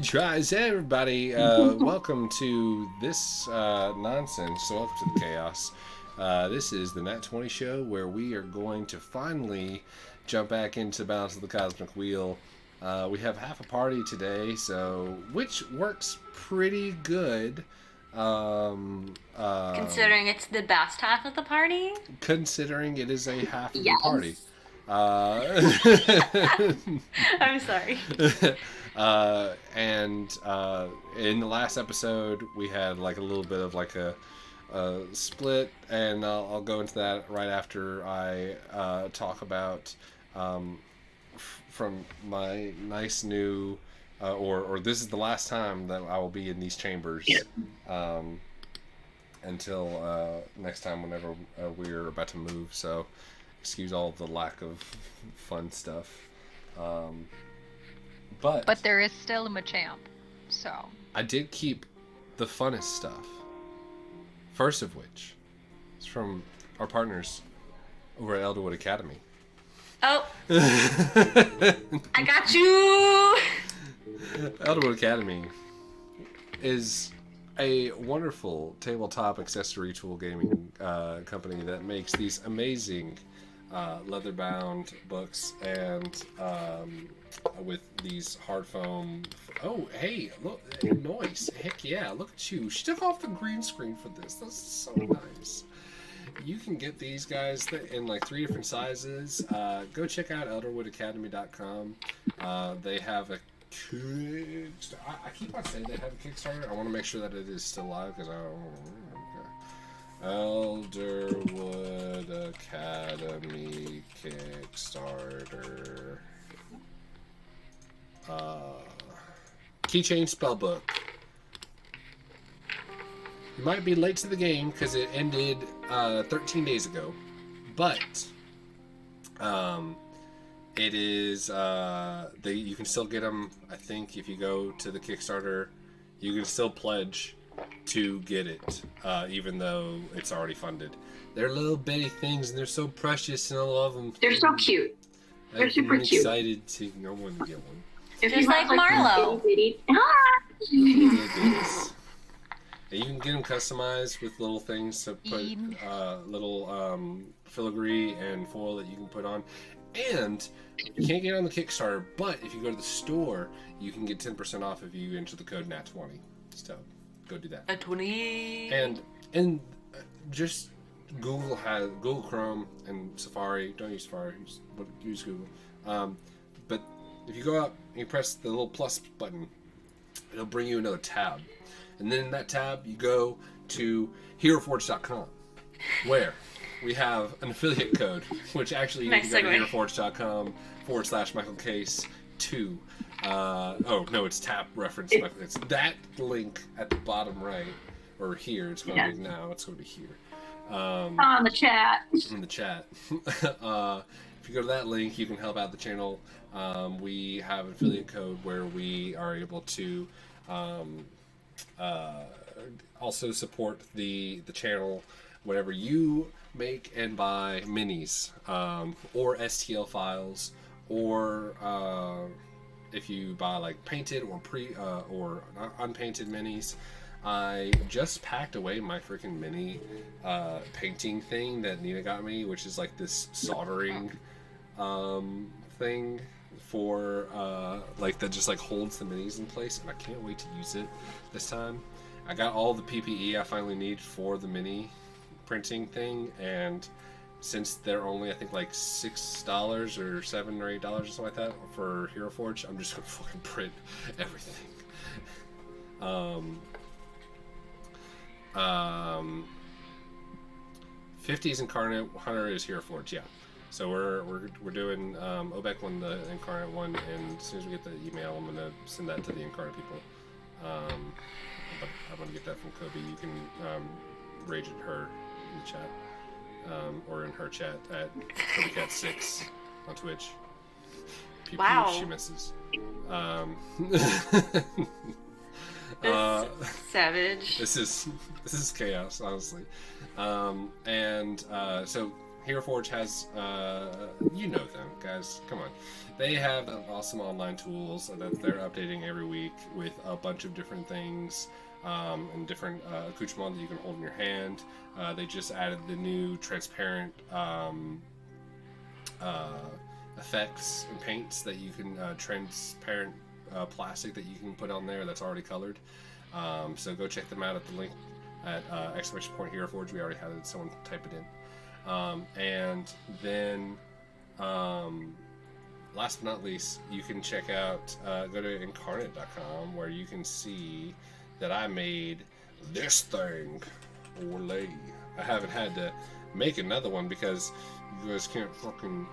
tries. Hey, everybody. Welcome to this nonsense. So welcome to the chaos. This is the Nat 20 show where we are going to finally jump back into Balance of the Cosmic Wheel. We have half a party today, so which works pretty good. Considering it's the best half of the party? Considering it is a half of Yes. the party. I'm sorry. And in the last episode, we had like a little bit of like a split, and I'll go into that right after I talk about from my nice new or this is the last time that I will be in these chambers until next time whenever we're about to move. So excuse all the lack of fun stuff. But there is still a Machamp, so I did keep the funnest stuff. First of which is from our partners over at Elderwood Academy. Oh. I got you! Elderwood Academy is a wonderful tabletop accessory tool gaming company that makes these amazing leather-bound books and with these hard foam. Oh, hey, look, noise! Heck yeah, look at you! She took off the green screen for this. That's so nice. You can get these guys in like 3 different sizes. Go check out elderwoodacademy.com. They have a Kickstarter. I keep on saying they have a Kickstarter. I want to make sure that it is still live because I don't. Elderwood Academy Kickstarter. Keychain Spellbook. You might be late to the game because it ended 13 days ago, but it is you can still get them. I think if you go to the Kickstarter, you can still pledge to get it, even though it's already funded. They're little bitty things and they're so precious, and I love them. They're so cute. They're super cute. I'm excited to get one. Just like Marlow. And you can get them customized with little things to put little filigree and foil that you can put on. And you can't get on the Kickstarter, but if you go to the store, you can get 10% off if you enter the code NAT20. So go do that. NAT20. And just Google Chrome and Safari. Don't use Safari. Use Google. But if you go up and you press the little plus button, it'll bring you another tab. And then in that tab, you go to HeroForge.com, where we have an affiliate code, which actually you can go to HeroForge.com/MichaelCase2. Oh, no, it's tab reference. It's that link at the bottom right, or here. It's going to be now. It's going to be here. On the chat. In the chat. If you go to that link, you can help out the channel. We have an affiliate code where we are able to also support the channel whenever you make and buy minis or STL files, or if you buy like painted or or unpainted minis. I just packed away my freaking mini painting thing that Nina got me, which is like this soldering thing for like that just like holds the minis in place, and I can't wait to use it this time. I got all the PPE I finally need for the mini printing thing, and since they're only I think like $6 or $7 or $8 or something like that for Hero Forge, I'm just gonna fucking print everything. 50 is Incarnate, 100 is Hero Forge, yeah. So we're doing Obek one, the Incarnate one, and as soon as we get the email, I'm gonna send that to the Incarnate people. But I'm gonna get that from Kobe. You can rage at her in the chat, or in her chat at KobeCat6 on Twitch. Pew, wow. Pew, she misses. Savage. This is chaos, honestly. So Hero Forge has, you know them, guys. Come on. They have awesome online tools that they're updating every week with a bunch of different things and different accoutrements that you can hold in your hand. They just added the new transparent effects and paints that you can, transparent plastic that you can put on there that's already colored. So go check them out at the link at !Hero Forge. We already had it. Someone type it in. And then, last but not least, you can check out, go to incarnate.com, where you can see that I made this thing, Orlay. I haven't had to make another one because you guys can't fucking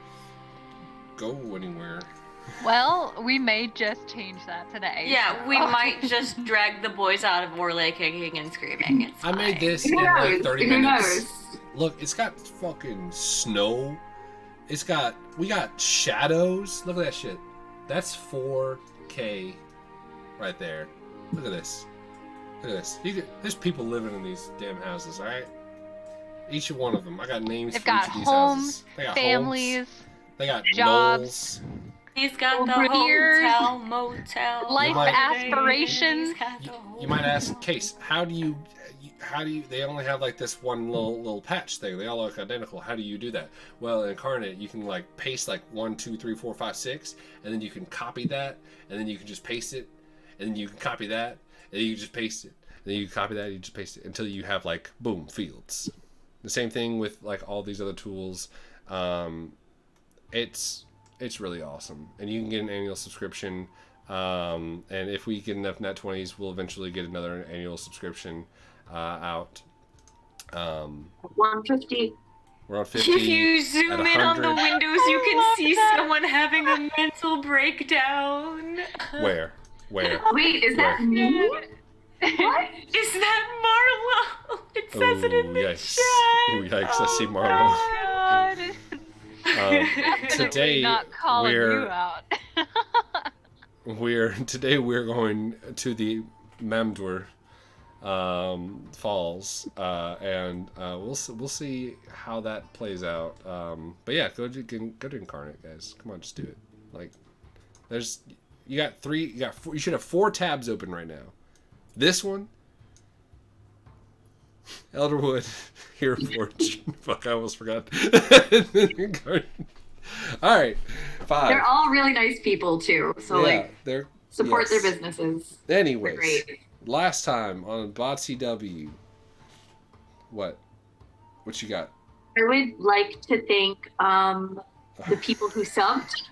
go anywhere. Well, we may just change that today. Yeah, we might just drag the boys out of Orlay kicking and screaming. It's I made fine. this Who in knows? like 30 Who minutes. knows? Look, it's got fucking snow. We got shadows. Look at that shit. That's 4K right there. Look at this. Look at this. There's people living in these damn houses, alright? Each one of them. I got names They've for each got of these homes, houses. They got families, homes. They got jobs. knolls. He's got the Careers, hotel, motel, life might- aspirations. He's got the You might ask, Case, how do you, they only have like this one little patch thing. They all look identical. How do you do that? Well, in Incarnate, you can like paste like 1, 2, 3, 4, 5, 6, and then you can copy that, and then you can just paste it, and then you can copy that, and then you just paste it, and then you copy that, and you just paste it until you have like boom fields. The same thing with like all these other tools. It's really awesome, and you can get an annual subscription. And if we get enough Net 20s, we'll eventually get another annual subscription out. 150. We're on 50. If you zoom at in on the 100. windows, you can see someone having a mental breakdown. Where? Wait, is that me? What? Is that Marlow? It says it in the yikes. chat. Oh, yikes, I see Marlow. God. Today Not calling we're you out. today we're going to the Mamdwer Falls, and we'll see how that plays out. But yeah, go to Incarnate, guys. Come on, just do it. Like, you should have 4 tabs open right now. This one, Elderwood, Hero Forge. Fuck, I almost forgot. All right, 5. They're all really nice people too. So they're support yes. their businesses. Anyways, They're great. last time on BotCW, what you got? I would like to thank the people who subbed.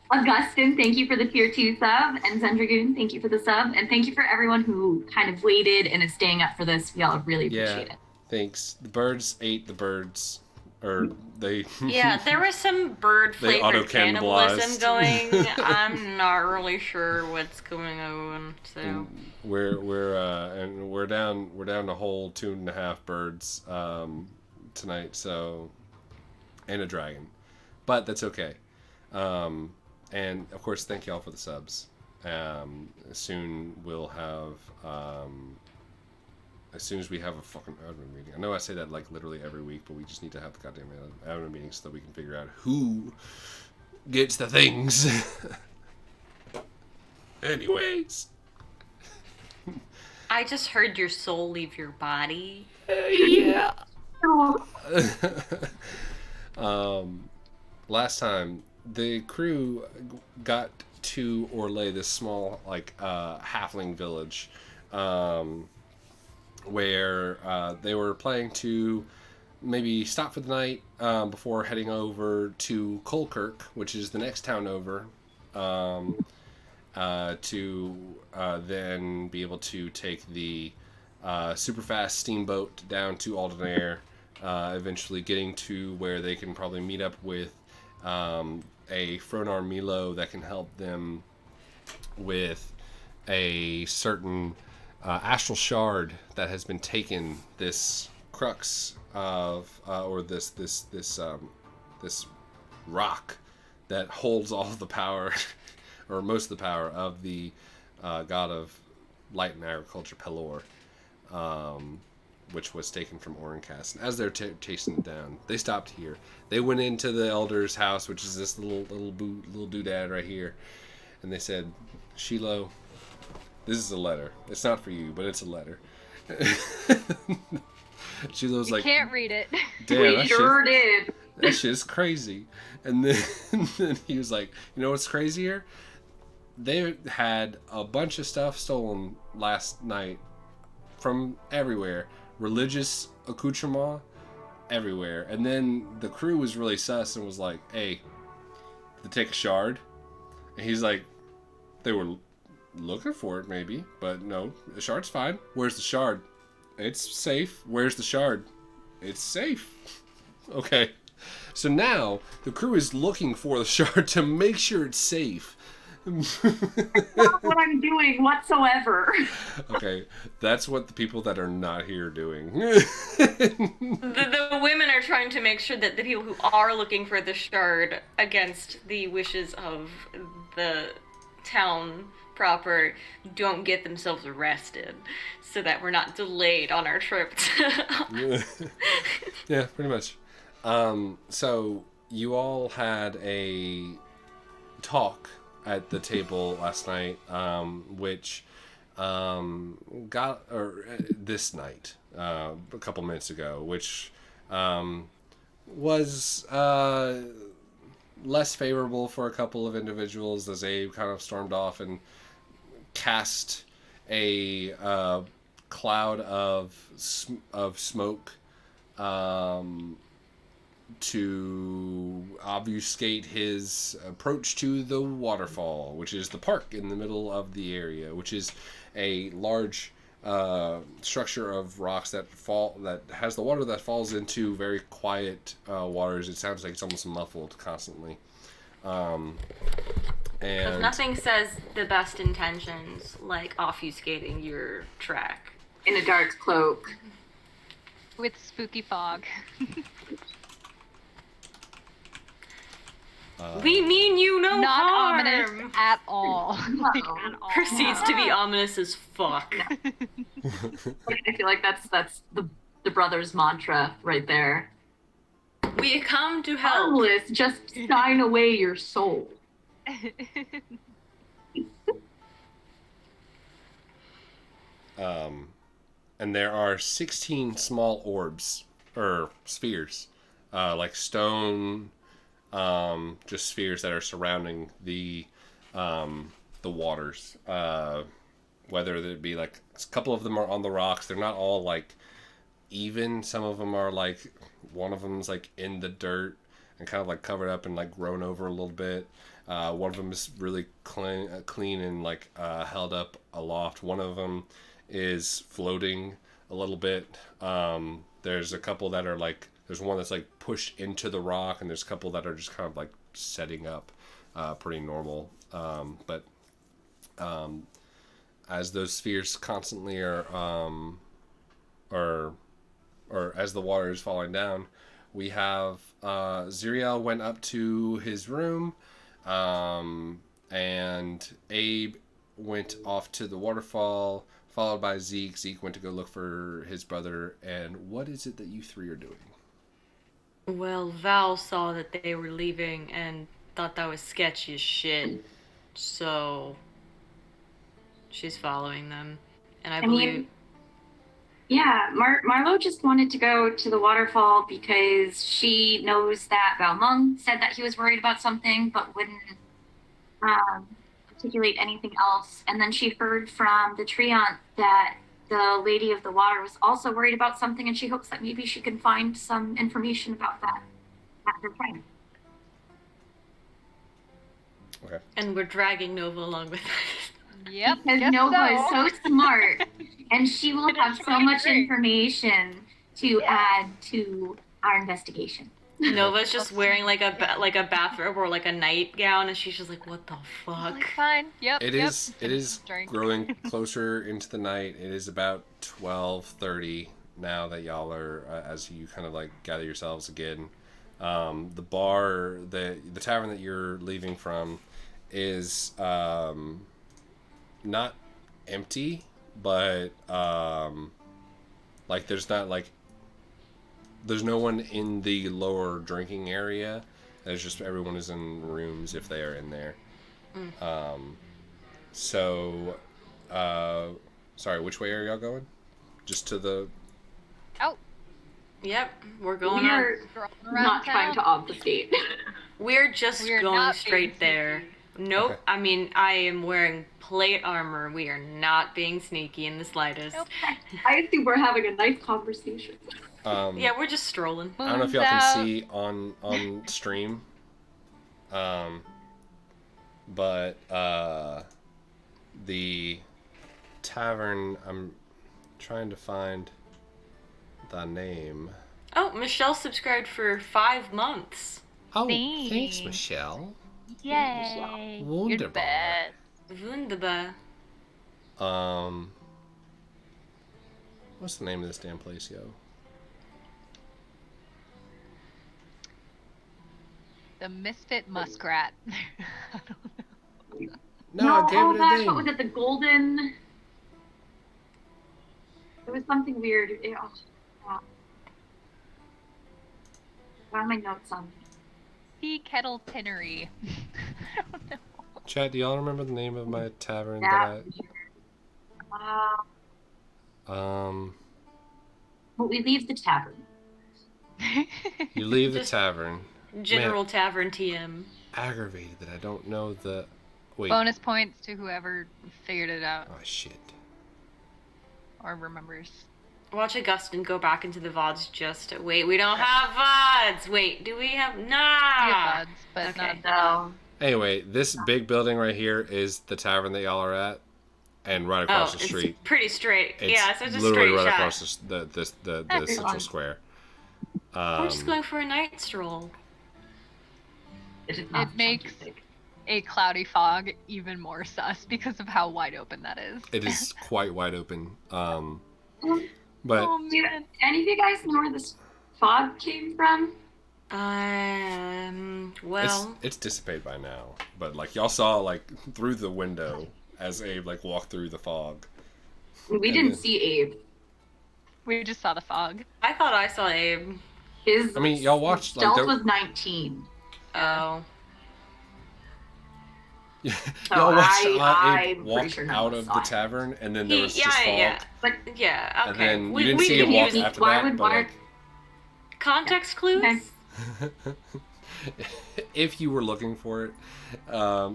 Augustin, thank you for the tier 2 sub, and Zendragoon, thank you for the sub, and thank you for everyone who kind of waited and is staying up for this. We all really appreciate it. Thanks. The birds ate the birds, or they. Yeah, there was some bird They flavored cannibalism auto-cannibalized. going. I'm not really sure what's going on. So And we're down a whole 2.5 birds tonight. So, and a dragon, but that's okay. And of course, thank y'all for the subs. Soon we'll have, as soon as we have a fucking admin meeting. I know I say that like literally every week, but we just need to have the goddamn admin meeting so that we can figure out who gets the things. Anyways. I just heard your soul leave your body. Yeah. Last time the crew got to Orlay, this small like halfling village, where they were planning to maybe stop for the night before heading over to Colkirk, which is the next town over, to then be able to take the super fast steamboat down to Aldenair, eventually getting to where they can probably meet up with a Fronar Milo that can help them with a certain astral shard that has been taken, this crux of or this rock that holds all of the power or most of the power of the god of light and agriculture, Pelor. which was taken from Orincast. And as they're chasing it down, they stopped here. They went into the elder's house, which is this little doodad right here, and they said, "Shiloh, this is a letter. It's not for you, but it's a letter." Shiloh's like, Can't read it. "Damn, We sure did. that shit's crazy." And then he was like, "You know what's crazier? They had a bunch of stuff stolen last night from everywhere. Religious accoutrement everywhere. And then the crew was really sus and was like, hey, to take a shard?" And he's like, "They were looking for it maybe, but no, the shard's fine." "Where's the shard?" "It's safe." "Where's the shard?" "It's safe." Okay. So now the crew is looking for the shard to make sure it's safe. Not what I'm doing whatsoever. Okay, that's what the people that are not here are doing. The women are trying to make sure that the people who are looking for the shard against the wishes of the town proper don't get themselves arrested, so that we're not delayed on our trip to... Yeah, pretty much. So you all had a talk at the table last night, which this night, a couple minutes ago, which was less favorable for a couple of individuals as they kind of stormed off and cast a cloud of smoke to obfuscate his approach to the waterfall, which is the park in the middle of the area, which is a large structure of rocks that has the water that falls into very quiet waters. It sounds like it's almost muffled constantly. And nothing says the best intentions like obfuscating your track. In a dark cloak. With spooky fog. We mean you no Not harm. ominous at all. Like, at all. Proceeds to be ominous as fuck. I feel like that's the brothers' mantra right there. We come to help. Harmless, just sign away your soul. And there are 16 small orbs or spheres, like stone, just spheres that are surrounding the waters. Whether it be like a couple of them are on the rocks. They're not all like even. Some of them are like, one of them's like in the dirt and kind of like covered up and like grown over a little bit. One of them is really clean and like held up aloft. One of them is floating a little bit. There's a couple that are like, there's one that's like pushed into the rock, and there's a couple that are just kind of like setting up, pretty normal. But as those spheres constantly are as the water is falling down, we have Xyriel went up to his room, and Abe went off to the waterfall, followed by Zeke. Zeke went to go look for his brother. And what is it that you three are doing? Well, Val saw that they were leaving and thought that was sketchy as shit. So she's following them. And I believe... Yeah, Marlow just wanted to go to the waterfall because she knows that Valmung said that he was worried about something, but wouldn't articulate anything else. And then she heard from the Treant that the Lady of the Water was also worried about something, and she hopes that maybe she can find some information about that at her time. Okay. And we're dragging Nova along with us. Yep. Because guess Nova so. is so smart, and she will It have is so really much great. information to add to our investigation. Nova's just wearing like a bathrobe or like a nightgown, and she's just like, what the fuck? Like, fine. Yep. It yep. is Drink. growing closer into the night. It is about 12:30 now that y'all are, as you kind of like gather yourselves again. The bar, the tavern that you're leaving from is not empty, but Like, there's not, like... There's no one in the lower drinking area. There's just everyone is in rooms if they are in there. Sorry, which way are y'all going? Just to the... Oh, Yep, we're going We on. are around not trying to town. obfuscate. We're just We are going not straight being there. sneaky. Nope. Okay. I mean, I am wearing plate armor. We are not being sneaky in the slightest. Nope. I assume we're having a nice conversation. Yeah, we're just strolling. I don't know if y'all Moon's can out. see on stream. But the tavern, I'm trying to find the name. Oh, Michelle subscribed for 5 months. Oh, thanks, Thanks. Michelle. Yay. You're the Wunderbar. best. Wunderbar. What's the name of this damn place, yo? The Misfit Muskrat. I don't know. No, I gave oh it a gosh, name. what was it? The golden... It was something weird. What are my notes on? Tea Kettle Tinnery. I don't know. Chat, do y'all remember the name of my tavern That. Well, we leave the tavern. you leave the Just- tavern. General Tavern TM. Aggravated that I don't know the... Wait. Bonus points to whoever figured it out Oh, shit. or remembers. Watch Augustin go back into the VODs just to... Wait, we don't have VODs! Wait, do we have... We Nah! have buds, but Okay. not So, Anyway, this big building right here is the tavern that y'all are at. And right across the street. It's pretty straight. It's Yeah, so it's a literally straight right shot. across the central square. We're just going for a night stroll. it is not It makes a cloudy fog even more sus because of how wide open that is. It is quite wide open. But Oh Do man. any of you guys know where this fog came from? Well... it's dissipated by now. But like y'all saw like through the window as Abe like walked through the fog. We didn't see Abe. We just saw the fog. I thought I saw Abe. His I mean, y'all watched, like, stealth there- was 19. Oh. Y'all watched I'm Abe pretty walk sure none out of us of saw the it. tavern, and then there was Yeah, just fog. yeah. But Yeah, okay. And then we you didn't we see him can walk use after why that, would- but why- like, context clues? Okay. if you were looking for it,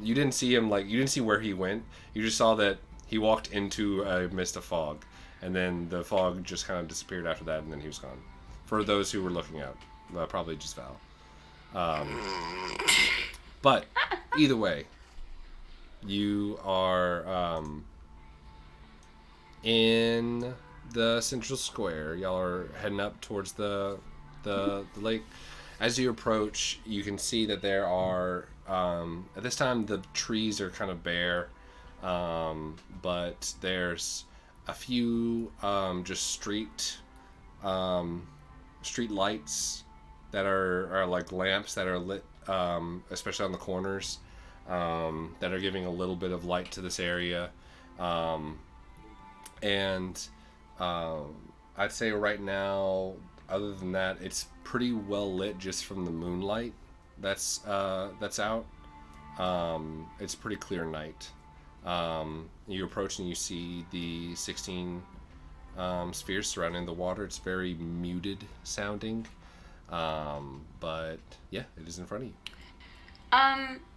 you didn't see him, like, you didn't see where he went. You just saw that he walked into a mist of fog, and then the fog just kind of disappeared after that, and then he was gone. For those who were looking out, probably just Val. But either way, you are in the central square. Y'all are heading up towards the lake. As you approach, you can see that there are at this time the trees are kind of bare, but there's a few just street lights that are like lamps that are lit, especially on the corners, that are giving a little bit of light to this area. And I'd say right now, other than that, it's pretty well lit just from the moonlight that's out. It's a pretty clear night. You approach and you see the 16 spheres surrounding the water. It's very muted sounding, but yeah, it is in front of you.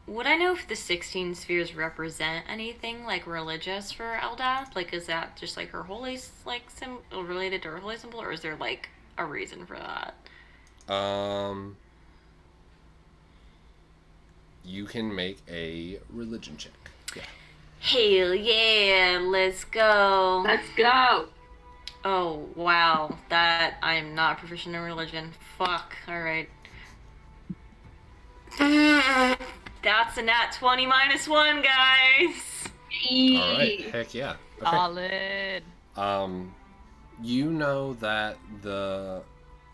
Would I know if the 16 spheres represent anything like religious for Eldath? Like, is that just like her holy related to her holy symbol, or is there like a reason for that? You can make a religion check. Yeah. Hell yeah, let's go. Let's go. Oh, wow. That, I'm not proficient in religion. Fuck. Alright. That's a nat 20 minus 1, guys. All right. Heck yeah. Okay. Solid. You know that the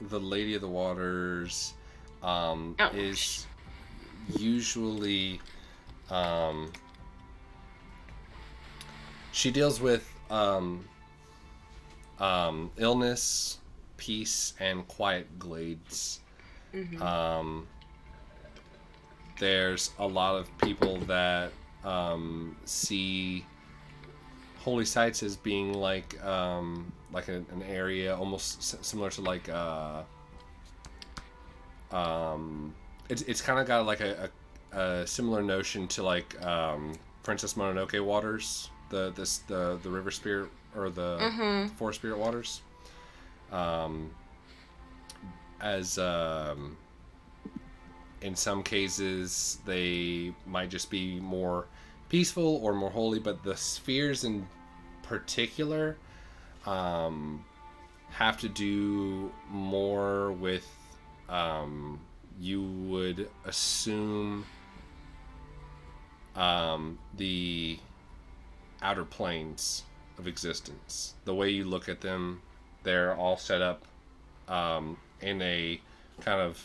Lady of the Waters is usually she deals with illness, peace, and quiet glades. There's a lot of people that see holy sites as being like an area almost similar to like it's kind of got like a similar notion to like Princess Mononoke waters, the river spirit or the forest spirit waters, as in some cases they might just be more peaceful or more holy, but the spheres in particular have to do more with you would assume the outer planes of existence. The way you look at them, they're all set up in a kind of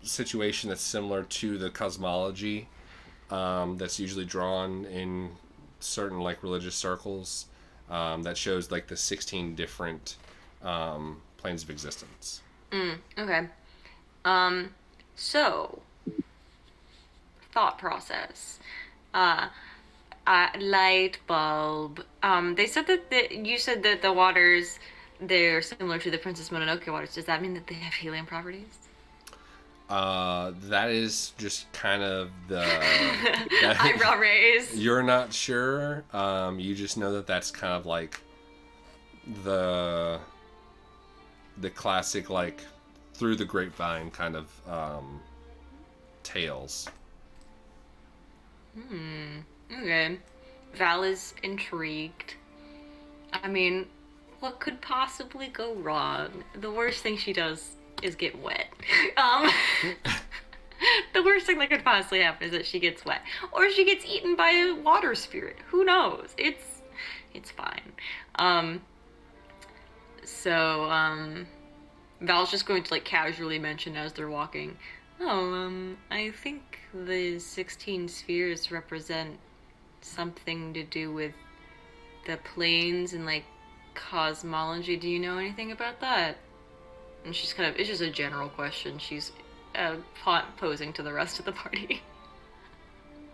situation that's similar to the cosmology that's usually drawn in certain like religious circles, that shows like the 16 different planes of existence. Okay. So thought process. Light bulb. They said that you said that the waters, they're similar to the Princess Mononoke waters. Does that mean that they have healing properties? That is just kind of the eyebrow raise. You're not sure. You just know that that's kind of like the classic like through the grapevine kind of tales. Okay. Val is intrigued. I mean, what could possibly go wrong? The worst thing she does is get wet. The worst thing that could possibly happen is that she gets wet, or she gets eaten by a water spirit. Who knows? It's fine. So Val's just going to like casually mention as they're walking, I think the 16 spheres represent something to do with the planes and like cosmology. Do you know anything about that? And she's kind of, it's just a general question she's posing to the rest of the party.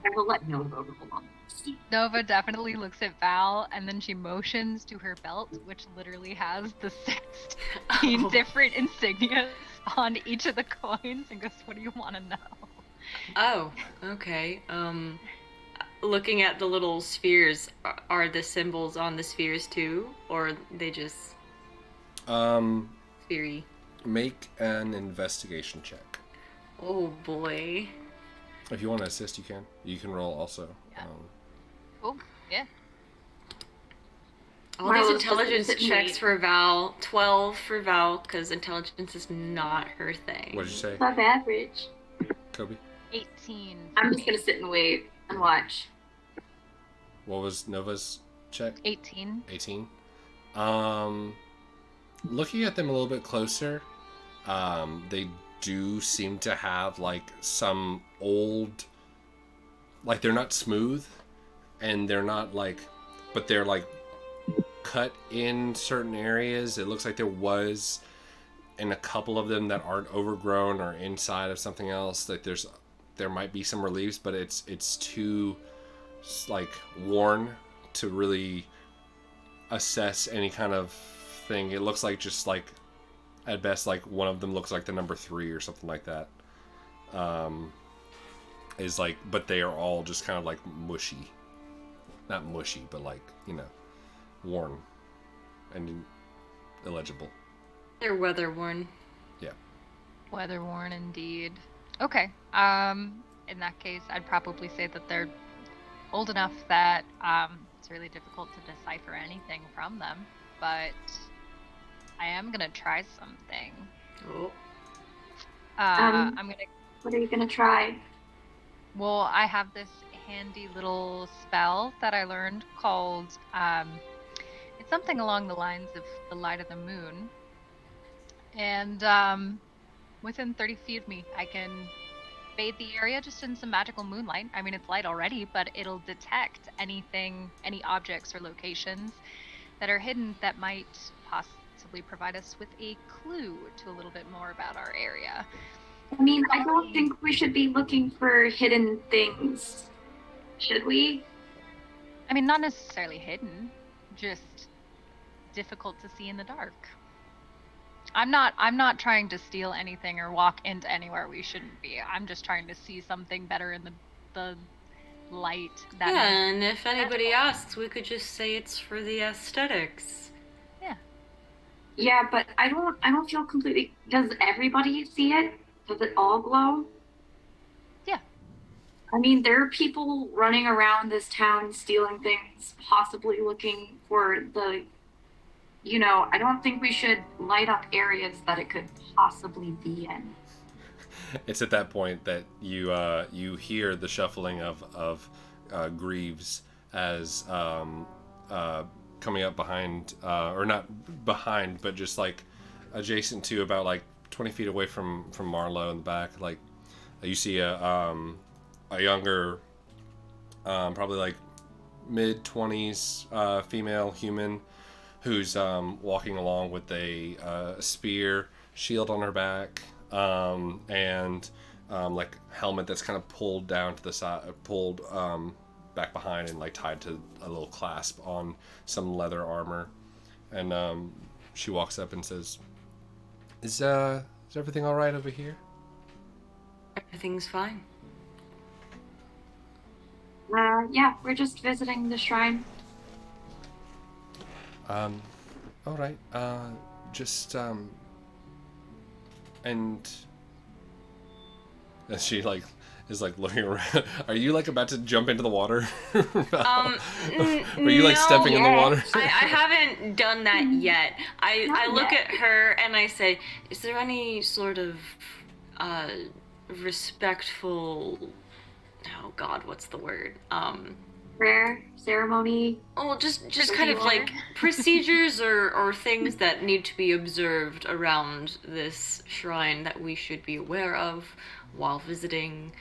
I will let Nova roll on this. Nova definitely looks at Val, and then she motions to her belt, which literally has the 16 different insignias on each of the coins, and goes, "What do you want to know?" Oh, okay. Looking at the little spheres, are the symbols on the spheres too, or they just sphere-y? Make an investigation check. Oh boy. If you want to assist, you can. You can roll also. Yeah. Oh, yeah. All these Marlow's intelligence just sitting checks wait. for Val. 12 for Val, because intelligence is not her thing. What did you say, Above average. Kobe? 18. I'm just gonna sit and wait and watch. What was Nova's check? 18. 18. Looking at them a little bit closer, they do seem to have like some old, like they're not smooth, and they're not like, but they're like cut in certain areas. It looks like there was in a couple of them that aren't overgrown or inside of something else. Like there might be some reliefs, but it's too like worn to really assess any kind of thing. It looks like just like at best like one of them looks like the number 3 or something like that. Is like, but they are all just kind of like mushy, not mushy, but like, you know, worn and illegible. They're weather worn. Yeah. Weather worn indeed. Okay. In that case, I'd probably say that they're old enough that it's really difficult to decipher anything from them, but I am gonna try something. Oh. I'm gonna. What are you gonna try? Well, I have this handy little spell that I learned called. It's something along the lines of the light of the moon, and within 30 feet of me, I can bathe the area just in some magical moonlight. I mean, it's light already, but it'll detect anything, any objects or locations that are hidden that might possibly provide us with a clue to a little bit more about our area. I mean, I don't think we should be looking for hidden things, should we? I mean, not necessarily hidden, just difficult to see in the dark. I'm not trying to steal anything or walk into anywhere we shouldn't be. I'm just trying to see something better in the light. That Yeah, and if anybody asks, we could just say it's for the aesthetics. Yeah. Yeah, but I don't feel completely. Does everybody see it? Does it all glow? Yeah. I mean, there are people running around this town stealing things, possibly looking for the. I don't think we should light up areas that it could possibly be in. It's at that point that you hear the shuffling of Greaves as coming up behind, or not behind, but just like adjacent to, about like 20 feet away from Marlow in the back. Like you see a younger, probably like mid-20s female human who's walking along with a spear, shield on her back, and like helmet that's kind of pulled down to the side, pulled back behind and like tied to a little clasp on some leather armor. And she walks up and says, Is everything all right over here? Everything's fine. Yeah, we're just visiting the shrine. All right. Just and she like is like looking around. Are you like about to jump into the water? Were you like stepping in the water? I haven't done that yet. I look at her and I say, is there any sort of respectful, oh God, what's the word? Prayer, ceremony. Oh, just kind of like procedures or things that need to be observed around this shrine that we should be aware of while visiting,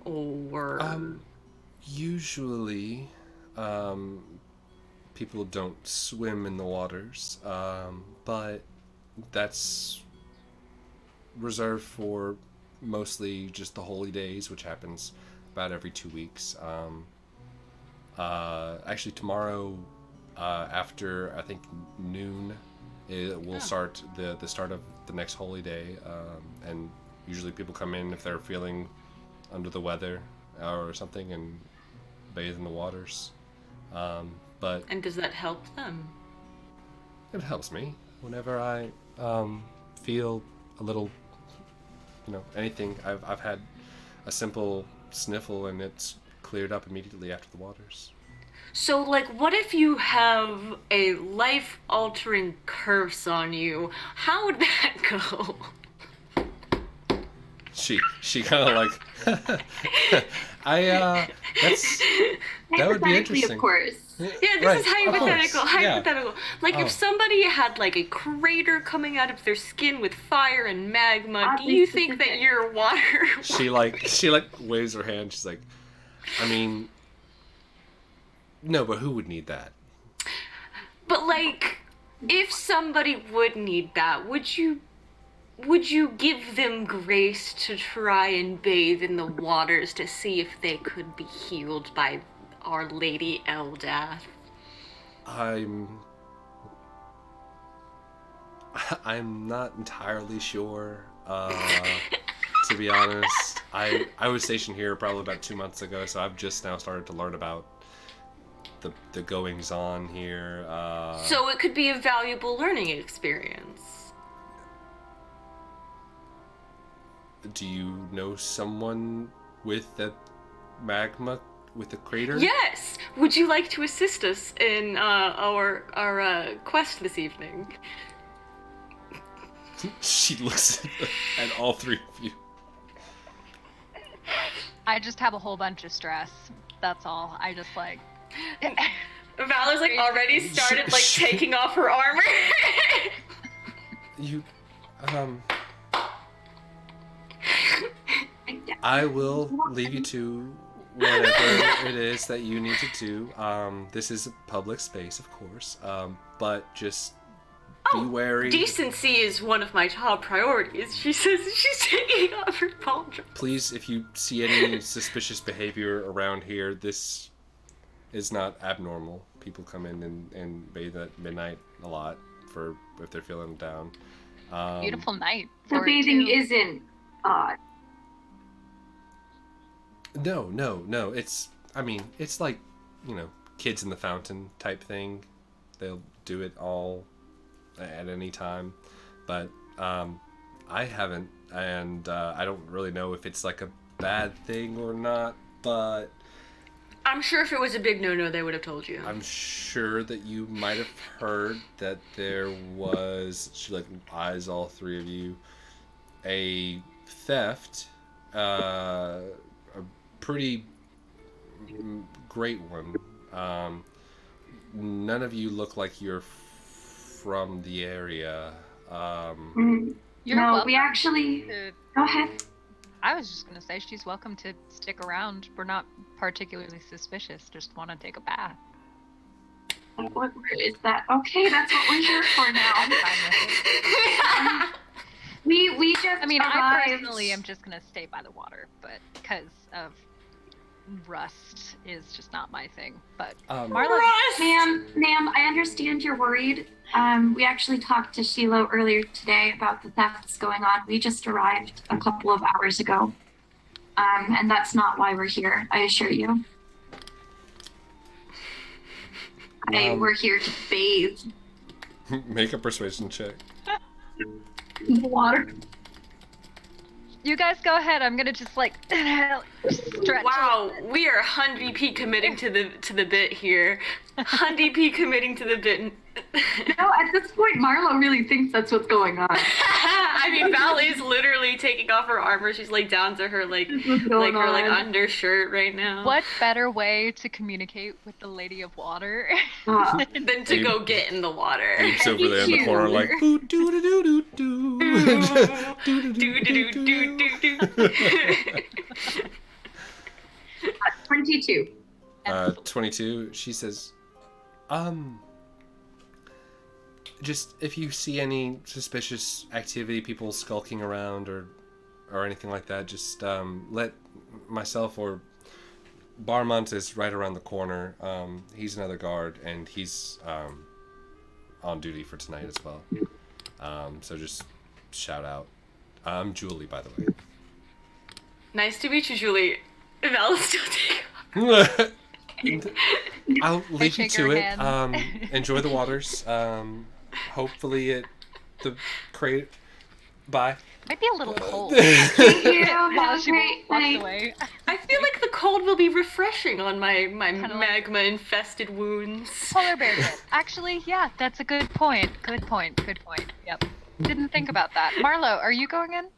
or usually people don't swim in the waters, but that's reserved for mostly just the holy days, which happens about every 2 weeks. Actually, tomorrow, after I think noon, it will start the start of the next holy day, and usually people come in if they're feeling under the weather or something and bathe in the waters. But and does that help them? It helps me whenever I feel a little, anything. I've had a simple sniffle and it's cleared up immediately after the waters. So, like, what if you have a life-altering curse on you? How would that go? She kind of like, that would be interesting. Of course. Yeah, this is hypothetical. Hypothetical. Yeah. Like, if somebody had like a crater coming out of their skin with fire and magma, do Oddly you think specific. that your water? She waves her hand. She's like, I mean, no, but who would need that? But like, if somebody would need that, would you give them grace to try and bathe in the waters to see if they could be healed by Our Lady Eldath? I'm not entirely sure, to be honest. I was stationed here probably about 2 months ago, so I've just now started to learn about the goings on here. So it could be a valuable learning experience. Do you know someone with that magma with a crater? Yes! Would you like to assist us in our quest this evening? She looks at all three of you. I just have a whole bunch of stress. That's all. I just like. Valor's like already started like taking off her armor. You, I will leave you to whatever it is that you need to do. This is a public space, of course, but just be wary. Decency is one of my top priorities. She says she's taking off her pauldron. Please, if you see any suspicious behavior around here, this is not abnormal. People come in and bathe at midnight a lot for if they're feeling down. Beautiful night. The for it bathing too. isn't odd. No. It's like, kids in the fountain type thing. They'll do it all at any time. But I haven't, and I don't really know if it's like a bad thing or not, but I'm sure if it was a big no-no, they would have told you. I'm sure that you might have heard that there was, she eyes all three of you, a theft, a pretty great one. None of you look like you're from the area. You're No, welcome we actually... to- Go ahead. I was just gonna say she's welcome to stick around. We're not particularly suspicious. Just want to take a bath. What is that? Okay, that's what we're here for now. I'm fine with it. We just I mean, I arrived. personally am just gonna stay by the water, but because rust is just not my thing. But Marlow, Ma'am, I understand you're worried. We actually talked to Shiloh earlier today about the thefts going on. We just arrived a couple of hours ago. And that's not why we're here, I assure you. We're here to bathe Make a persuasion check. in the water. you guys go ahead. I'm gonna just stretch. Wow, we are 100p committing to the bit here. 100p committing to the bit. No, at this point, Marlow really thinks that's what's going on. I mean, Val is literally taking off her armor. She's down to her What's going on? undershirt right now. What better way to communicate with the Lady of Water? Than to go get in the water. He's over there in the corner like, ooh, doo doo doo doo doo. Do. 22. 22, she says, just if you see any suspicious activity, people skulking around or anything like that, just let myself or Barmont is right around the corner. He's another guard and he's on duty for tonight as well. So just shout out. I'm Julie, by the way. Nice to meet you, Julie. Val is still taking off. I'll leave you shake to her it. hand. Enjoy the waters. Hopefully the crate. Bye. Might be a little cold. Thank you. While Have a she great walks night. away. I feel like the cold will be refreshing on my Kinda like- magma-infested wounds. Polar bear dip. Actually, yeah, that's a good point. Good point. Yep. Didn't think about that. Marlow, are you going in?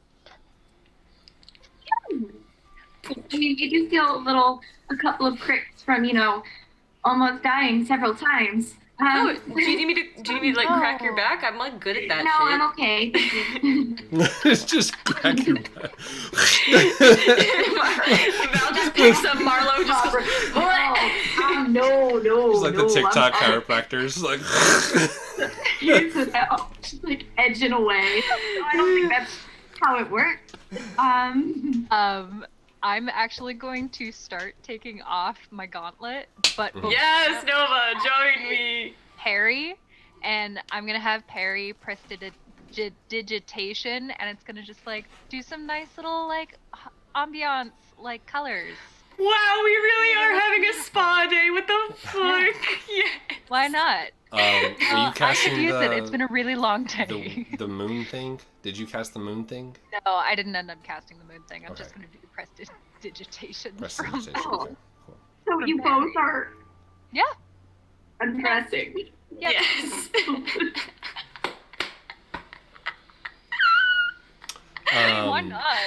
I mean, you do feel a couple of cricks from, almost dying several times. Oh, do you need me to crack your No. back? I'm good at that No, shit. I'm okay. It's just crack your back. Val just picks up Marlow, just goes, No. It's like the TikTok I'm chiropractors, like. just edging away. I don't think that's how it works. I'm actually going to start taking off my gauntlet, but yes, Nova, join me. Perry, and I'm gonna have Perry press digitation, and it's gonna just do some nice little ambiance colors. Wow, we really are having a spa day. What the fuck? Yes. Why not? Are you I could casting use it. It's been a really long day. the moon thing? Did you cast the moon thing? No, I didn't end up casting the moon thing. I'm Okay. just gonna do digitation. Prestidigitation. Oh. Okay, cool. So you both are Yeah. undressing. Yep. Yes. Why not?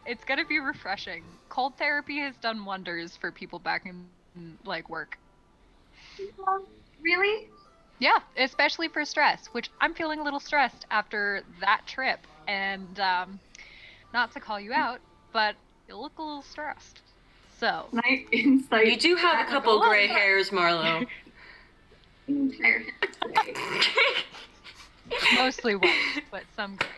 It's gonna be refreshing. Cold therapy has done wonders for people back in work. Really? Yeah, especially for stress, which I'm feeling a little stressed after that trip. And not to call you out, but you look a little stressed. So My insight. You do have a couple gray hairs, Marlow. Mostly white, but some gray.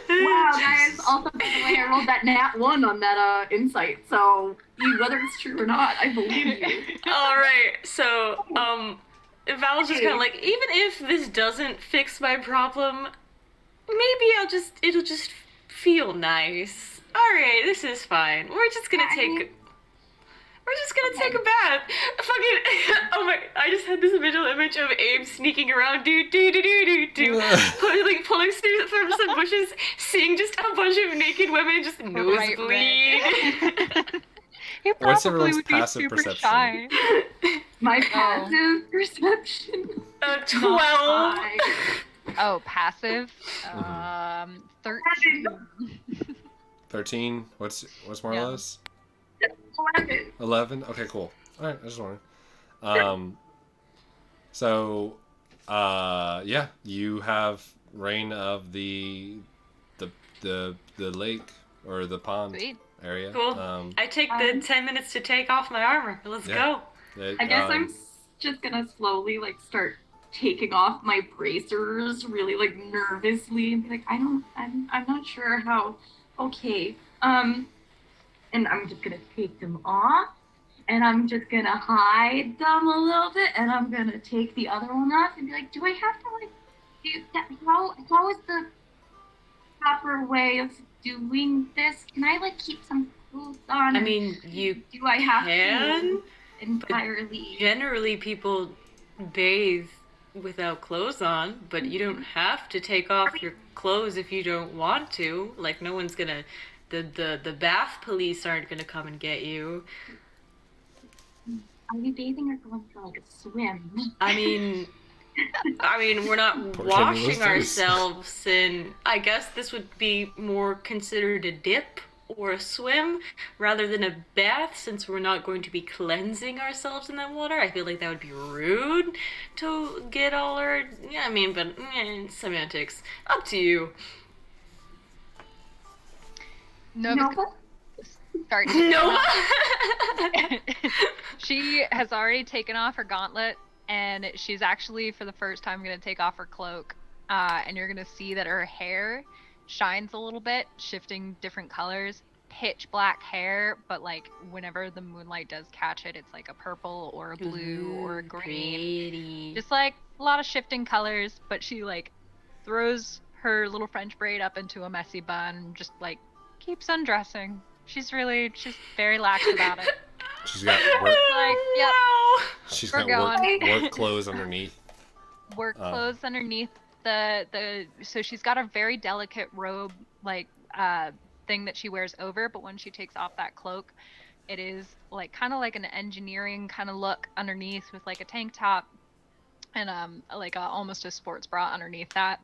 Wow, guys. Also, by the way, I rolled that nat 1 on that insight. So whether it's true or not, I believe you. All right, so Val's just kind of like, even if this doesn't fix my problem, maybe it'll just feel nice. All right, this is fine. We're just gonna take a bath. Fucking, oh my! I just had this visual image of Abe sneaking around, pulling from some bushes, seeing just a bunch of naked women just nosebleed. He What's probably everyone's would be passive super perception? shy. My passive perception. 12. Oh, passive. 13. 13. What's Marlow's? 11. 11. Okay, cool. All right, I just wondering. So, yeah, you have reign of the lake or the pond Sweet. area. Cool. I take the 10 minutes to take off my armor. Let's go. I guess I'm just gonna slowly start taking off my bracers really nervously and be like, I'm not sure how. Okay. And I'm just gonna take them off, and I'm just gonna hide them a little bit, and I'm gonna take the other one off and be like, do I have to do that? How is the proper way of doing this? Can I keep some clothes on? I mean, you do I have can to entirely? Generally, people bathe without clothes on, but you don't have to take off your clothes if you don't want to. No one's gonna. The bath police aren't gonna come and get you. Are we bathing or going for a swim? I mean, we're not washing ourselves, and I guess this would be more considered a dip or a swim rather than a bath, since we're not going to be cleansing ourselves in that water. I feel like that would be rude to get all our. Yeah, I mean, but semantics. Up to you. Nova. Sorry. Nova. She has already taken off her gauntlet, and she's actually, for the first time, going to take off her cloak. And you're going to see that her hair shines a little bit, shifting different colors. Pitch black hair, but whenever the moonlight does catch it, it's a purple or a blue or a green. Pretty. Just a lot of shifting colors. But she throws her little French braid up into a messy bun, just keeps undressing. She's very lax about it. She's got work. Yep. She's We're got going. work clothes underneath. Work clothes underneath so she's got a very delicate robe thing that she wears over, but when she takes off that cloak, it is kind of like an engineering kind of look underneath with a tank top and almost a sports bra underneath that.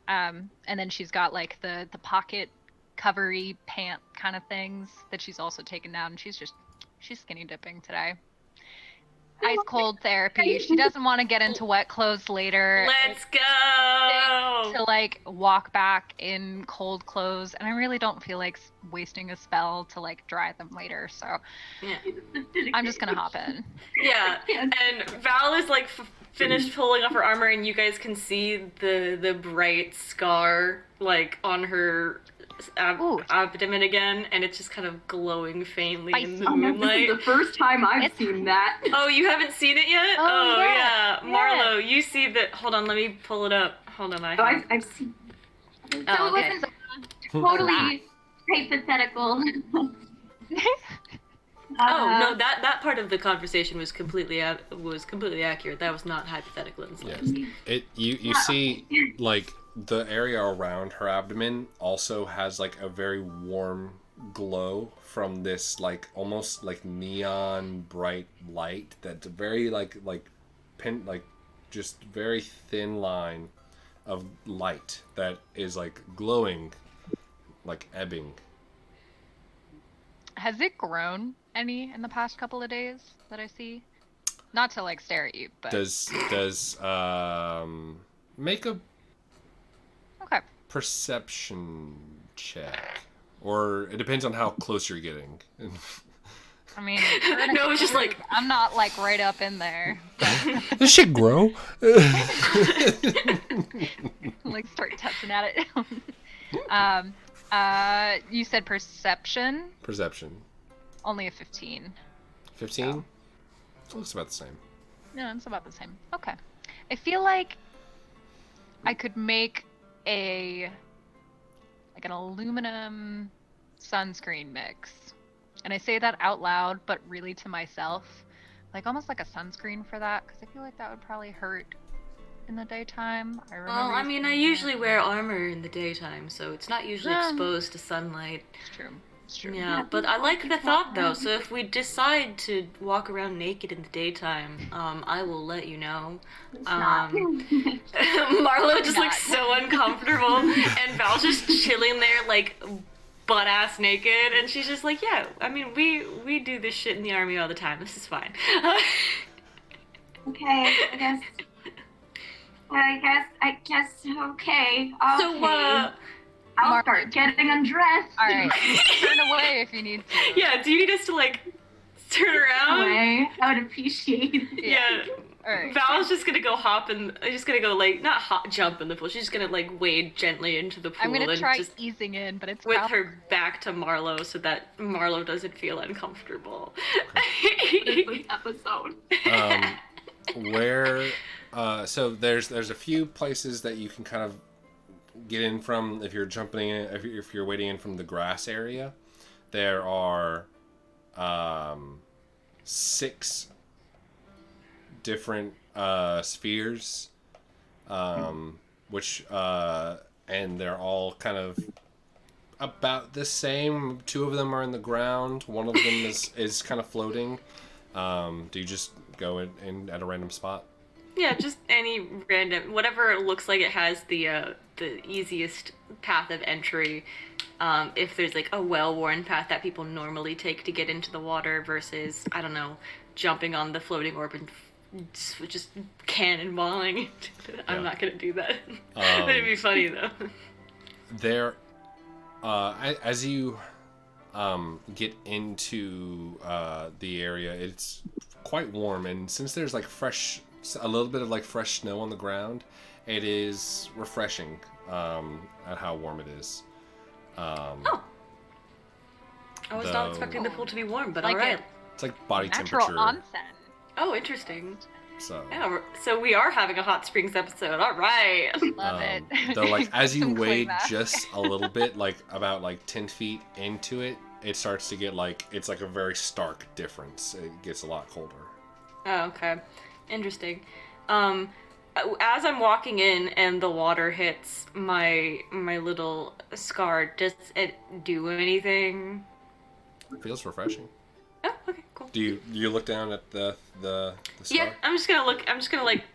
And then she's got the pocket covery pant kind of things that she's also taken down, and she's skinny dipping today. Ice cold therapy. She doesn't want to get into wet clothes later. Let's go. To walk back in cold clothes, and I really don't feel like wasting a spell to dry them later. So yeah. I'm just gonna hop in. Yeah, and Val is finished pulling off her armor, and you guys can see the bright scar on her abdomen again, and it's just kind of glowing faintly in the moonlight. This is the first time I've seen that. Oh, you haven't seen it yet? Oh yeah. Marlow, you see that. Hold on, let me pull it up. Hold on, I've seen. So okay. it wasn't totally hypothetical. Oh no, that part of the conversation was completely accurate. That was not hypothetical in some Yes. You see the area around her abdomen also has a very warm glow from this almost neon bright light that's very just very thin line of light that is glowing, ebbing. Has it grown any in the past couple of days that I see? Not to stare at you, but Does make a okay. perception check, or it depends on how close you're getting. I mean, we're in a No, it's just group. like- I'm not like right up in there. This shit grow. Like start touching at it. You said perception, Perception. only a 15. 15? Looks about the same. No, it's about the same. Okay. I feel like I could make an aluminum sunscreen mix. And I say that out loud, but really to myself. Like almost like a sunscreen for that, because I feel like that would probably hurt in the daytime. Well, I mean, I usually wear armor in the daytime, so it's not usually exposed to sunlight. It's true. It's true. Yeah, but I like the thought though. So if we decide to walk around naked in the daytime, I will let you know. Marlow just looks so uncomfortable, and Val's just chilling there like butt ass naked, and she's just like, yeah. I mean, we do this shit in the army all the time. This is fine. Okay, I guess, okay. So, I'll start getting undressed. Alright, turn away if you need to. yeah, do you need us to, like, turn around? Away. I would appreciate it. Yeah. Alright. Val's just gonna go like, not jump in the pool, she's just gonna, like, wade gently into the pool. I'm gonna and try just easing in, but it's with probably... her back to Marlow so that Marlow doesn't feel uncomfortable. This episode. Where so there's a few places that you can kind of get in from if you're jumping in, if you're wading in from the grass area. There are 6 different spheres, which and they're all kind of about the same. 2 of them are in the ground. One of them is kind of floating. Do you just go in at a random spot? Yeah, just any random, whatever it looks like it has the easiest path of entry. If there's like a well-worn path that people normally take to get into the water versus, I don't know, jumping on the floating orb and just cannonballing. I'm not gonna do that. It'd be funny though. There, as you get into the area, it's quite warm, and since there's like a little bit of like fresh snow on the ground, it is refreshing at how warm it is. I was not expecting the pool to be warm, but Like alright. It's like body Natural temperature. onsen. Oh, interesting. So Yeah, so we are having a hot springs episode. Alright. Love it. though, like as you Some wade clay just a little bit, like about like 10 feet into it, it starts to get like it's like a very stark difference. It gets a lot colder. Oh, okay. Interesting. As I'm walking in and the water hits my little scar, does it do anything? It feels refreshing. Oh, okay, cool. Do you look down at the star? Yeah, I'm just gonna like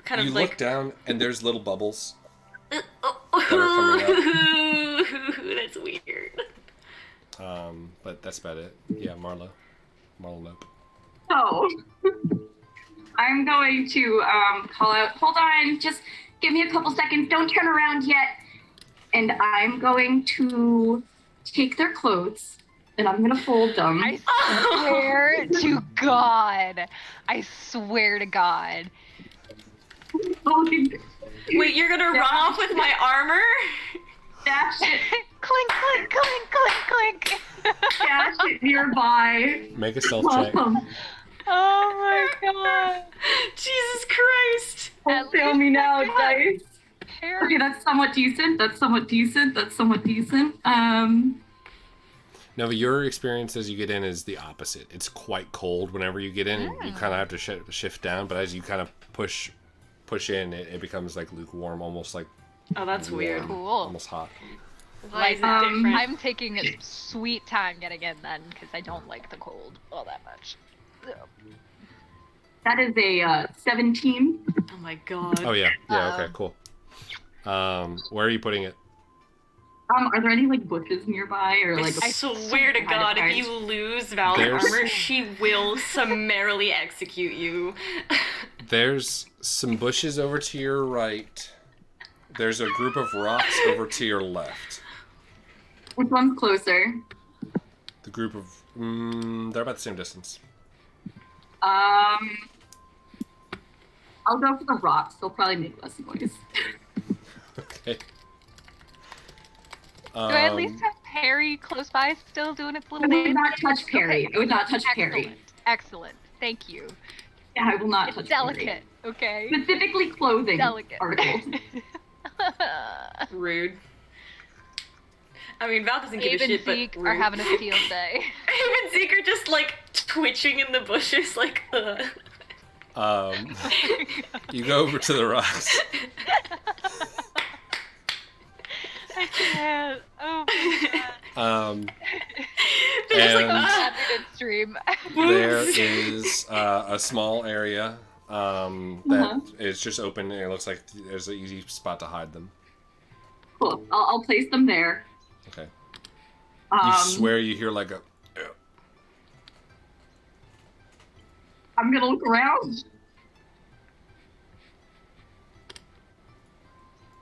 kind You of look like. down and there's little bubbles. That's weird. But that's about it. Yeah, Marlow, nope. So, I'm going to call out, hold on, just give me a couple seconds, don't turn around yet. And I'm going to take their clothes, and I'm going to fold them. I swear to God. I swear to God. Wait, you're gonna run off with my armor? Dash it, Clink, clink, clink, clink, clink. dash it nearby. Make a stealth check. Oh my God. Jesus Christ! Don't fail me now, dice. Harry. Okay, that's somewhat decent. No, but your experience as you get in is the opposite. It's quite cold whenever you get in. You kind of have to shift down, but as you kind of push in, it becomes like lukewarm, almost like Oh, that's weird. Cool. almost hot. Why is it different? I'm taking a sweet time getting in then, because I don't like the cold all that much. That is a 17. Oh my god. Oh yeah, okay, cool. Where are you putting it? Are there any like bushes nearby or like? I swear to God, if you lose Val's There's- armor, she will summarily execute you. There's some bushes over to your right. There's a group of rocks over to your left. Which one's closer? The group of... they're about the same distance. I'll go for the rocks. They'll probably make less noise. Okay. Do I at least have Perry close by still doing its little I would dance? not touch Perry. Okay. I would not touch Perry. Excellent. Thank you. Yeah, I will not It's touch delicate, Perry. okay? Specifically clothing Delicate. articles. Rude. I mean, Val doesn't give Abe a and shit, but Zeke rude. are having a field day. Abe and Zeke are just like twitching in the bushes, like. You go over to the rocks. I can't. Oh my god. They're just like, and- I'm glad we did stream. There is a small area that is just open, and it looks like there's an easy spot to hide them. Cool. I'll place them there. Okay. You swear you hear like a... I'm gonna look around.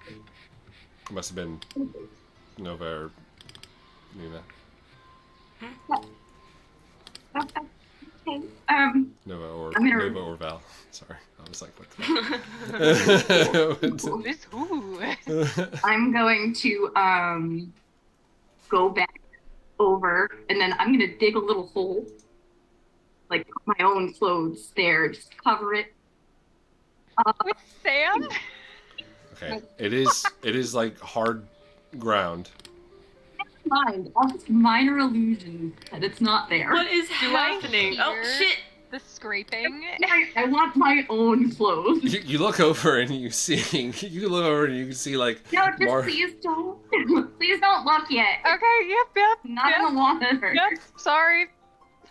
It must have been Nova or Nina. Okay. Nova or I'm gonna- Nova or Val. Sorry, I was like, what the Who is who? I'm going to go back over, and then I'm gonna dig a little hole, like put my own clothes there, just cover it. With sand? Okay, it is like hard ground. Mind, all this minor illusion that it's not there. what is Do I happening? Oh hear- shit! The scraping? I want my own clothes. You look over and you can see like No, just please don't. Please don't look yet. Okay, yep. Not in the water. Yep, sorry.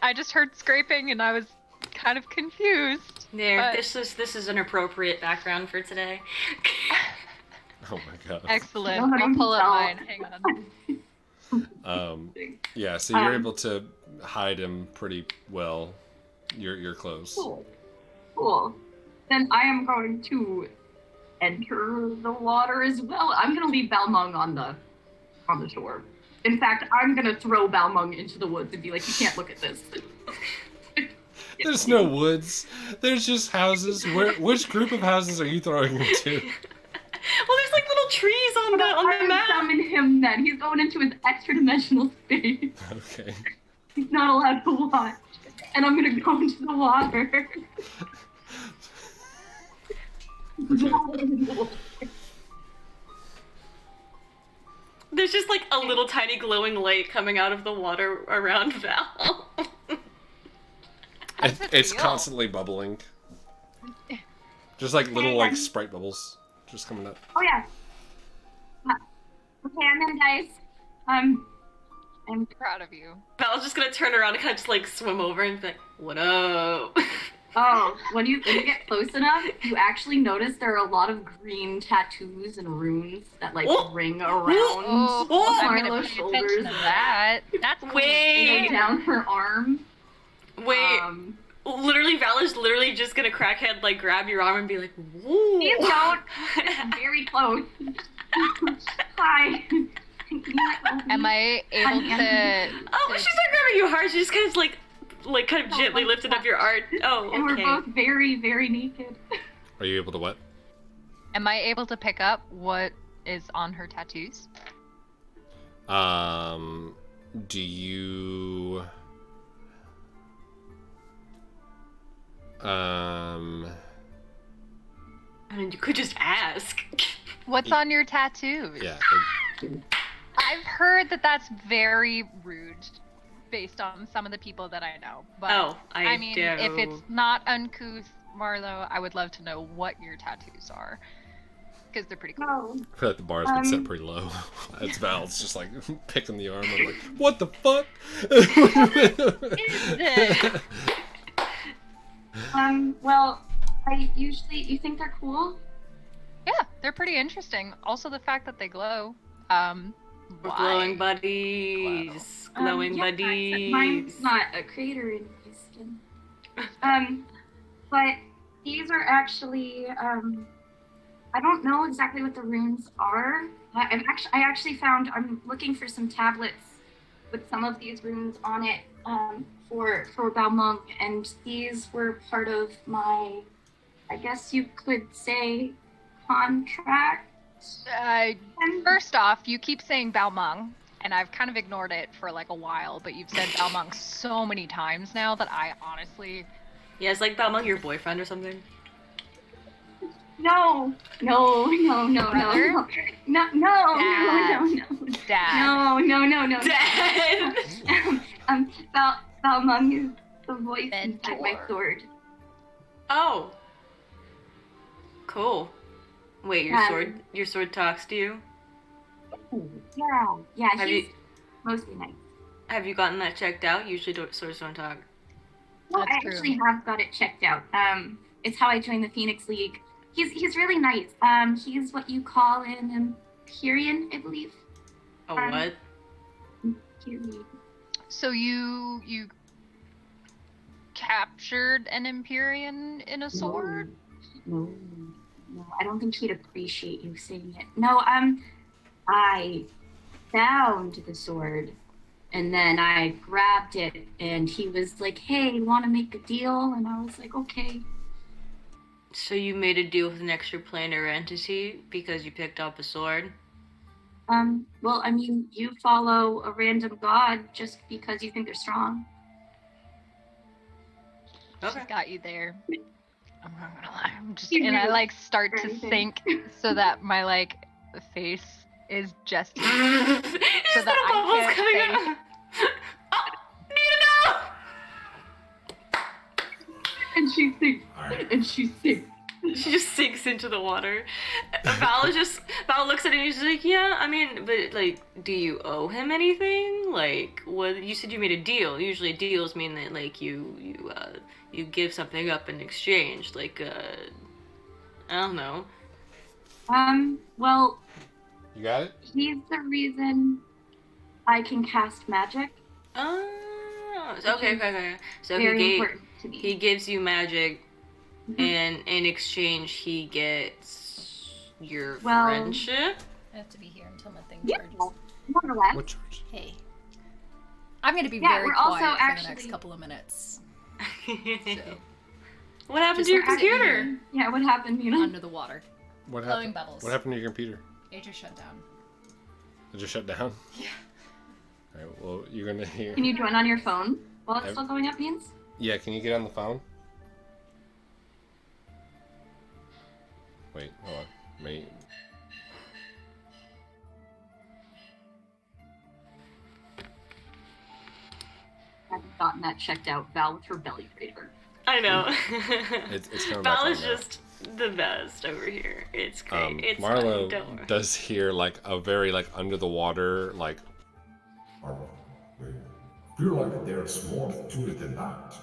I just heard scraping and I was kind of confused. There, But- this is an appropriate background for today. Oh my god. Excellent. No, I I'll don't pull up tell. mine. Hang on. Yeah, so you're able to hide him pretty well. Your clothes. Cool. Then I am going to enter the water as well. I'm gonna leave Balmung on the shore. In fact, I'm gonna throw Balmung into the woods and be like, you can't look at this. There's no woods. There's just houses. Which group of houses are you throwing him to? Well, there's like little trees on the map. Summon him then. He's going into his extra dimensional space. Okay. He's not allowed to watch. And I'm gonna go into the water. There's just like a little tiny glowing light coming out of the water around Val. It's constantly bubbling. Just like little like Sprite bubbles just coming up. Oh yeah. Okay, I'm in, guys. I'm Proud of you. Val's just gonna turn around and kind of just like swim over and be like, "What up?" Oh, when you get close enough, you actually notice there are a lot of green tattoos and runes that like Oh. ring around Oh, I'm gonna Marlow's pay shoulders attention to that. That's cool. Wait. and down her arm. Wait, literally, Val is literally just gonna crackhead like grab your arm and be like, "Woo!" Please don't. It's very close. Hi. Am I able to? Oh, she's not grabbing you hard. She just kind of like kind of gently lifted up your arm. Oh, And we're okay. both very, very naked. Are you able to what? Am I able to pick up what is on her tattoos? Do you I mean, you could just ask. What's on your tattoos? yeah. I've heard that that's very rude, based on some of the people that I know. But Oh, I mean, do. if it's not uncouth, Marlow, I would love to know what your tattoos are, because they're pretty cool. Oh. I feel like the bar's been set pretty low. It's Val's just like picking the arm. I'm like, what the fuck? Is it? Well, you think they're cool? Yeah, they're pretty interesting. Also, the fact that they glow. We're Why? glowing buddies. Glowing Yeah, buddies. Mine's not a crater in my skin. But these are actually, I don't know exactly what the runes are. I actually found, I'm looking for some tablets with some of these runes on it for Balmung, and these were part of my, I guess you could say, contract. First off, you keep saying Balmung, and I've kind of ignored it for like a while, but you've said Balmung so many times now that I honestly... Yeah, it's like Balmung your boyfriend or something. No. Brother? No. Dad. No. Dad! Balmung is the voice Mentor. inside my sword. Oh. Cool. Wait, your sword talks to you? Yeah, Have he's you mostly nice. have you gotten that checked out? Usually swords don't talk. Well, That's I true. actually have got it checked out. It's how I joined the Phoenix League. He's really nice. He's what you call an Empyrean, I believe. Oh, what? Empyrean. So you captured an Empyrean in a sword? No, I don't think he'd appreciate you saying it. No, I found the sword, and then I grabbed it, and he was like, "Hey, want to make a deal?" And I was like, "Okay." So you made a deal with an extraplanar entity because you picked up a sword? Well, I mean, you follow a random god just because you think they're strong. She's Okay. got you there. I'm not gonna lie. You And I really like start to anything. sink so that my like face is just So that I can't say. Oh, And she sinks. she just sinks into the water. Val looks at it and she's like, yeah, I mean, but like, do you owe him anything? Like, what, you said you made a deal. Usually deals mean that like you give something up in exchange. Like, I don't know. Well, You got it? he's the reason I can cast magic. Oh, okay. So Very important to me. he gives you magic, Mhm. and in exchange he gets your Well- friendship. I have to be here until my thing Yeah, charges. more or less. What charge? Hey. I'm gonna be Yeah, very we're also quiet for the next actually- couple of minutes. What happened Just to your we're sitting computer? here Yeah, what happened, you know? under the water. What Blowing happened? bubbles. What happened to your computer? It just shut down. Did it just shut down? Yeah. Alright, well, you're gonna hear. Can you join on your phone while it's I've- still going up, Beans? Yeah, can you get on the phone? Wait, hold on. Wait. I haven't gotten that checked out. Val with her belly crater. I know. It's coming back Val on is now. just the best over here. It's great. It's Marlow fun. Don't worry. does hear like a very like under the water like Marlow, wait. I feel like there's more to it than that.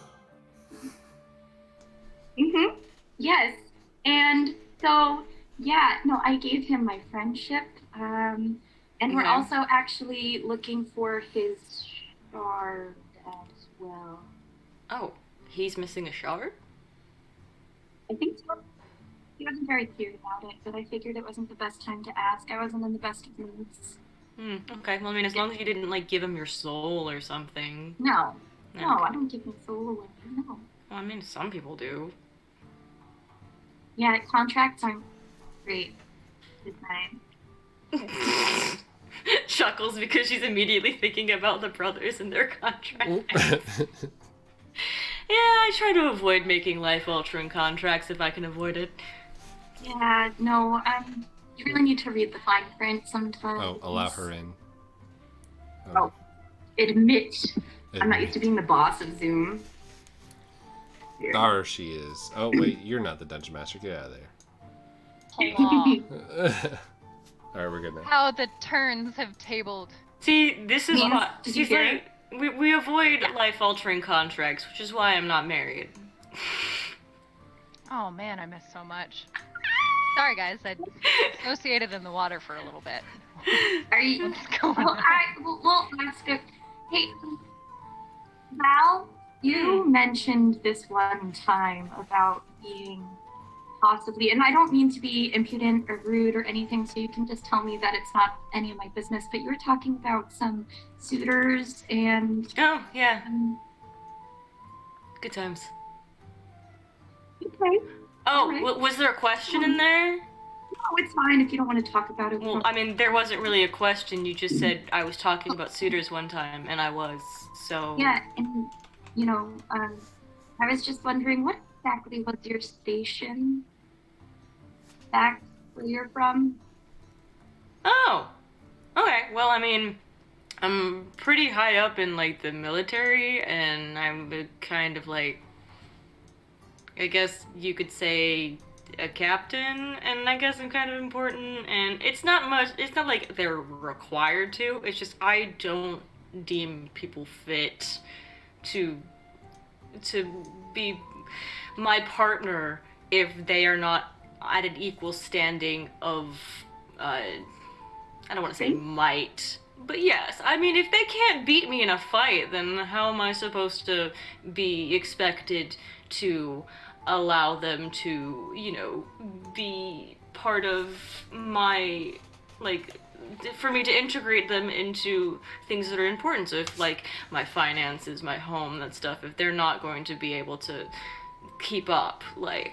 Mm-hmm. Yes. And so, yeah, no, I gave him my friendship. And we're Okay. also actually looking for his shard as well. Oh, he's missing a shard? I think so. He wasn't very clear about it, but I figured it wasn't the best time to ask. I wasn't in the best of moods. Okay. Well, I mean, as long as you didn't like give him your soul or something. No, Okay. I don't give my soul away. No. Well, I mean, some people do. Yeah, contracts aren't great. Good night. Chuckles because she's immediately thinking about the brothers and their contract. Yeah, I try to avoid making life-altering contracts if I can avoid it. Yeah, no, you really need to read the fine print sometimes. oh, allow her in. Oh. Admit. I'm not used to being the boss of Zoom. Here. There she is. Oh wait, you're not the dungeon master. Get out of Aw. there. Alright, we're good now. How the turns have tabled. See, this is Means- why. did you See, hear like, we avoid life-altering contracts, which is why I'm not married. Oh man, I missed so much. Sorry guys, I associated in the water for a little bit. Are you? What's going Well, on? well, that's good. Hey, Val, you mentioned this one time about being possibly, and I don't mean to be impudent or rude or anything, so you can just tell me that it's not any of my business, but you were talking about some suitors and... Oh, yeah. Good times. Okay. Oh, Alright. was there a question in there? No, it's fine if you don't want to talk about it. Well, I mean, there wasn't really a question. You just said I was talking about suitors one time, and I was, so... Yeah, and, you know, I was just wondering, what exactly was your station back where you're from? Oh! Okay, well, I mean, I'm pretty high up in, like, the military, and I'm kind of, like, I guess you could say a captain, and I guess I'm kind of important, and it's not like they're required to, it's just I don't deem people fit to be my partner if they are not at an equal standing of, I don't want to say might, but yes, I mean, if they can't beat me in a fight, then how am I supposed to be expected to allow them to, you know, be part of my, like, for me to integrate them into things that are important. So if, like, my finances, my home, that stuff, if they're not going to be able to keep up, like...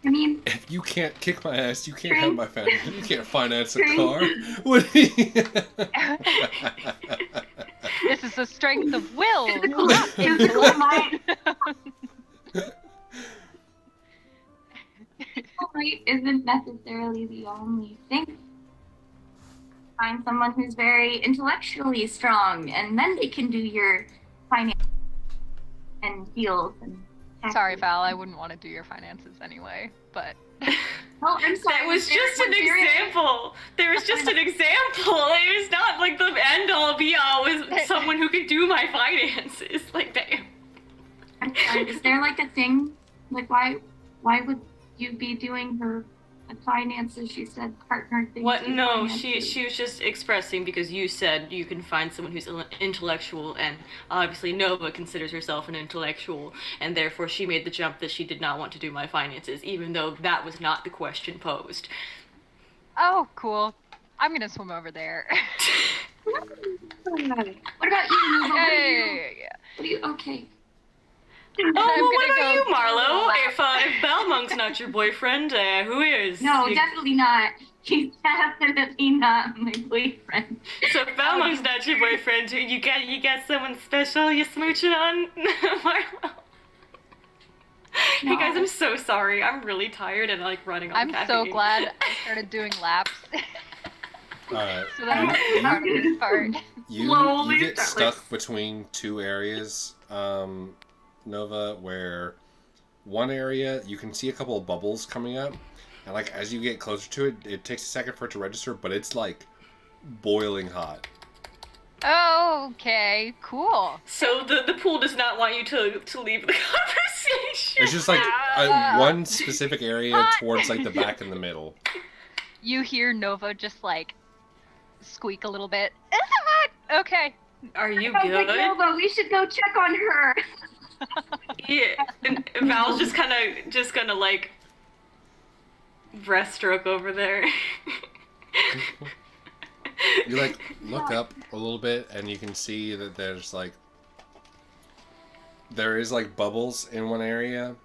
I mean... If you can't kick my ass, you can't have my family. You can't finance a car. What? This is the strength of will. Physical, not physical intellect. might. Physical might isn't necessarily the only thing. Find someone who's very intellectually strong, and then they can do your finance and deals and taxes. Sorry, Val, I wouldn't want to do your finances anyway, but... Oh, I'm sorry. That was just an example. There was just an example. It was not like the end all be all was someone who could do my finances. Like, damn. I'm sorry. Is there like a thing? Like, why would you be doing her finances? She said partner things. What? with No, finances. she was just expressing because you said you can find someone who's intellectual, and obviously Nova considers herself an intellectual, and therefore she made the jump that she did not want to do my finances, even though that was not the question posed. Oh, cool. I'm gonna swim over there. What about you, Nova? Hey! What do you? Okay. Oh, I'm well, gonna what about go you, do a Marlow? lap. If Balmonk's not your boyfriend, who is? No, You- definitely not. He's definitely not my boyfriend. So if Balmonk's not your boyfriend, you got someone special you're smooching on, Marlow? Hey guys, I'm so sorry. I'm really tired and like running on I'm so caffeine. glad I started doing laps. Alright. So that was the hardest part. You Slowly get start, stuck between two areas, Nova, where one area you can see a couple of bubbles coming up, and like as you get closer to it, it takes a second for it to register, but it's like boiling hot. Okay, cool. So the pool does not want you to leave the conversation. It's just like one specific area towards like the back and the middle. You hear Nova just like squeak a little bit. It's hot! Okay. Are you I was like, good? Nova, we should go check on her. Yeah. And Val's just gonna like breaststroke over there. You like look up a little bit and you can see that there is like bubbles in one area,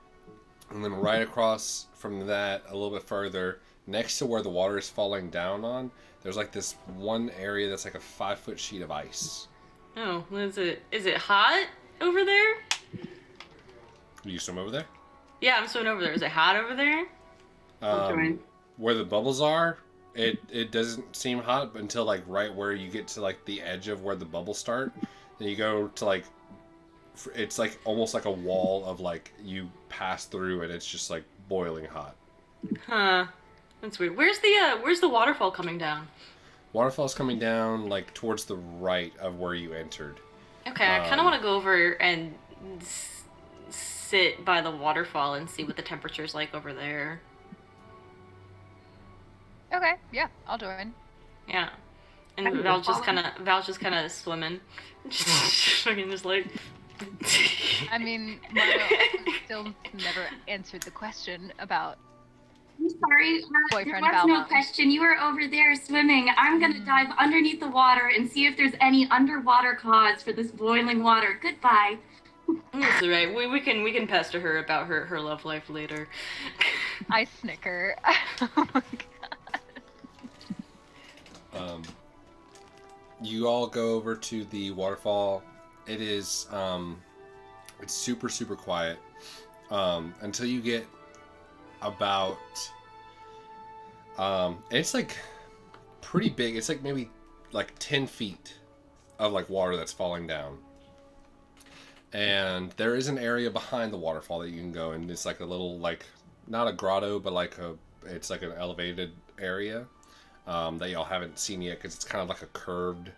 and then right across from that a little bit further, next to where the water is falling down on, there's like this one area that's like a 5-foot sheet of ice. Oh, what is it? Is it hot over there? You swim over there? Yeah, I'm swimming over there. Is it hot over there? Where the bubbles are, it doesn't seem hot until like right where you get to like the edge of where the bubbles start. Then you go to like, it's like almost like a wall of like you pass through and it's just like boiling hot. Huh. That's weird. Where's the waterfall coming down? Waterfall's coming down like towards the right of where you entered. Okay, I kind of want to go over and sit by the waterfall and see what the temperature's like over there. Okay, yeah, I'll join. Yeah. And Val's just kind of swimming. Fucking just like... I mean, Marlow also still never answered the question about I'm sorry, Boyfriend there was no Valmont. question. You were over there swimming. I'm gonna dive underneath the water and see if there's any underwater cause for this boiling water. Goodbye. That's all right. We can pester her about her love life later. I snicker. Oh my God. You all go over to the waterfall. It is it's super super quiet until you get about it's like pretty big. It's like maybe like 10 feet of like water that's falling down. And there is an area behind the waterfall that you can go, and it's like a little, like, not a grotto, but like it's like an elevated area that y'all haven't seen yet because it's kind of like a curved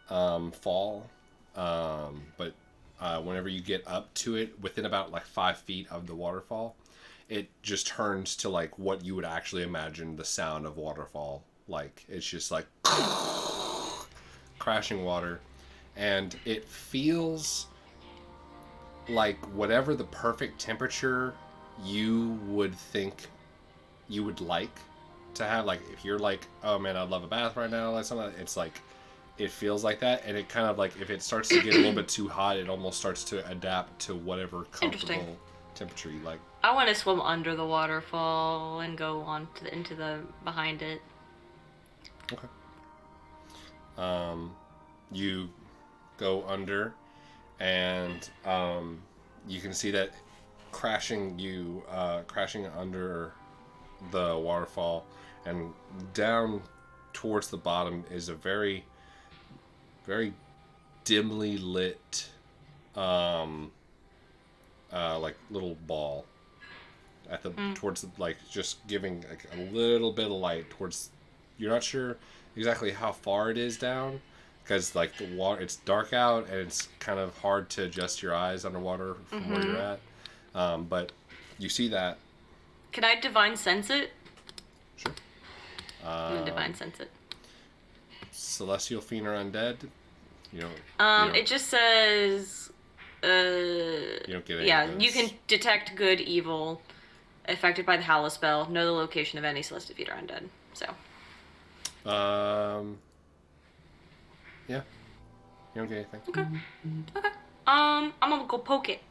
fall. But whenever you get up to it, within about like 5 feet of the waterfall, it just turns to like what you would actually imagine the sound of waterfall. Like, it's just like crashing water, and it feels like whatever the perfect temperature you would think you would like to have. Like, if you're like, oh man, I'd love a bath right now, like something, it's like, it feels like that. And it kind of like, if it starts to get a little bit too hot, it almost starts to adapt to whatever comfortable temperature you like. I want to swim under the waterfall and go on to into the behind it. Okay. You go under, and you can see that crashing under the waterfall and down towards the bottom is a very, very dimly lit like little ball at the towards the, like, just giving like a little bit of light towards. You're not sure exactly how far it is down, because like the water, it's dark out and it's kind of hard to adjust your eyes underwater from where you're at. But you see that. Can I divine sense it? Sure. I'm gonna divine sense it. Celestial fiend or undead. It just says. You don't get any. Yeah, of those. you can detect good, evil, affected by the Hallow spell. Know the location of any celestial fiend or undead. So. Yeah. You don't get anything. Okay. Okay. I'm gonna go poke it.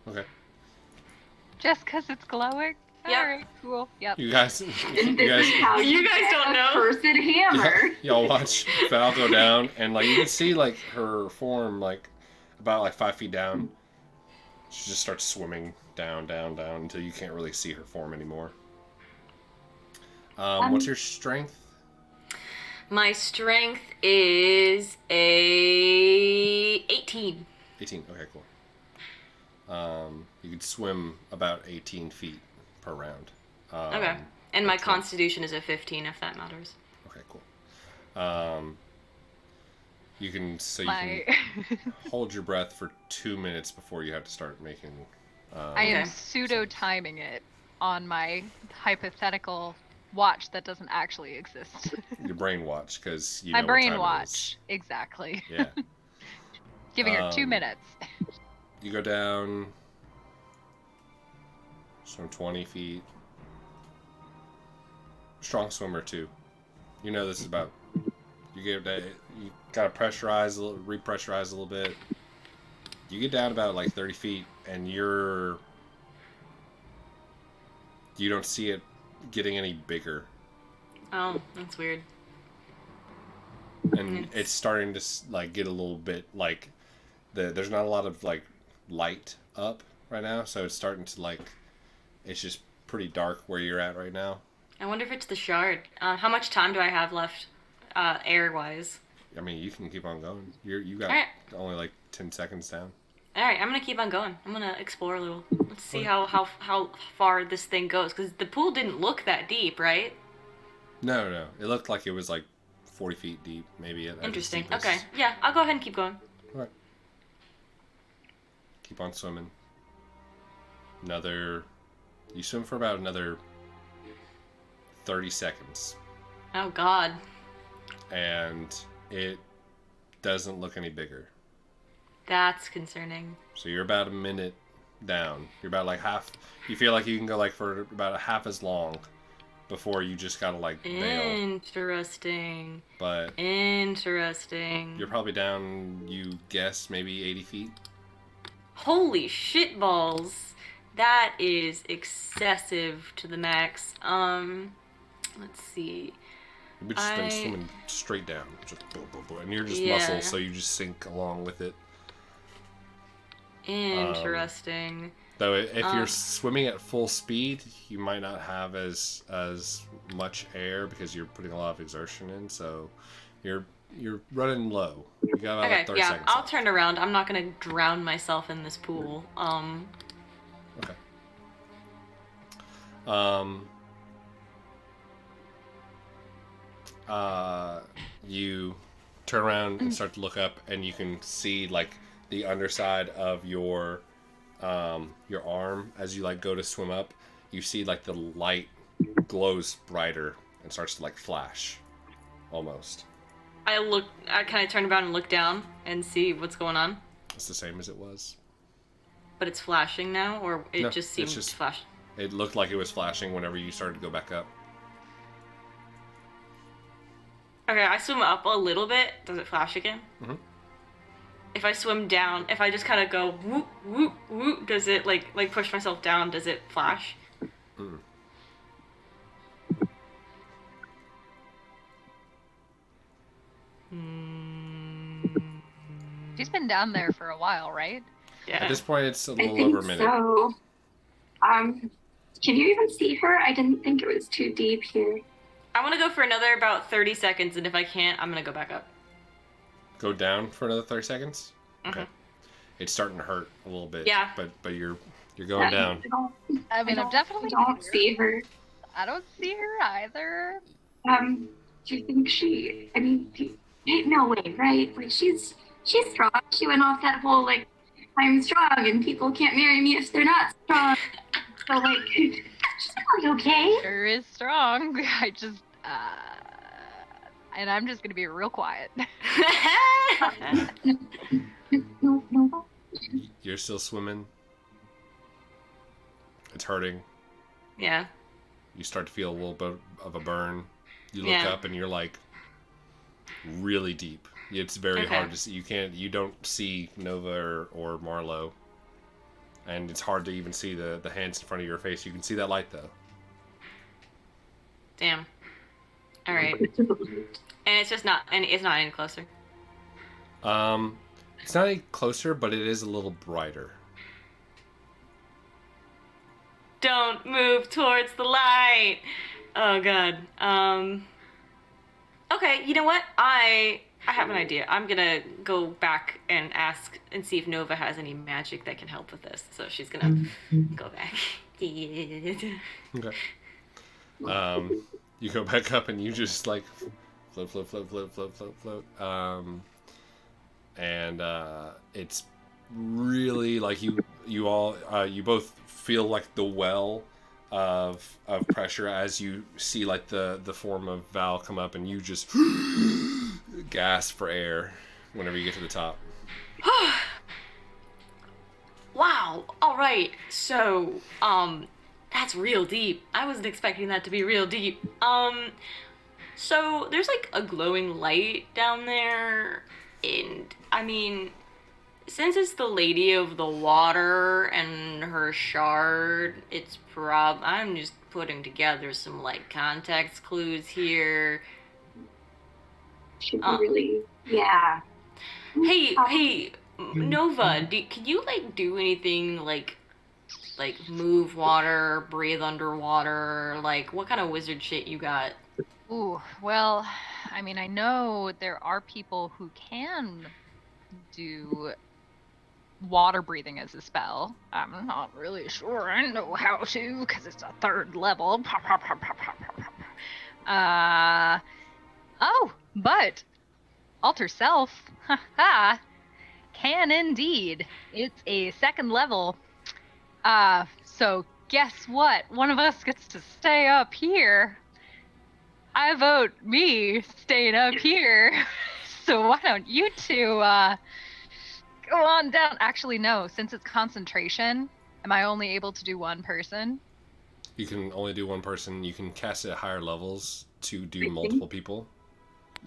Okay. Just because it's glowing? Yep. Alright, cool. Yep. You guys. And You this guys. is how You guys get don't a know. cursed hammer. Y'all watch Val go down, and like you can see like her form like about like 5 feet down. She just starts swimming down until you can't really see her form anymore. What's your strength? My strength is a 18. 18. Okay, cool. You could swim about 18 feet per round. Okay. And my that's cool. constitution is a 15, if that matters. Okay, cool. You can My... hold your breath for 2 minutes before you have to start making. I am Okay. pseudo-timing it on my hypothetical watch that doesn't actually exist. Your brain watch, because you My know brain what time watch. Exactly. It is. Yeah. Giving her 2 minutes. You go down some 20 feet. Strong swimmer too. You know this is about. You gotta pressurize a little, repressurize a little bit. You get down about like 30 feet, and you don't see it getting any bigger, Oh, that's weird. and it's starting to like get a little bit like there's not a lot of like light up right now, so it's starting to like, it's just pretty dark where you're at right now. I wonder if it's the shard. How much time do I have left, air-wise? I mean, you can keep on going. You got Alright. only like 10 seconds down. Alright, I'm gonna keep on going. I'm gonna explore a little. Let's see how far this thing goes, because the pool didn't look that deep, right? No. It looked like it was like 40 feet deep, maybe. At Interesting. its deepest. Okay, yeah, I'll go ahead and keep going. Alright. Keep on swimming. You swim for about another 30 seconds. Oh God. And it doesn't look any bigger. That's concerning. So you're about a minute down. You're about like half. You feel like you can go like for about a half as long before you just gotta like bail. Interesting. But Interesting. you're probably down, you guess, maybe 80 feet. Holy shitballs. That is excessive to the max. Let's see. You've just been swimming straight down, just boom, boom, boom, and you're just Yeah. muscle, so you just sink along with it. Interesting. Though if you're swimming at full speed, you might not have as much air because you're putting a lot of exertion in. So you're running low. You got about Okay, like 30 yeah, seconds. I'll left. turn around. I'm not gonna drown myself in this pool. Okay. You turn around and start to look up, and you can see like the underside of your arm as you like go to swim up. You see like the light glows brighter and starts to like flash, almost. Can I turn around and look down and see what's going on? It's the same as it was. But it's flashing now, or it No, just it's seems just- flash. It looked like it was flashing whenever you started to go back up. Okay, I swim up a little bit. Does it flash again? Mhm. If I swim down, if I just kind of go whoop whoop whoop, does it like push myself down? Does it flash? Mm. She's been down there for a while, right? Yeah. At this point, it's a I little think over a minute. so. Can you even see her? I didn't think it was too deep here. I want to go for another about 30 seconds, and if I can't, I'm gonna go back up. Go down for another 30 seconds. Mhm. Okay. It's starting to hurt a little bit. Yeah. But you're going down. I mean, I'm definitely. I don't see her. I don't see her either. Do you think she? I mean, no way, right? Like she's strong. She went off that whole like, I'm strong and people can't marry me if they're not strong. So like, she's probably okay. Sure is strong. I just, and I'm just gonna be real quiet. No. You're still swimming. It's hurting. Yeah. You start to feel a little bit of a burn. You look Yeah. up and you're like really deep. It's very Okay. hard to see. You don't see Nova or Marlow. And it's hard to even see the hands in front of your face. You can see that light though. Damn. All right. And it's not any closer. It's not any closer, but it is a little brighter. Don't move towards the light. Oh god. Okay, you know what? I have an idea. I'm gonna go back and ask and see if Nova has any magic that can help with this. So she's gonna go back. Okay. You go back up and you just like float. And it's really like you both feel like the well of pressure as you see like the form of Val come up, and you just gasp for air whenever you get to the top. Wow. All right. So, that's real deep. I wasn't expecting that to be real deep. So there's like a glowing light down there, and I mean, since it's the Lady of the Water and her shard, it's I'm just putting together some like context clues here. Should be really, yeah. Hey, Nova, can you like do anything like move water, breathe underwater? Like, what kind of wizard shit you got? Ooh, well, I mean, I know there are people who can do water breathing as a spell. I'm not really sure I know how to, because it's a 3rd level. Oh, but alter self, haha, can indeed. It's a 2nd level. So guess what? One of us gets to stay up here. I vote me staying up here. So why don't you two go on down? Actually, no, since it's concentration, Am I only able to do one person? You can only do one person. You can cast it at higher levels to do think- multiple people.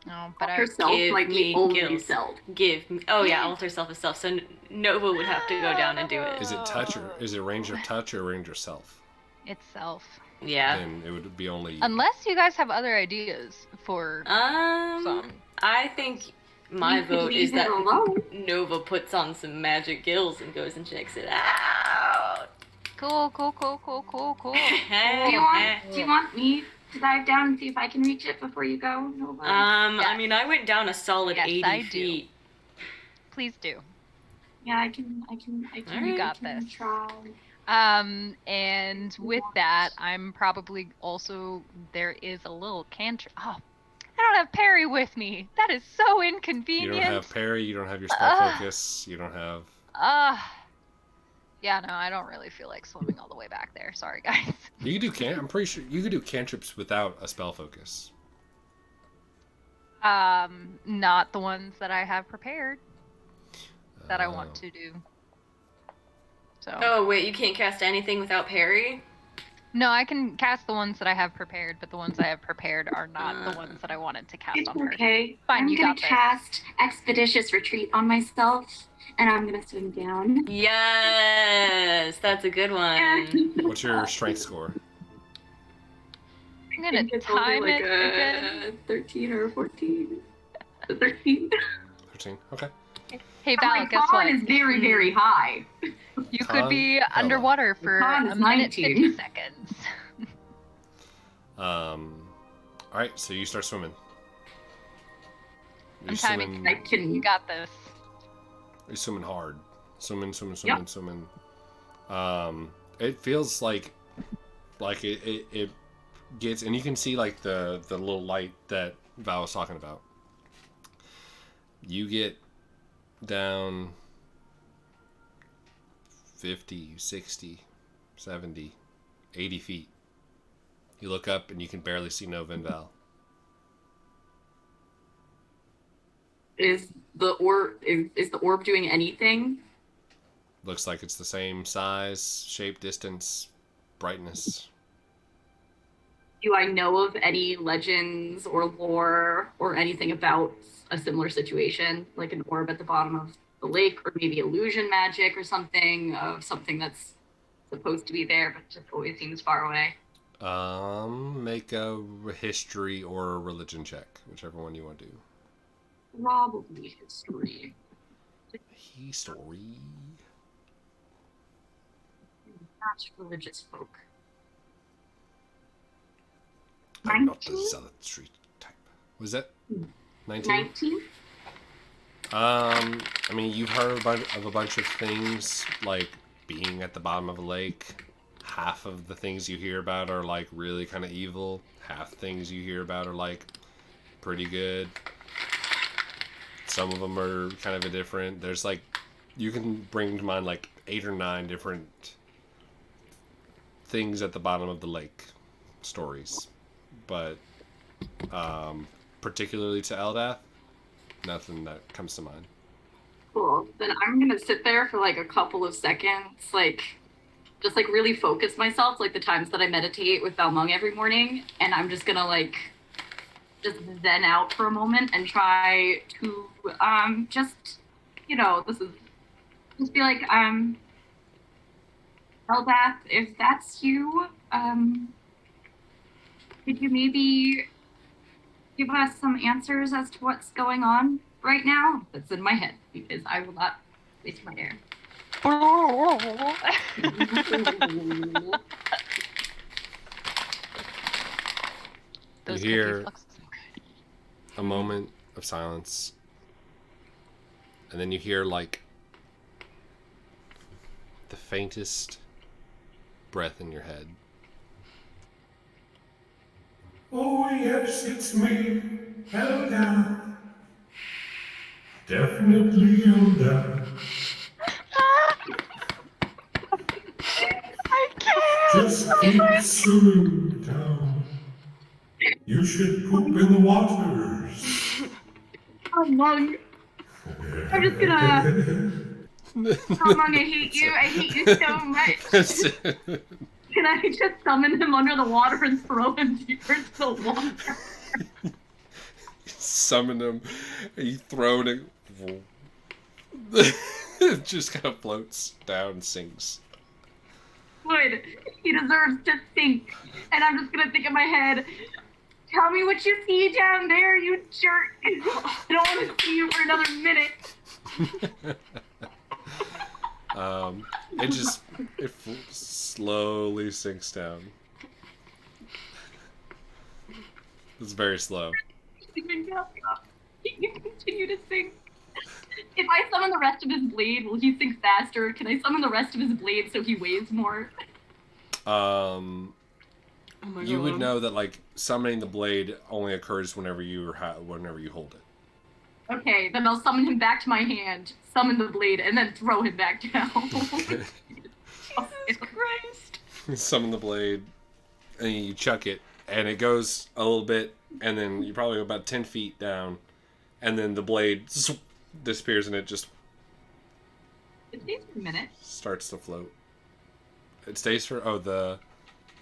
No, but Alter self Give might me be only gills. self. Give me. Oh yeah, alter self is self. So Nova would have to go down and do it. Is it touch or is it range of touch or range of self? itself. Yeah. Then it would be only. Unless you guys have other ideas for some. I think my You could vote leave is it that alone. Nova puts on some magic gills and goes and checks it out. Cool. Do you want me to dive down and see if I can reach it before you go? Nobody? I mean, I went down a solid Yes, 80 I do. feet. Please do. Yeah, I can. You got I can this. Try. And with that, I'm probably also, there is a little cantrip. Oh, I don't have Perry with me. That is so You inconvenient. don't have parry. You don't have your spell focus. You don't have. Yeah, no, I don't really feel like swimming all the way back there. Sorry, guys. You can do I'm pretty sure you could do cantrips without a spell focus. Not the ones that I have prepared that I want to do. So. Oh, wait, you can't cast anything without parry? No, I can cast the ones that I have prepared, but the ones I have prepared are not the ones that I wanted to cast It's on her. okay. Fine, I'm you gonna got this. cast Expeditious Retreat on myself, and I'm gonna swim down. Yes, that's a good one. What's your strength score? I'm gonna time it again. 13 or 14. 13. 13. Okay. Hey, Val, My guess con what? is very, very high. You Con? could be Hell no. underwater for con a is minute 19. 50 seconds. All right. So you start swimming. You're I'm timing. swimming. I can. You got this. You're swimming hard. Swimming. Yep. It feels like it gets, and you can see like the little light that Val was talking about. You get down 50, 60, 70, 80 feet. You look up and you can barely see Nova and Val. Is the orb doing anything? Looks like it's the same size, shape, distance, brightness. Do I know of any legends or lore or anything about a similar situation, like an orb at the bottom of the lake, or maybe illusion magic or something of something that's supposed to be there but just always seems far away? Make a history or a religion check, whichever one you want to do. Probably history. History. Not religious folk. I'm not the 19? zealotry type. Was that 19? 19? I mean, you've heard of a bunch of things, like being at the bottom of a lake. Half of the things you hear about are, like, really kind of evil. Half the things you hear about are, like, pretty good. Some of them are kind of indifferent. There's, like, you can bring to mind, like, 8 or 9 different things at the bottom of the lake stories. But, particularly to Eldath, nothing that comes to mind. Cool. Then I'm gonna sit there for like a couple of seconds, like just like really focus myself, like the times that I meditate with Balmung every morning, and I'm just gonna like just zen out for a moment and try to just this is just be like Eldath, if that's you, could you maybe give us some answers as to what's going on right now? That's in my head, because I will not waste my air. Those You hear- cookies look so good. A moment of silence, and then you hear, like, the faintest breath in your head. Oh yes, it's me, Elda. Definitely Elda. I can't! Just keep swimming down. You should poop in the waters. Balmung, I'm just gonna Among, I hate you. I hate you so much. Can I just summon him under the water and throw him deeper into the water? Summon him, and you throw it. It just kind of floats down, sinks. Good. He deserves to sink. And I'm just gonna think in my head, tell me what you see down there, you jerk. I don't want to see you for another minute. It slowly sinks down. It's very slow. He can continue to sink. If I summon the rest of his blade, will he sink faster? Can I summon the rest of his blade so he weighs more? Oh my You God. would know that like summoning the blade only occurs whenever you hold it. Okay, then I'll summon him back to my hand, summon the blade, and then throw him back down. Jesus Christ. Summon the blade, and you chuck it, and it goes a little bit, and then you probably go about 10 feet down, and then the blade disappears, and it just It stays for a minute. starts to float. It stays for the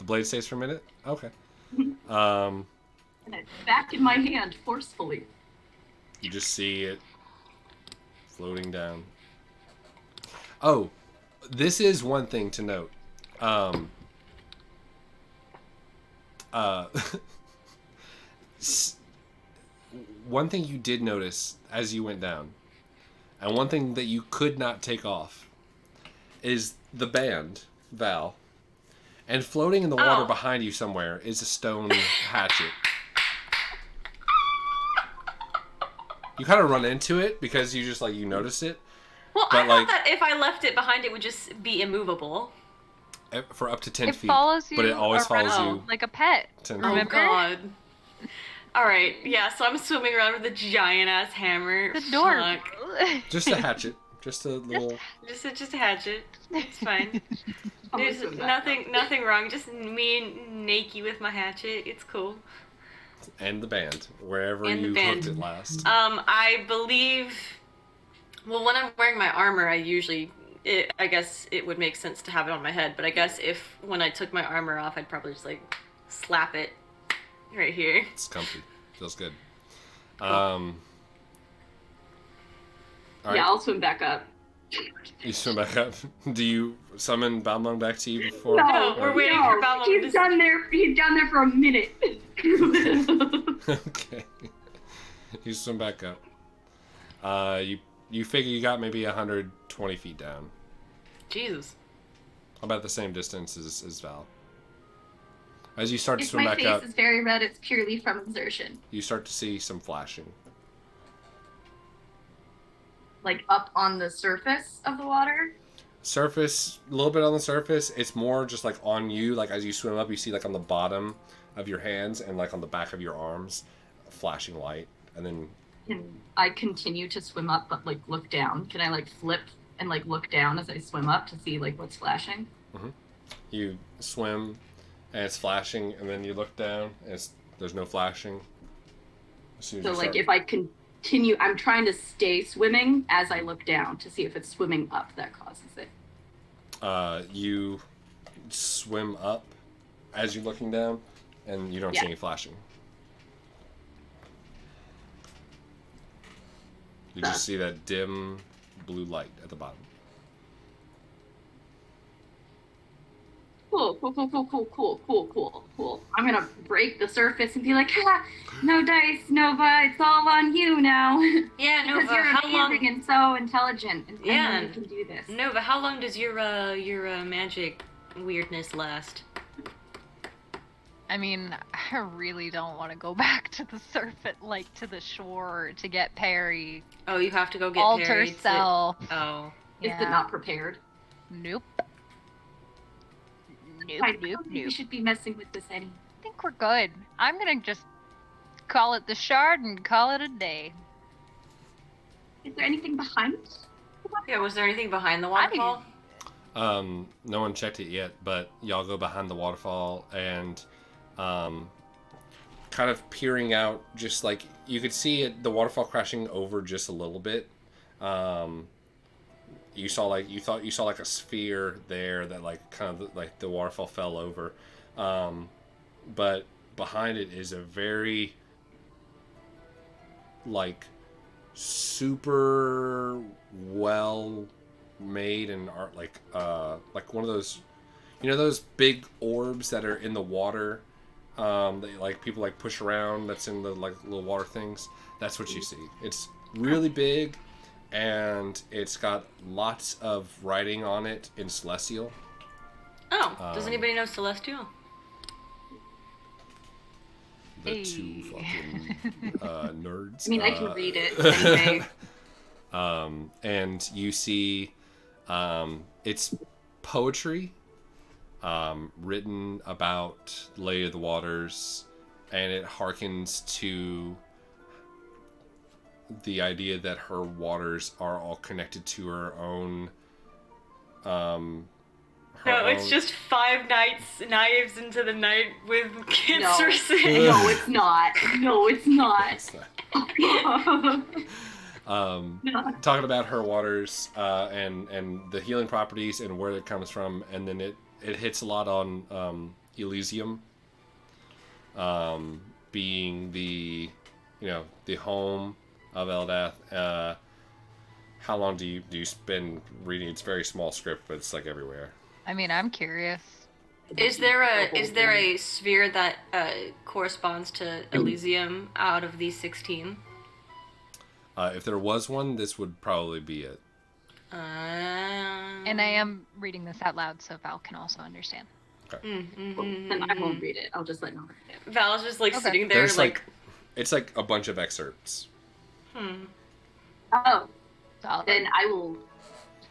blade stays for a minute. Okay. And it's back in my hand forcefully. You just see it floating down. Oh, this is one thing to note. One thing you did notice as you went down, and one thing that you could not take off, is the band, Val, and floating in the water behind you somewhere is a stone hatchet. You kind of run into it because you just you notice it. Well, But, I thought that if I left it behind, it would just be immovable. For up to 10 It feet. follows you, But it always follows around you like a pet. 10 feet. Oh Remember? God. All right, yeah. So I'm swimming around with a giant ass hammer. The door. Fuck. Just a hatchet. Just a little... Just a hatchet. It's fine. I'm There's gonna swim back up. nothing wrong. Just me naked with my hatchet. It's cool. And the band. Wherever And the you band. hooked it last. I believe. Well, when I'm wearing my armor, I guess it would make sense to have it on my head. But I guess when I took my armor off, I'd probably just slap it right here. It's comfy. Feels good. Yeah, I'll swim back up. You swim back up. Do you summon Balmung back to you before? No, we're waiting for Balmung to- He's done there for a minute. Okay. You swim back up. You figure you got maybe 120 feet down. Jesus. About the same distance as Val. As you start to If swim my back face up, is very red, it's purely from exertion. you start to see some flashing. Like up on the surface of the water. Surface, a little bit on the surface. It's more just on you. As you swim up, you see on the bottom of your hands and on the back of your arms, flashing light. And then Can I continue to swim up but look down? Can I flip and look down as I swim up to see what's flashing? you swim, and it's flashing. And then you look down, and there's no flashing. As soon as So you start- if I continue, I'm trying to stay swimming as I look down to see if it's swimming up that causes it. you swim up as you're looking down, and you don't see Yeah. any flashing. You just see that dim blue light at the bottom. Cool. I'm gonna break the surface and be like, ha, no dice, Nova, it's all on you now. Yeah, Because Nova. you're How long? amazing and so intelligent, and Yeah. and you can do this. Nova, how long does your magic weirdness last? I mean, I really don't want to go back to the surface, to the shore to get Perry. Oh, you have to go get Alter Perry self. Oh. Is it not prepared? Nope. I don't think we Nope. should be messing with this any. I think we're good. I'm gonna just call it the shard and call it a day. Is there anything behind? Yeah, was there anything behind the waterfall? No one checked it yet, but y'all go behind the waterfall and kind of peering out, just you could see it, the waterfall crashing over just a little bit. you saw like you thought you saw like a sphere there that like kind of like the waterfall fell over, but behind it is a very like super well made and art like one of those, you know, those big orbs that are in the water, that like people like push around, that's in the like little water things. That's what you see. It's really big, and it's got lots of writing on it in Celestial. Oh, does anybody know Celestial? The Hey. two fucking nerds. I mean, I can read it anyway. And you see, it's poetry, written about Lady of the Waters, and it harkens to the idea that her waters are all connected to her own. No, it's just 5 knives into the night with cancer No, it's not. No, it's not. It's not- talking about her waters, and the healing properties and where it comes from, and then it hits a lot on Elysium, being the, you know, the home of Eldath. How long do you spend reading? It's very small script, but it's like everywhere. I mean, I'm curious. Is there a sphere that corresponds to Elysium out of these 16? If there was one, this would probably be it. And I am reading this out loud so Val can also understand. Then I won't read it. I'll just let Noah read it. Val's just like Okay. sitting there There's like, it's like a bunch of excerpts. Oh, Solid. then I will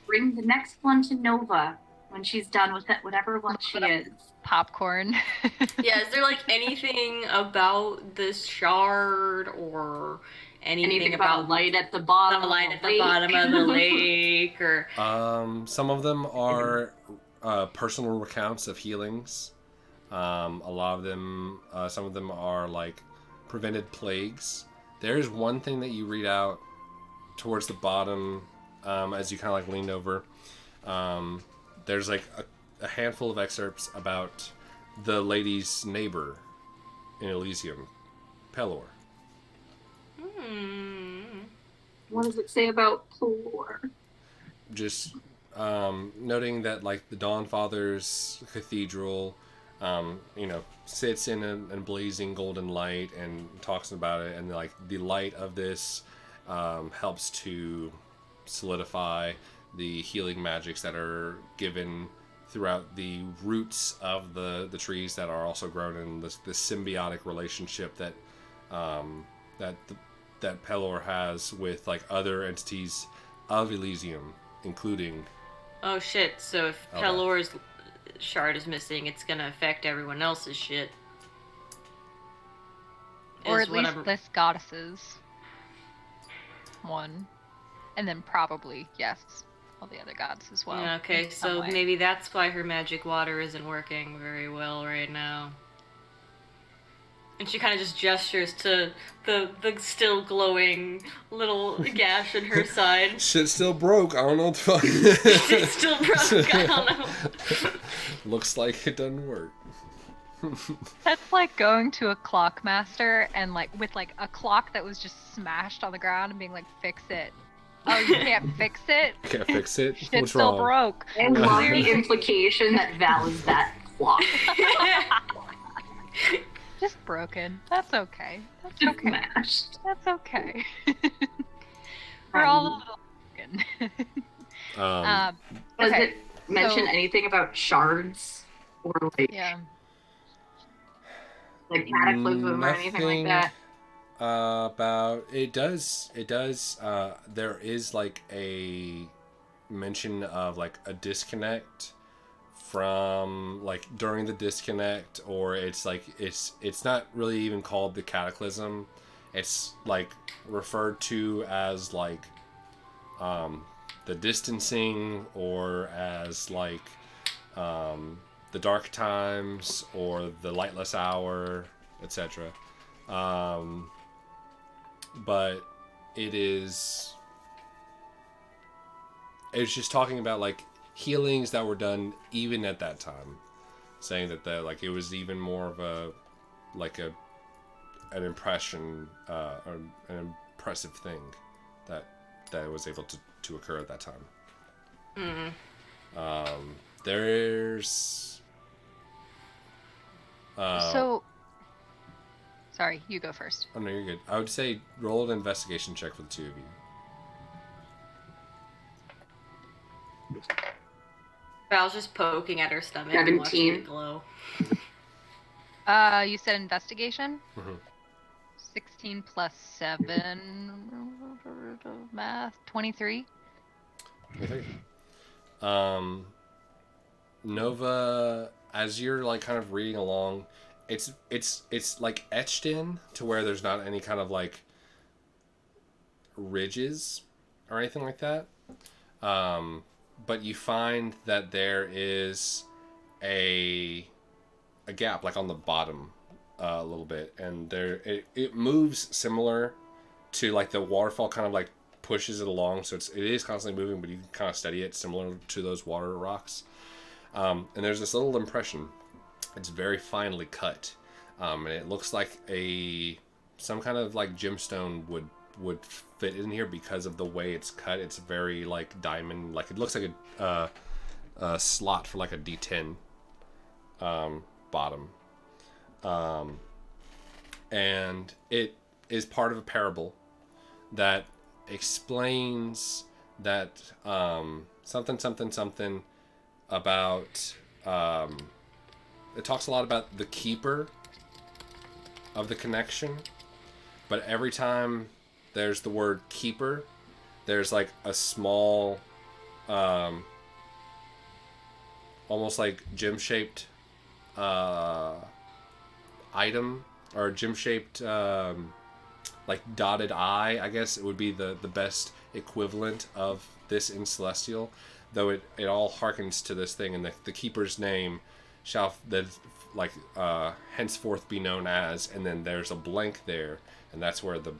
bring the next one to Nova when she's done with it, whatever one she is. Popcorn. yeah, is there like anything about this shard or anything about light at the bottom? the light of at the the lake? bottom of the lake or Some of them are personal recounts of healings. A lot of them, some of them are like prevented plagues. There's one thing that you read out towards the bottom, as you kind of like lean over. There's like a handful of excerpts about the lady's neighbor in Elysium, Pelor. What does it say about Pelor? Just noting that like the Dawnfather's cathedral, you know, sits in a blazing golden light and talks about it, and like the light of this helps to solidify the healing magics that are given throughout the roots of the trees that are also grown in this symbiotic relationship that that Pelor has with like other entities of Elysium, including. oh shit, so if Okay. Pelor's shard is missing, it's gonna affect everyone else's shit. Or Is at least whatever- this goddess's one. And then probably, yes, all the other gods as well. Yeah, okay, in some so way. maybe that's why her magic water isn't working very well right now. And she kind of just gestures to the still glowing little gash in her side. Shit still broke. I don't know what the fuck. It's still broke, I don't know. Looks like it doesn't work. That's like going to a clock master and like with like a clock that was just smashed on the ground and being like, fix it. Oh, you can't fix it? Can't fix it. Shit's What's still wrong? broke. I love the implication that Val is that clock. Just broken. That's okay. That's Just okay. smashed. That's okay. We're all a little broken. Um, Does Okay, it mention so- anything about shards or like Yeah. cataclysm or anything like that? About it does. There is like a mention of like a disconnect from like during the disconnect, or it's like it's not really even called the cataclysm. It's like referred to as like the distancing, or as like the dark times, or the lightless hour, etc. But it is it's just talking about like healings that were done even at that time, saying that like it was even more of a like an impression or an impressive thing that was able to occur at that time. There's So, sorry, you go first. oh no, you're good. I would say roll an investigation check for the two of you. Val's just poking at her stomach and watching it glow. You said investigation? Mhm. 16 plus 7. Math. 23. Okay. Nova, as you're like kind of reading along, it's like etched in to where there's not any kind of like ridges or anything like that. But you find that there is a gap like on the bottom a little bit, and it moves similar to like the waterfall kind of like pushes it along, so it is constantly moving, but you can kind of steady it similar to those water rocks. And there's this little impression. It's very finely cut, and it looks like some kind of like gemstone would fit in here because of the way it's cut. It's very like diamond, like it looks like a slot for like a D10 bottom, and it is part of a parable that explains that something about it talks a lot about the keeper of the connection, but every time there's the word keeper, there's like a small almost like gem-shaped item, or gem-shaped like dotted eye, I guess it would be the best equivalent of this in Celestial, though it all harkens to this thing, and the keeper's name shall then like henceforth be known as, and then there's a blank there, and that's where the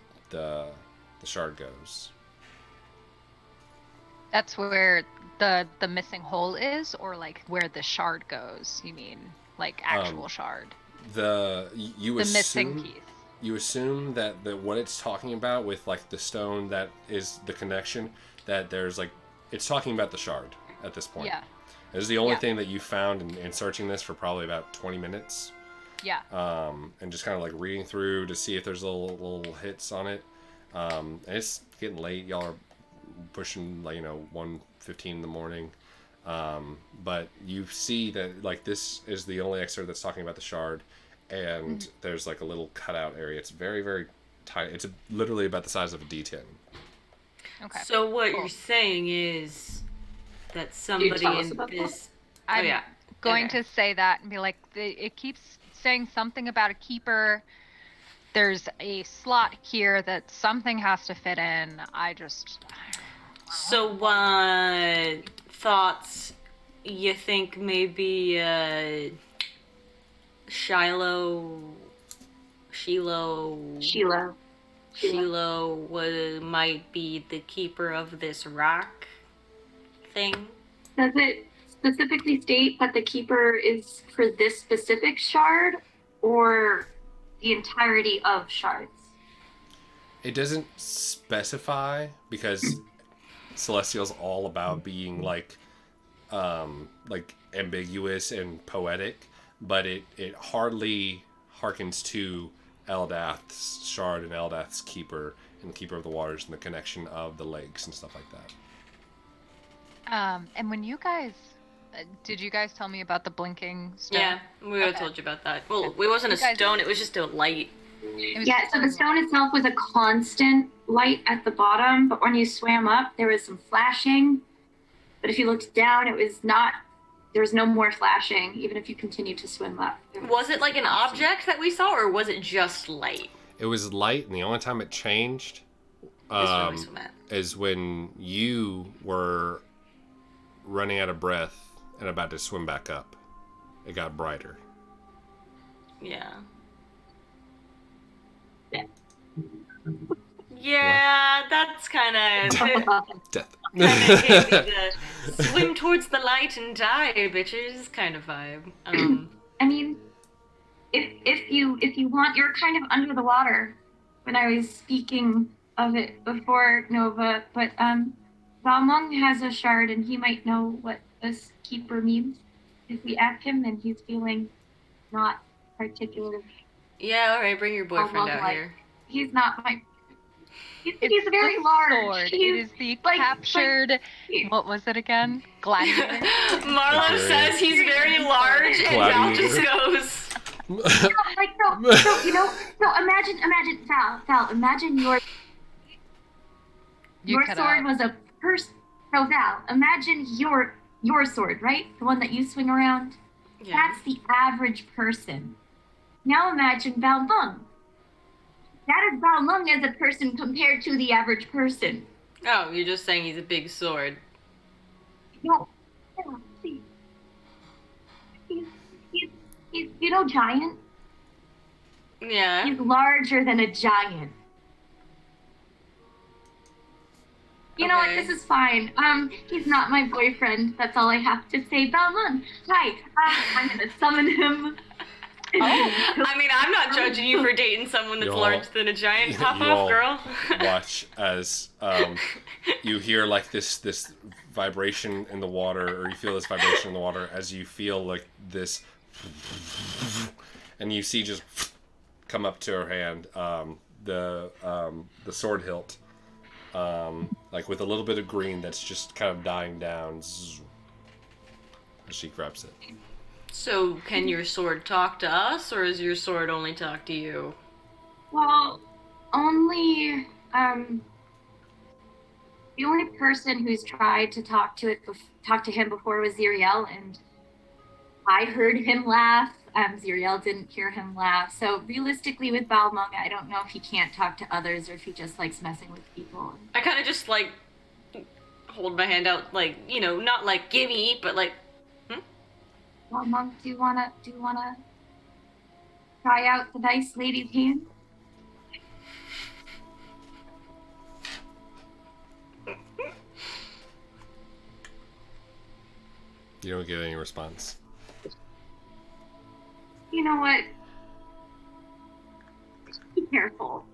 shard goes. That's where the missing hole is, or like where the shard goes, you mean? Like actual shard. The missing piece. You assume that what it's talking about with like the stone that is the connection, that there's like it's talking about the shard at this point. Yeah. It's the only thing that you found in searching this for probably about 20 minutes. Yeah. And just kind of like reading through to see if there's little hits on it. And it's getting late. Y'all are pushing like 1:15 in the morning. But you see that like this is the only excerpt that's talking about the shard, and there's like a little cutout area. It's very, very tiny. It's literally about the size of a D10. Okay. So what you're saying is that somebody in this... I'm going to say that and be like, it keeps saying something about a keeper. There's a slot here that something has to fit in. So what thoughts you think maybe Shiloh might be the keeper of this rock thing? Does it specifically state that the keeper is for this specific shard or the entirety of shards? It doesn't specify, because Celestial's all about being like ambiguous and poetic, but it hardly harkens to Eldath's shard and Eldath's keeper and the keeper of the waters and the connection of the lakes and stuff like that. And when you guys, did you guys tell me about the blinking stone? Yeah, we would have told you about that. Well, it wasn't a stone, it was just a light. So the stone itself was a constant light at the bottom, but when you swam up, there was some flashing. But if you looked down, there was no more flashing, even if you continued to swim up. Was it like an object that we saw, or was it just light? It was light, and the only time it changed is when you were running out of breath and about to swim back up. It got brighter. Yeah. Yeah, that's kind of... Death. Kinda gave me the swim towards the light and die, bitches kind of vibe. I mean, if you want, you're kind of under the water when I was speaking of it before, Nova. But Valmung has a shard, and he might know what this keeper means. If we ask him, then he's feeling not particularly. Yeah, alright, bring your boyfriend out like, here. He's not my. He's It's very the large. sword. It He's, is the like- captured. What was it again? Gladiator. Marlow says he's very large, and Val just goes. No, imagine, Val, imagine your cut sword out. was a person. No, Val, imagine your sword, right? The one that you swing around. Yeah. That's the average person. Now imagine Valmung. That is Valmung as a person compared to the average person. Oh, you're just saying he's a big sword. No, see, he's giant. Yeah. He's larger than a giant. You know what? Okay. This is fine. He's not my boyfriend. That's all I have to say. Balmung, hi. I'm gonna summon him. I mean, I'm not judging you for dating someone that's Y'all- larger than a giant. Pop you off, all girl. watch as you hear like this vibration in the water, or you feel this vibration in the water as you feel like this, and you see just come up to her hand the sword hilt, like with a little bit of green that's just kind of dying down. Zzz, as she grabs it. So, can your sword talk to us, or does your sword only talk to you? Well, only the only person who's tried to talk to him before was Xyriel, and I heard him laugh. Xyriel didn't hear him laugh. So realistically, with Balmung, I don't know if he can't talk to others or if he just likes messing with people. I kind of just like hold my hand out, like, you know, not like gimme, but like. Balmung, do you wanna try out the nice lady's hand? You don't get any response. You know what? Be careful.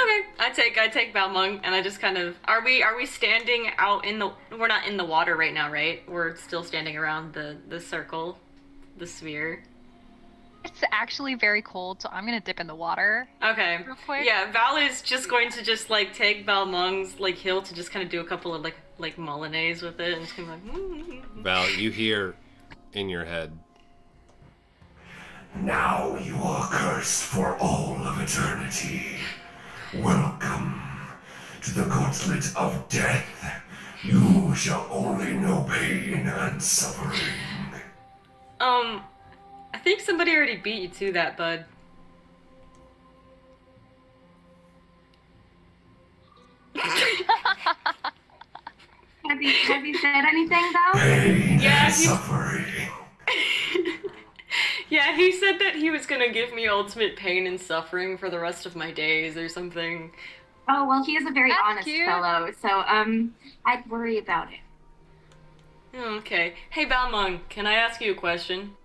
Okay, I take Balmung, and I just kind of. Are we standing out in the? We're not in the water right now, right? We're still standing around the circle, the sphere. It's actually very cold, so I'm gonna dip in the water Okay. real quick. Yeah, Val is just going to just like take Balmung's like hilt to just kind of do a couple of like Molyneux with it, and just kind of like. Val, you hear in your head, Now you are cursed for all of eternity. Welcome to the gauntlet of death. You shall only know pain and suffering. I think somebody already beat you to that, bud. Has he said anything though? Pain Yeah, and he's- suffering. Yeah, he said that he was gonna give me ultimate pain and suffering for the rest of my days or something. Oh well, he is a very That's honest cute. fellow, so I'd worry about it. Oh, okay. Hey, Balmung, can I ask you a question?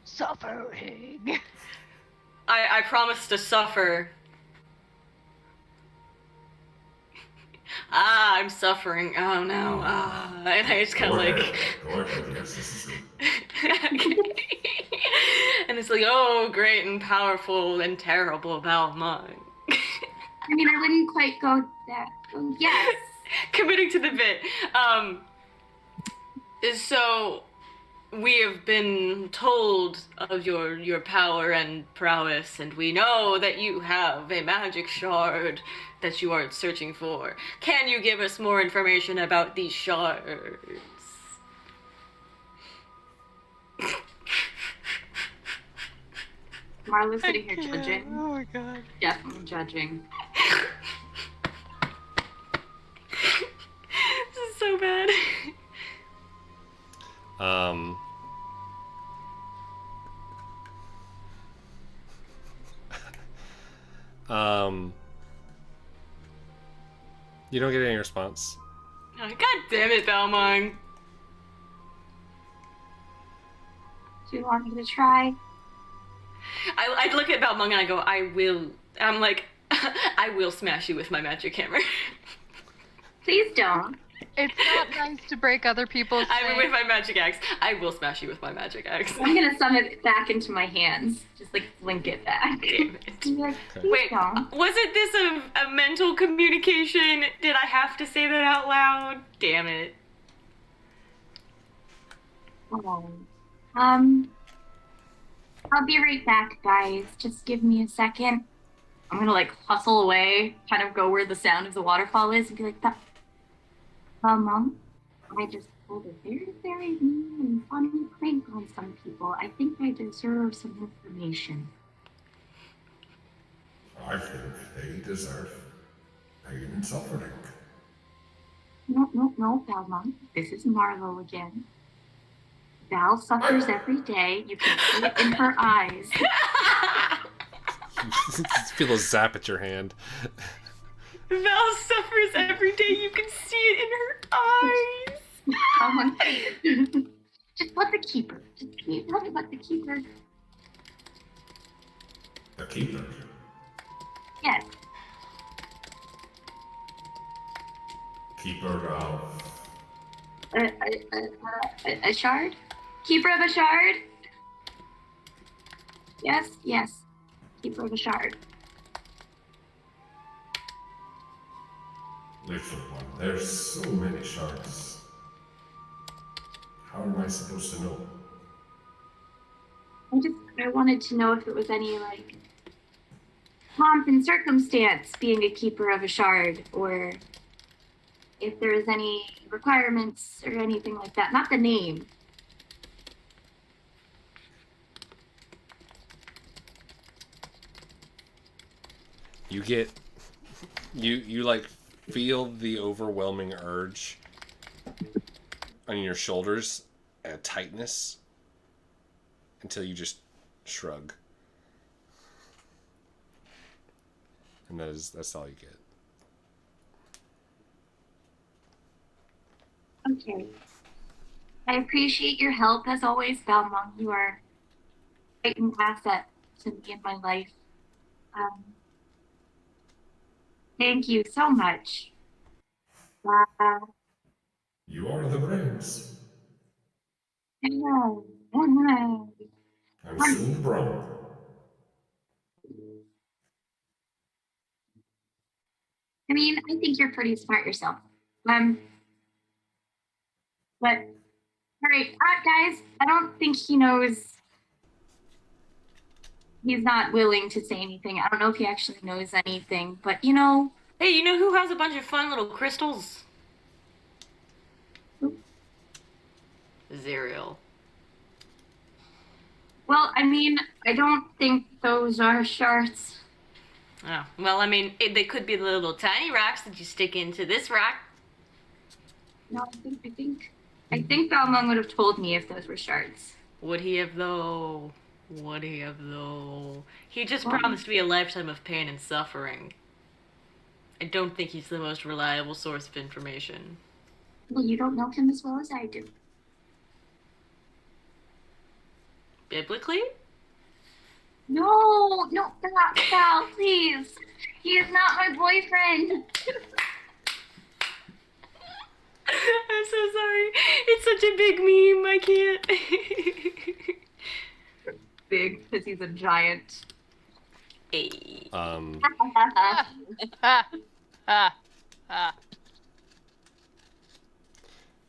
Suffering. I promise to suffer. I'm suffering. Oh no. And I just kind of like. Go ahead, yes, this is good. And it's like, oh, great and powerful and terrible Balmung. I mean, I wouldn't quite go that. Yes. Committing to the bit. So we have been told of your power and prowess, and we know that you have a magic shard that you are searching for. Can you give us more information about these shards? Marlo's sitting here judging. Oh my god. Definitely judging. This is so bad. You don't get any response. Oh, God damn it, Balmung. Do you want me to try? I'd look at Balmung and I go, I'm like, I will smash you with my magic hammer. Please don't. It's not nice to break other people's I mean, things. with my magic axe. I will smash you with my magic axe. I'm gonna summon it back into my hands. Just like link it back. Damn it. Be like, please Wait, don't. wasn't this a mental communication? Did I have to say that out loud? Damn it. Oh. I'll be right back, guys. Just give me a second. I'm gonna like hustle away, kind of go where the sound of the waterfall is, and be like, Mom, I just pulled a very, very mean and funny prank on some people. I think I deserve some information. I think they deserve pain and suffering. No, Mom. This is Marlow again. Val suffers every day. You can see it in her eyes. Feel a zap at your hand. Val suffers every day. You can see it in her eyes. Just let the keeper. Let the keeper. The keeper. Yes. Keeper of... A shard? Keeper of a shard? Yes. Keeper of a shard. Little one, there's so many shards. How am I supposed to know? I wanted to know if it was any, like, pomp and circumstance being a keeper of a shard, or if there was any requirements or anything like that. Not the name. You get, you like feel the overwhelming urge on your shoulders, a tightness, until you just shrug. And that's all you get. Okay. I appreciate your help as always, Balmung. You are quite an asset to me in my life. Thank you so much. You are the brains. Hello. I'm soon the brawn. I mean, I think you're pretty smart yourself. But all right, guys, I don't think he knows. He's not willing to say anything. I don't know if he actually knows anything, but you know. Hey, you know who has a bunch of fun little crystals? Xyriel. Well, I mean, I don't think those are shards. Oh, well, I mean, they could be the little tiny rocks that you stick into this rock. No, I think Balmung would have told me if those were shards. Would he have, though? He just promised me a lifetime of pain and suffering. I don't think he's the most reliable source of information. Well, you don't know him as well as I do. Biblically? No, Val, please. He is not my boyfriend. I'm so sorry. It's such a big meme. I can't. Big, because he's a giant. Hey.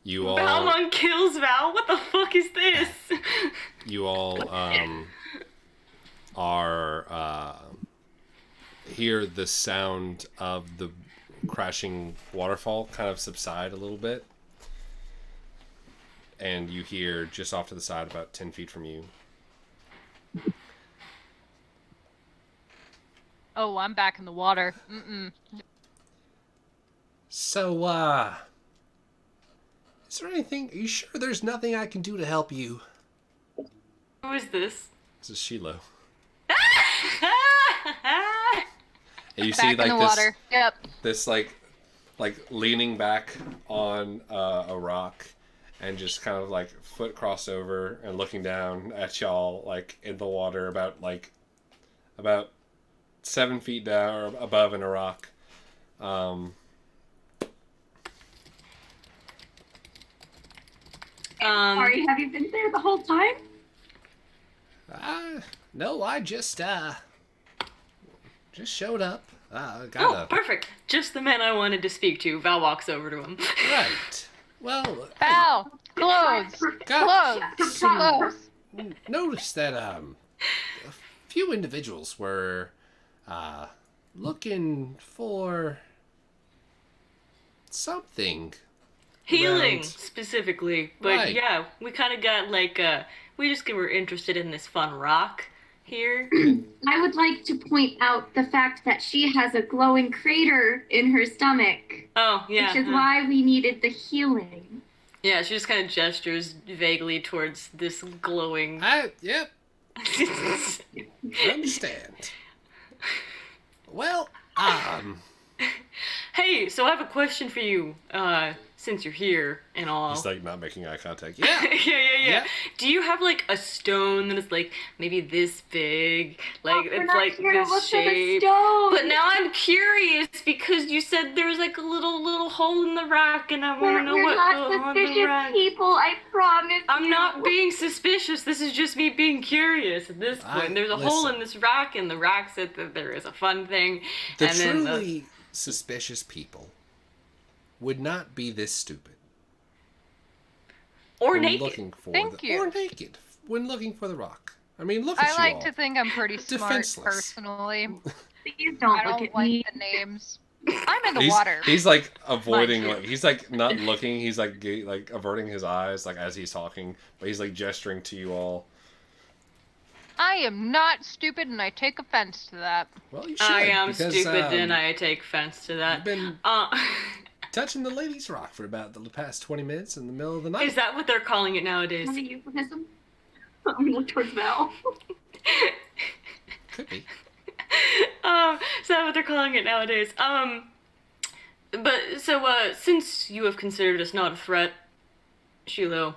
You all. Balmung kills Val. What the fuck is this? You all are hear the sound of the crashing waterfall kind of subside a little bit, and you hear just off to the side, about 10 feet from you. Oh, I'm back in the water. So, is there anything? Are you sure there's nothing I can do to help you? Who is this? This is Shiloh. And you Back see in like the this, water. Yep. this like leaning back on a rock, and just kind of like foot crossed over and looking down at y'all like in the water about 7 feet down or above in a rock. Sorry, have you been there the whole time? No, I just showed up. Got Oh, perfect. Just the man I wanted to speak to. Val walks over to him. right. Well, Val, clothes, got clothes. noticed that a few individuals were looking for something. Healing, Around- specifically. But Right. yeah, we kind of got like, we just were interested in this fun rock here. I would like to point out the fact that she has a glowing crater in her stomach, Oh, yeah. which is why we needed the healing. Yeah, she just kind of gestures vaguely towards this glowing. Yep, understand. Well, Hey, so I have a question for you, since you're here and all. he's like not making eye contact. Yeah. Yeah. Do you have like a stone that is like maybe this big? Like We're it's not like here to this look for the shape. stone. But now I'm curious because you said there was like a little hole in the rock, and I want to know We're what not the on the suspicious rock. people, I promise I'm you. not being suspicious. This is just me being curious at this point. There's a hole listen. in this rock, and the rock said that there is a fun thing. The and then truly suspicious people would not be this stupid. or when naked. looking for Thank you. or naked when looking for the rock. I mean, look at I you like all. to think I'm pretty smart Defenseless. personally. Please don't I look don't at like me. the names. I'm in the water. He's like avoiding, like he's like not looking. He's like like averting his eyes, like as he's talking, but he's like gesturing to you all. I am not stupid, and I take offense to that. Well, you should. I am because, stupid, and I take offense to that. You've been Uh, touching the ladies' rock for about the past 20 minutes in the middle of the night. is that what they're calling it nowadays? Is that a euphemism? I'm gonna look towards Val. Could be. Is that what they're calling it nowadays? But so since you have considered us not a threat, Shiloh,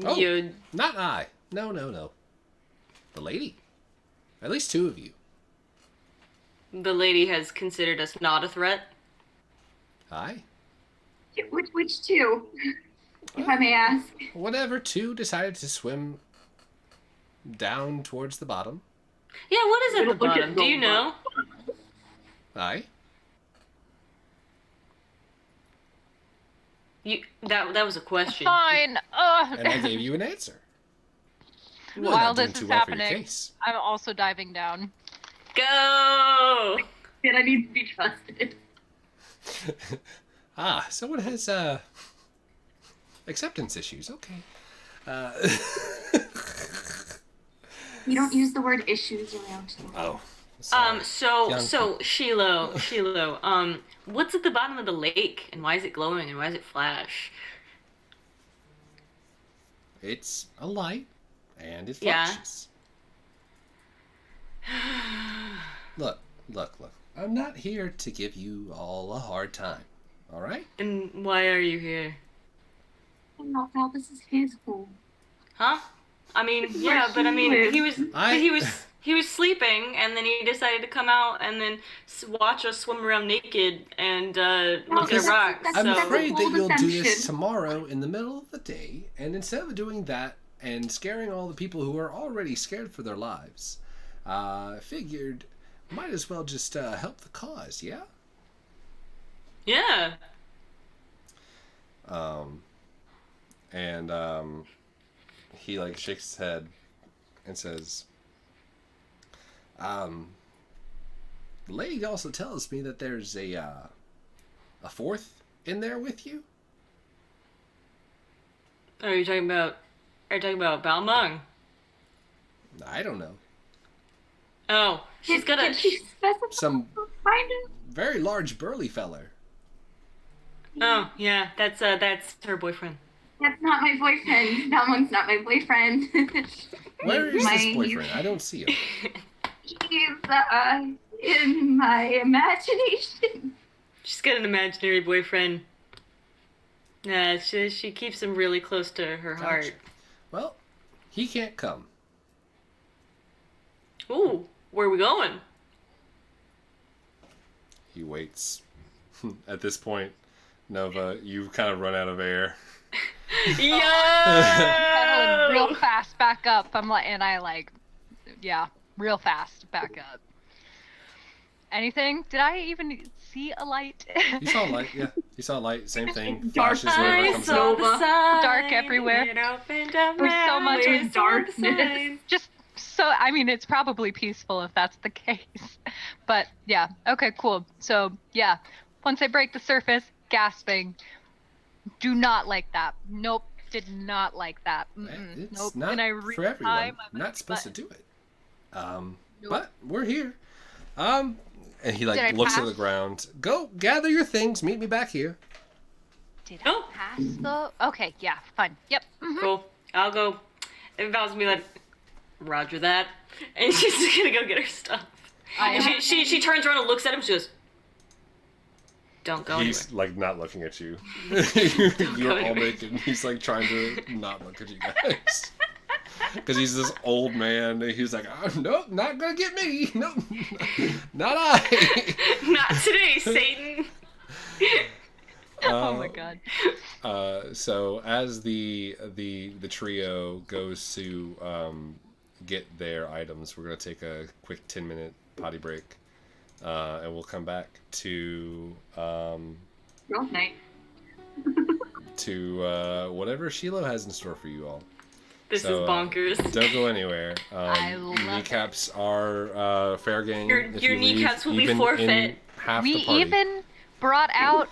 Oh. you Not I. No. The lady. At least two of you. the lady has considered us not a threat. Aye. Which two? If I may ask. Whatever two decided to swim down towards the bottom. Yeah, what is at the Look at bottom? Do you know? Aye. That was a question. Fine. And I gave you an answer. Really While not doing this too is well for your happening, case. I'm also diving down. Go! Did I need to be trusted? Someone has acceptance issues. Okay. You don't use the word issues around here. Oh. sorry. Young So Shiloh, what's at the bottom of the lake, and why is it glowing, and why does it flash? It's a light, and it Yeah. flashes. Look. I'm not here to give you all a hard time. All right? And why are you here? No, Val, this is his home. Huh? I mean, yeah, but I mean, he was sleeping, and then he decided to come out and then watch us swim around naked and look at Because rocks. I'm That's afraid a that bold you'll do this assumption. tomorrow in the middle of the day, and instead of doing that and scaring all the people who are already scared for their lives, I figured might as well just help the cause, yeah? Yeah. He like shakes his head and says, the lady also tells me that there's a fourth in there with you. Are you talking about Balmung? I don't know. Oh, she's got a. Did she specify Some kind of? very large burly feller. Oh, yeah, that's her boyfriend. That's not my boyfriend. That one's not my boyfriend. Where is My- this boyfriend? I don't see him. He's in my imagination. She's got an imaginary boyfriend. Nah, she keeps him really close to her heart. Well, he can't come. Ooh, where are we going? He waits. At this point, Nova, you've kind of run out of air. Yo! Pedaling real fast back up. Real fast back up. Anything? Did I even see a light? You saw a light, yeah. You saw a light, same thing. Dark Flashes whenever it comes saw up. the sign. Dark everywhere. It opened up There's so much my eyes, darkness. saw the sign. Just so, I mean, it's probably peaceful if that's the case. But yeah, okay, cool. So yeah, once I break the surface, gasping. Do not like that. Nope, did not like that. It's Nope. not And I for everyone. I'm Not supposed to do it. Nope. But we're here. And he Did I looks at pass? the ground. Go gather your things. Meet me back here. Did Oh. I pass though? Okay, yeah, fine. Yep. Mhm. Cool. I'll go. If Val's gonna be like, Roger that. And she's just gonna go get her stuff. And she turns around and looks at him. She goes, "Don't go He's anywhere." not looking at you. Go You're all anywhere. naked. He's trying to not look at you guys. Because he's this old man. And he's like, oh, nope, not gonna get me. Nope, not I. Not today, Satan. Oh my god. So as the trio goes to get their items, we're gonna take a quick 10-minute potty break, and we'll come back to Girls' night. whatever Shiloh has in store for you all. This So, is bonkers. Don't go anywhere. I love it. Kneecaps are fair game. Your if you kneecaps leave, will be even forfeit. in half We the party. even brought out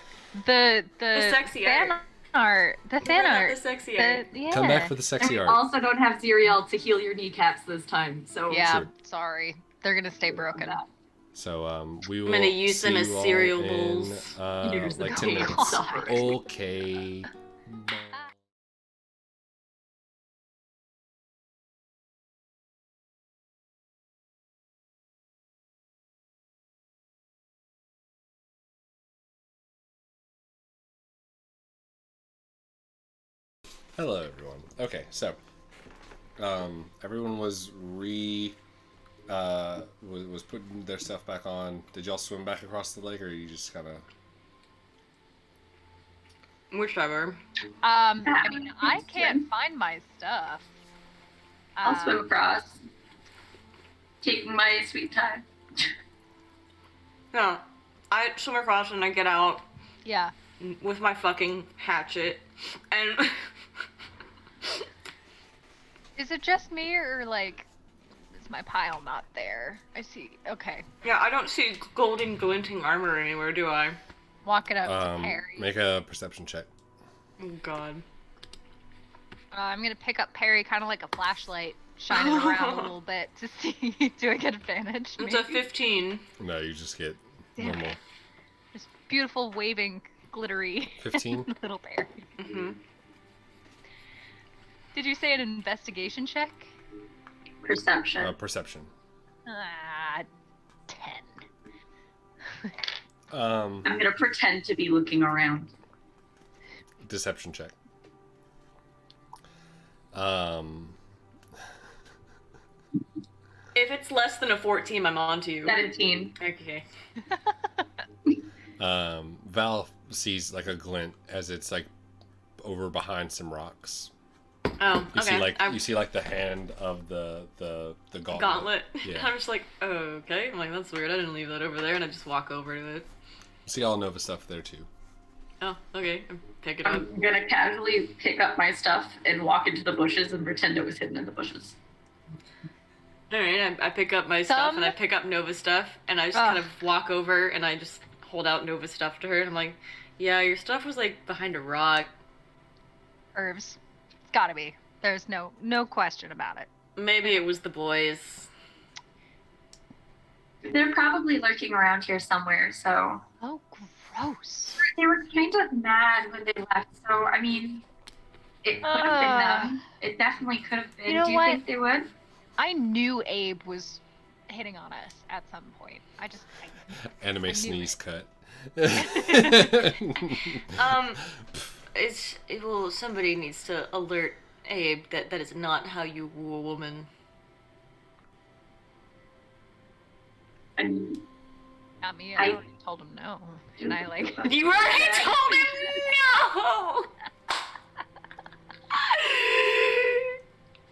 the sexy fan art. art. The fan Not art. the sexy The- art. yeah. Come back for the And sexy we art. also don't have Xyriel to heal your kneecaps this time, so Yeah, True. sorry. They're gonna stay broken. So we will. gonna use them see as you all cereal in, bowls. Here's the 10 minutes. goal. Okay. Bye. Hello, everyone. Okay, so everyone was was putting their stuff back on. Did y'all swim back across the lake, or you just kind of? Whichever. I mean, I can't find my stuff. I'll swim across. Taking my sweet time. No. I swim across and I get out Yeah. with my fucking hatchet. And Is it just me or is my pile not there? I see. Okay. yeah, I don't see golden glinting armor anywhere, do I? Walk it up to Perry. Make a perception check. Oh god. I'm gonna pick up Perry, kind of like a flashlight, shine it around a little bit to see. Do I get advantage? It's a Maybe? 15. No, you just get Damn normal. it. This beautiful, waving, glittery 15? little Perry. Mm-hmm. Did you say an investigation check? Perception. Perception. 10. Um, I'm gonna pretend to be looking around. Deception check. If it's less than a 14, I'm on to you. 17. Okay. Val sees a glint as it's over behind some rocks. Oh, You okay. see you see the hand of the gauntlet. Gauntlet. Yeah. I'm just like, oh, okay. I'm like, that's weird. I didn't leave that over there, and I just walk over to it. See all Nova stuff there too. Oh, okay. Pick it up. I'm gonna casually pick up my stuff and walk into the bushes and pretend it was hidden in the bushes. Alright, I pick up my stuff and I pick up Nova's stuff and I just kind of walk over and I just hold out Nova's stuff to her and I'm like, yeah, your stuff was behind a rock. Herbs. It's gotta be. There's no question about it. Maybe it was the boys. They're probably lurking around here somewhere, so. Oh, gross. They were kind of mad when they left, so I mean, it could have been them. It definitely could have been. You know Do you what? think they would? I knew Abe was hitting on us at some point. Anime sneeze cut. Well, somebody needs to alert Abe that is not how you woo a woman. Not me. I already told him no. And I like. You already told him no!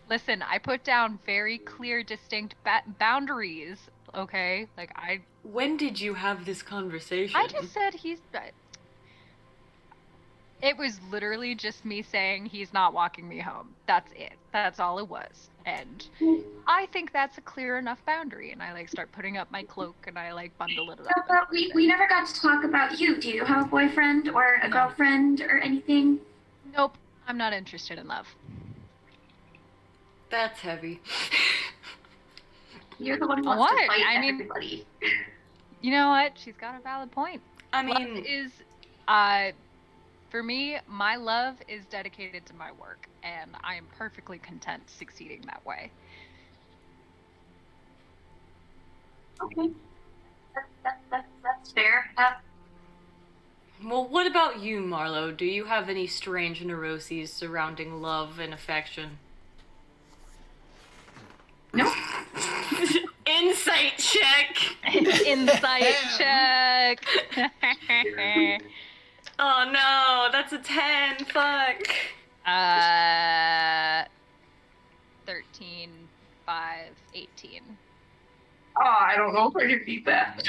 Listen, I put down very clear, distinct boundaries. Okay, like When did you have this conversation? I just said It was literally just me saying he's not walking me home. That's it. That's all it was. And I think that's a clear enough boundary. And I like start putting up my cloak and I like bundle it up. No, but we never got to talk about you. Do you have a boyfriend or a girlfriend or anything? Nope. I'm not interested in love. That's heavy. You're the one who wants to fight everybody. You know what? She's got a valid point. I mean, love is, for me, my love is dedicated to my work, and I am perfectly content succeeding that way. Okay. That's fair. well, what about you, Marlow? Do you have any strange neuroses surrounding love and affection? No. Insight check! Insight check! Oh no, that's a 10, fuck! 13, 5, 18. Oh, I don't know if I can beat that.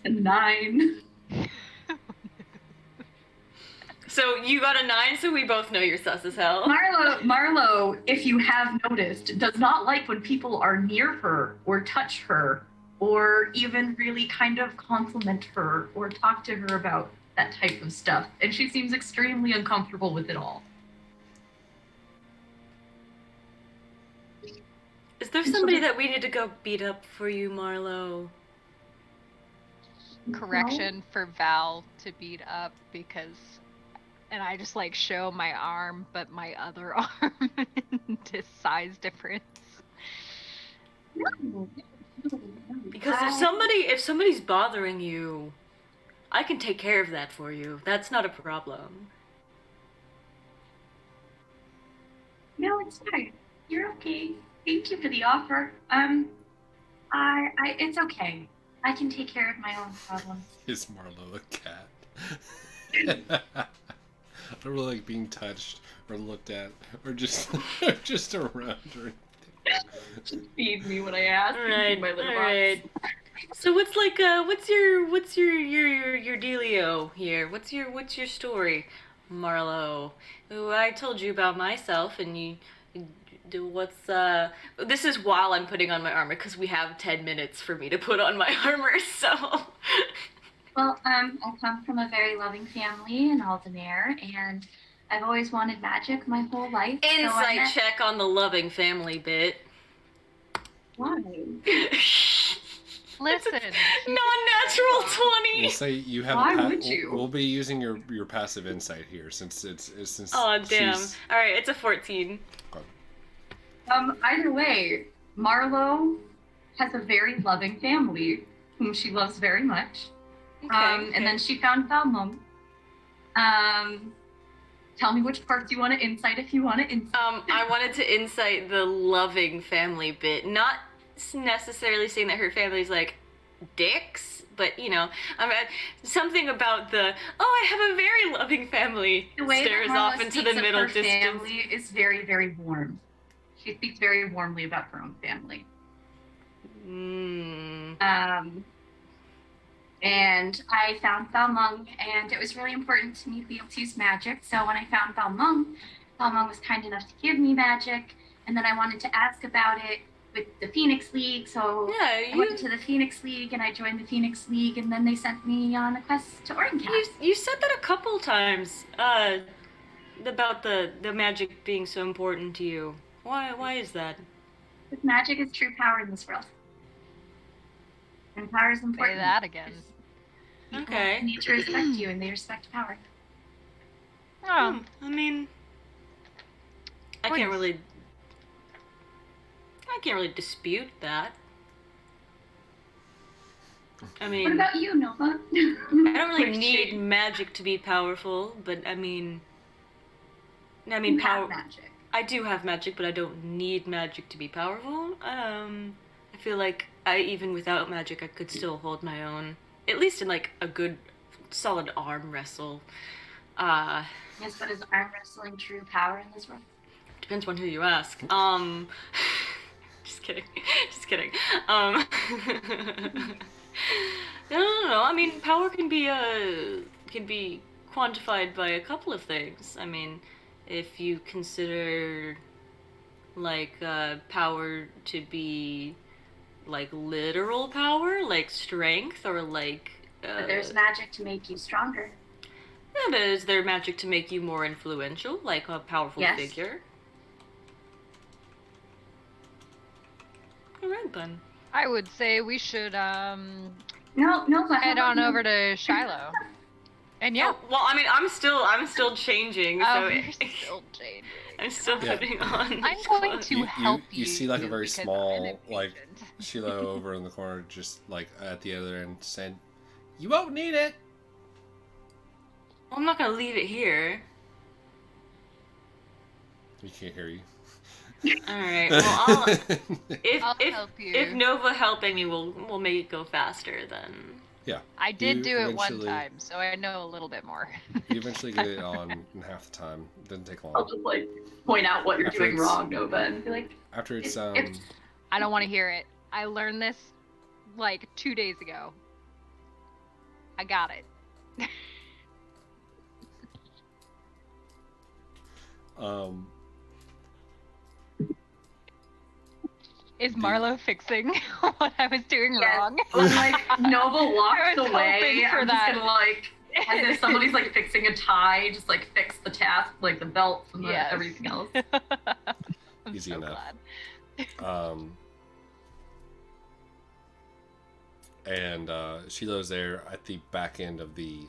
A 9. So you got a 9, so we both know you're sus as hell. Marlow, if you have noticed, does not like when people are near her or touch her or even really kind of compliment her or talk to her about that type of stuff. And she seems extremely uncomfortable with it all. Is there somebody that we need to go beat up for you, Marlow? Correction for Val to beat up because... And I just like show my arm, but my other arm to size difference. Because if somebody's bothering you, I can take care of that for you. That's not a problem. No, it's fine. You're okay. Thank you for the offer. It's okay. I can take care of my own problems. Is Marlow a cat? I don't really like being touched or looked at or just around or Just feed me when I ask. Alright, My little alright. So what's your dealio here? What's your story, Marlow? Ooh, I told you about myself and you do this is while I'm putting on my armor because we have 10 minutes for me to put on my armor, so Well, I come from a very loving family in Aldenair, and I've always wanted magic my whole life. Insight check on the loving family bit. Why? Listen. Non-natural 20! We'll say you have Why would you? We'll be using your passive insight here since since Oh, damn. she's- Alright, it's a 14. Either way, Marlow has a very loving family whom she loves very much. Okay. And then she found Valmont. Tell me which parts you want to insight if you want to insight. I wanted to insight the loving family bit. Not necessarily saying that her family's like dicks, but you know, something about I have a very loving family The way stares that Marlow off into speaks the of middle her distance. family is very, very warm. She speaks very warmly about her own family. And I found Valmont, and it was really important to me to be able to use magic. So when I found Valmont was kind enough to give me magic, and then I wanted to ask about it with the Phoenix League. So I went to the Phoenix League, and I joined the Phoenix League, and then they sent me on a quest to Oregon. You said that a couple times about the magic being so important to you. Why is that? Because magic is true power in this world. And power is important. Say that again. People Okay. need to respect you, and they respect power. Oh, I mean, I can't really dispute that. I mean, What about you, Nova? I don't really Which need shade? magic to be powerful, but I mean, You power. have magic. I do have magic, but I don't need magic to be powerful. I feel like even without magic, I could still hold my own. At least in like a good, solid arm wrestle. Yes, but is arm wrestling true power in this world? Depends on who you ask. Just kidding. Just kidding. No. I mean, power can be quantified by a couple of things. I mean, if you consider like power to be like literal power, like strength, or like. But there's magic to make you stronger. Yeah, but is there magic to make you more influential, like a powerful Yes. figure? Alright then. I would say we should No, but head on over to Shiloh. And yeah, Oh, well, I mean, I'm still changing, so you're still changing. I'm still Yeah. putting on. I'm going to help You see like a very because small, I'm like, impatient. Sheila over in the corner, just like at the other end, saying, "You won't need it." Well, I'm not gonna leave it here. We can't hear you. All right. Well, I'll help you. if Nova helping me will make it go faster, then. Yeah. I did You do it one eventually- time, so I know a little bit more. You eventually get it on in half the time. Doesn't take I'll long. just like point out what you're After doing it's- wrong, Nova, and be like, After it's I don't want to hear it. I learned this like 2 days ago. I got it. Is Marlow fixing what I was doing Yes. wrong? when like Nova I walks was away, hoping for I'm that. just gonna like, as if somebody's like fixing a tie, just like fix the task, like the belts and the, Yes. everything else. I'm Easy so enough. glad. And Sheila's there at the back end of the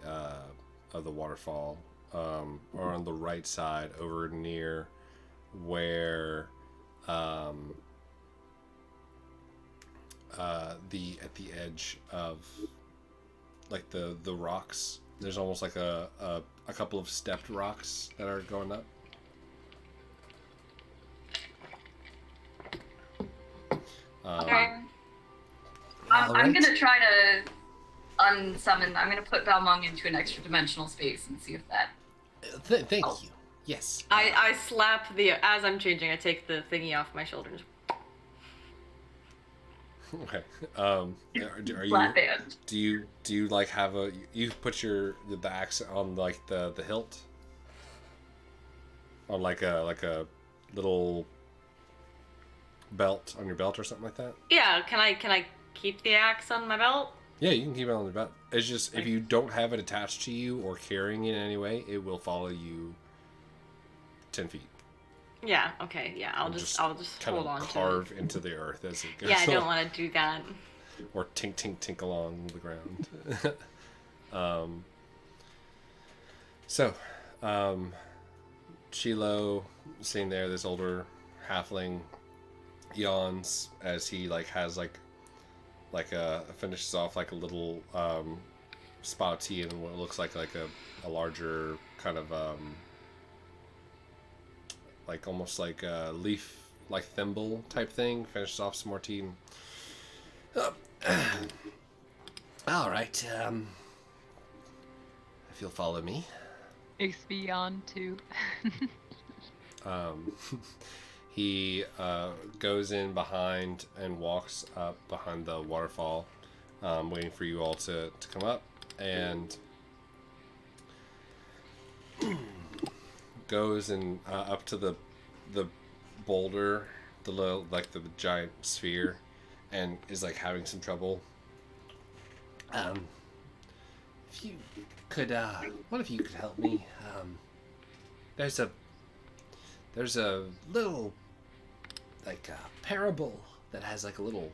waterfall, or on the right side, over near where at the edge of like the rocks. There's almost like a couple of stepped rocks that are going up. Okay. I'm Alright. gonna try to unsummon. I'm gonna put Balmung into an extra dimensional space and see if that. Thank you. Yes. I slap the as I'm changing. I take the thingy off my shoulders. Okay. Are Flat you? band. Do you like have you put the axe on like the hilt on like a little belt on your belt or something like that? Yeah. Can I keep the axe on my belt? Yeah, you can keep it on your belt. It's just if you don't have it attached to you or carrying it in any way, it will follow you 10 feet. Yeah. Okay. Yeah. I'll just kind hold of on to carve into the earth as it it. goes. Yeah. I don't want to do that. Or tink tink tink along the ground. Shiloh, seeing there, this older halfling yawns as he has finishes off like a little spot of tea and what looks like a larger kind of like almost like a leaf like thimble type thing. Finishes off some more tea. And, all right. If you'll follow me. XP on 2. He goes in behind and walks up behind the waterfall, waiting for you all to come up, and goes and up to the boulder, the little the giant sphere, and is having some trouble. If you could, one of you could help me. There's a little parable that has a little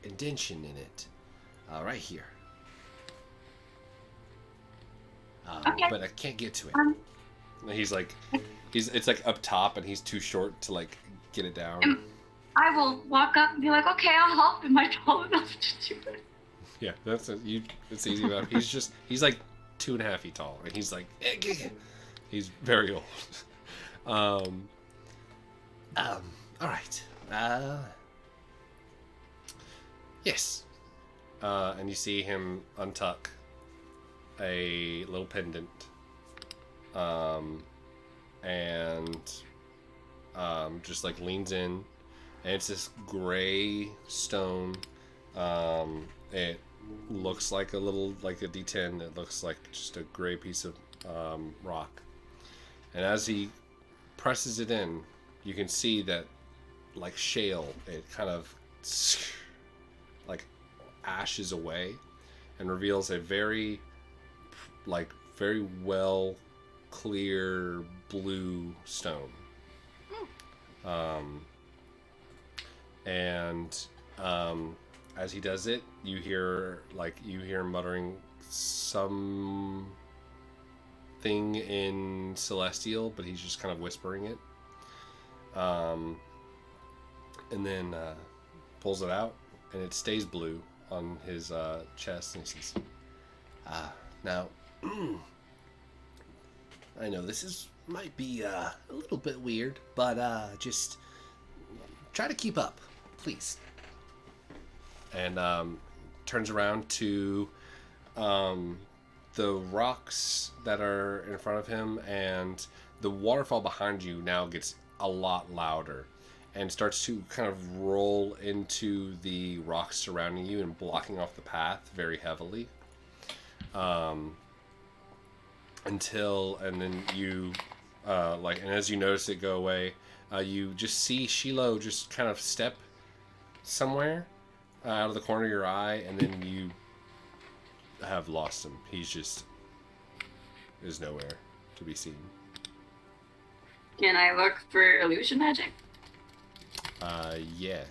indention in it, right here. Okay. But I can't get to it. And he's It's like up top, and he's too short to like get it down. And I will walk up and be like, okay, I'll help. Am I tall enough to do it? Yeah, it's easy enough. He's like 2.5 feet tall, and he's like, he's very old. All right. Yes. And you see him untuck a little pendant. And just like leans in, and it's this gray stone. It looks like a D10. It looks like just a gray piece of rock. And as he presses it in, you can see that, like shale, it kind of like ashes away and reveals a very well clear blue stone. As he does it, you hear him muttering some thing in Celestial, but he's just kind of whispering it. And then pulls it out, and it stays blue on his chest, and he says, now, I know this might be a little bit weird, but just try to keep up, please. And turns around to the rocks that are in front of him, and the waterfall behind you now gets a lot louder and starts to kind of roll into the rocks surrounding you and blocking off the path very heavily. And then you and as you notice it go away, you just see Shiloh just kind of step somewhere out of the corner of your eye, and then you have lost him. He's just is nowhere to be seen. Can I look for illusion magic? Yeah.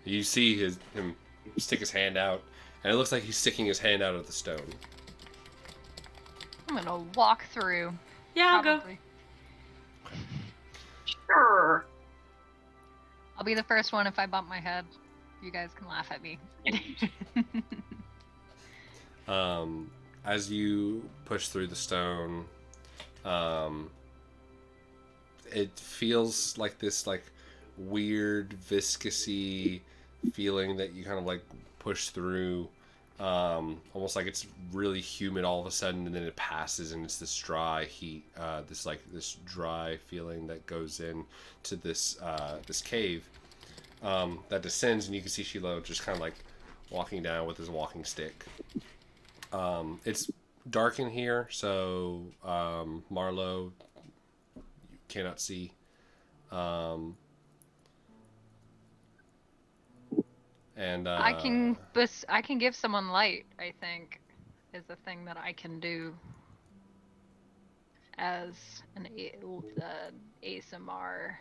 You see him stick his hand out, and it looks like he's sticking his hand out of the stone. I'm gonna walk through. Yeah, I'll go. Probably. Sure. I'll be the first one if I bump my head. You guys can laugh at me. As you push through the stone, it feels like this weird viscousy feeling that you kind of push through, almost like it's really humid all of a sudden, and then it passes, and it's this dry heat, this dry feeling that goes in to this cave that descends, and you can see Shiloh just kind of walking down with his walking stick. It's dark in here, so Marlow, you cannot see. And I can give someone light, I think, is a thing that I can do as an ASMR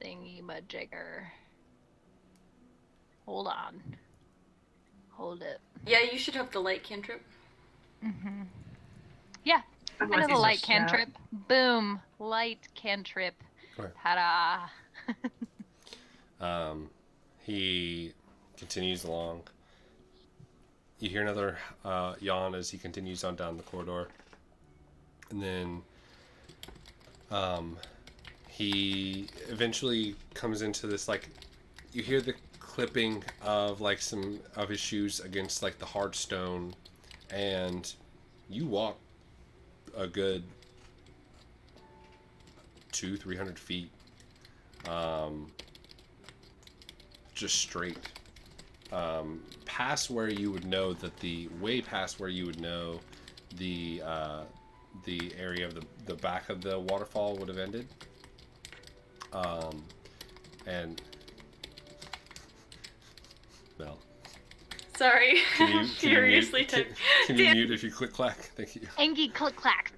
thingy-majigger. Hold on. Hold it. Yeah, you should have the light cantrip. Mm-hmm. Yeah, I know Unless the he's a light chef. cantrip. Boom. Light cantrip. Right. Ta-da. He continues along. You hear another yawn as he continues on down the corridor. And then he eventually comes into this, you hear the clipping of some of his shoes against the hard stone, and you walk a good 200-300 feet just straight past where you would know that the area of the back of the waterfall would have ended, and Mel, Sorry. can you Furiously mute, type. can you mute if you click clack? Thank you. Angie click clack.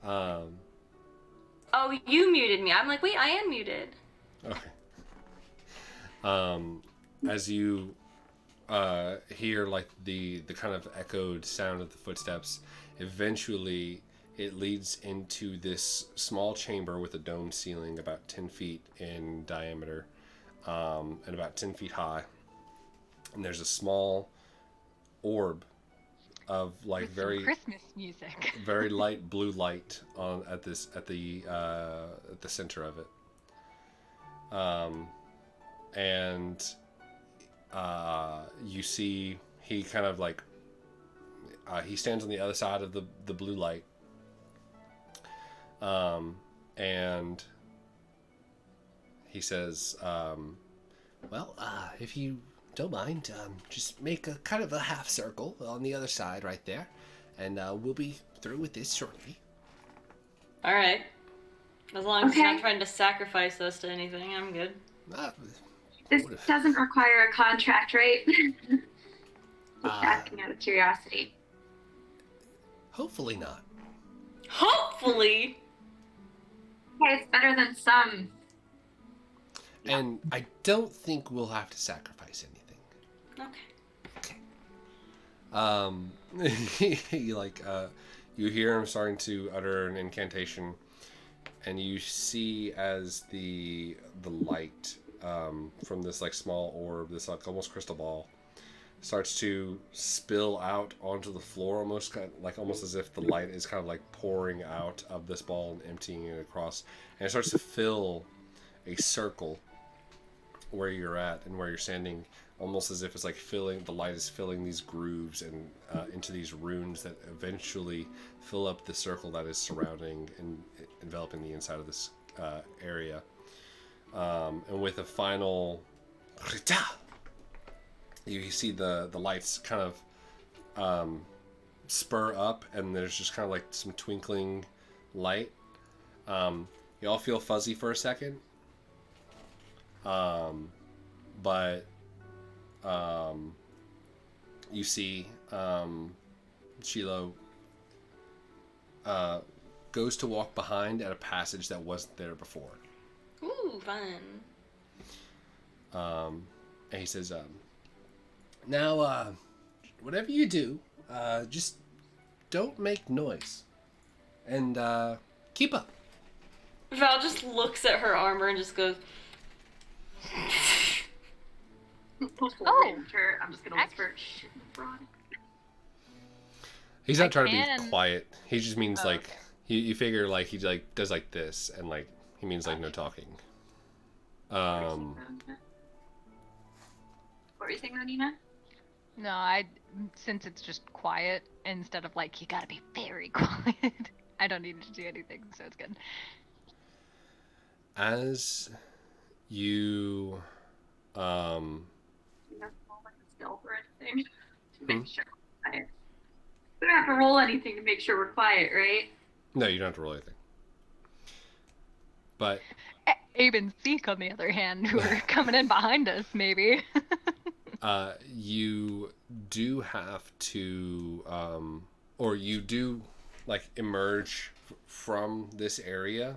Oh, you muted me. I'm like, wait, I am muted. Okay. As you hear the kind of echoed sound of the footsteps, eventually it leads into this small chamber with a domed ceiling about 10 feet in diameter, and about 10 feet high. And there's a small orb of like With some very Christmas music. very light blue light at the center of it. And you see he kind of like he stands on the other side of the blue light, and he says, well, if you don't mind, just make a kind of a half circle on the other side right there, and we'll be through with this shortly. All right. As long as he's Okay. not trying to sacrifice us to anything, I'm good. This What if- doesn't require a contract, right? Just asking out of curiosity. Hopefully not. Hopefully. Okay, it's better than some. And I don't think we'll have to sacrifice anything. Okay. He you hear him starting to utter an incantation, and you see as the light from this like small orb, this like almost crystal ball, starts to spill out onto the floor, almost as if the light is kind of like pouring out of this ball and emptying it across, and it starts to fill a circle where you're at and where you're standing, almost as if it's like the light is filling these grooves and into these runes that eventually fill up the circle that is surrounding and enveloping the inside of this area. And with a final, you see the lights kind of spur up, and there's just kind of like some twinkling light. You all feel fuzzy for a second. But you see Shiloh goes to walk behind at a passage that wasn't there before. Ooh, fun. And he says, now, whatever you do, just don't make noise. And keep up. Val just looks at her armor and just goes, Oh, I'm just gonna whisper. Shit, fraud. He's not I trying to can- be quiet. He just means like okay. you figure like he like does like this, and like he means like no talking. What were you saying, Ronina? No, since it's just quiet instead of like you gotta be very quiet. I don't need to do anything, so it's good. As you You have to roll like a stealth or anything to make sure we're quiet. We don't have to roll anything to make sure we're quiet, right? no, you don't have to roll anything. But Abe and Zeke, on the other hand, who are coming in behind us, maybe. you do have to, or you do like emerge from this area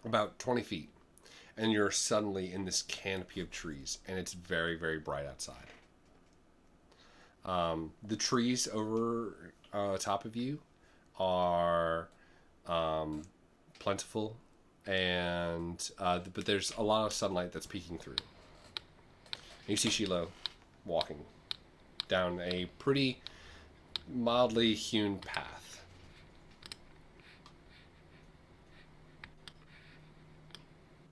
about 20 feet, and you're suddenly in this canopy of trees, and it's very, very bright outside. The trees over top of you are plentiful, and but there's a lot of sunlight that's peeking through. And you see Shiloh walking down a pretty mildly hewn path.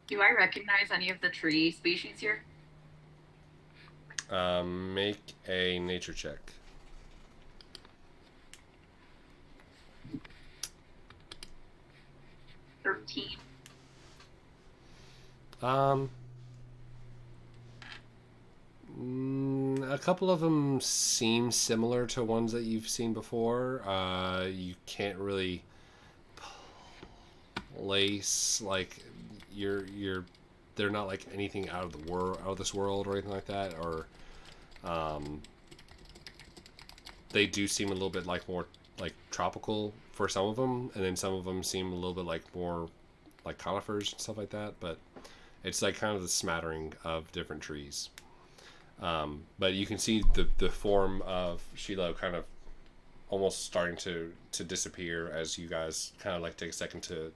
Do I recognize any of the tree species here? Make a nature check. $13. A couple of them seem similar to ones that you've seen before. You can't really place like they're not like anything out of the world, out of this world, or anything like that. Or they do seem a little bit like more like tropical for some of them, and then some of them seem a little bit like more like conifers and stuff like that. But it's like kind of the smattering of different trees. But you can see the form of Shiloh kind of almost starting to disappear as you guys kind of like take a second to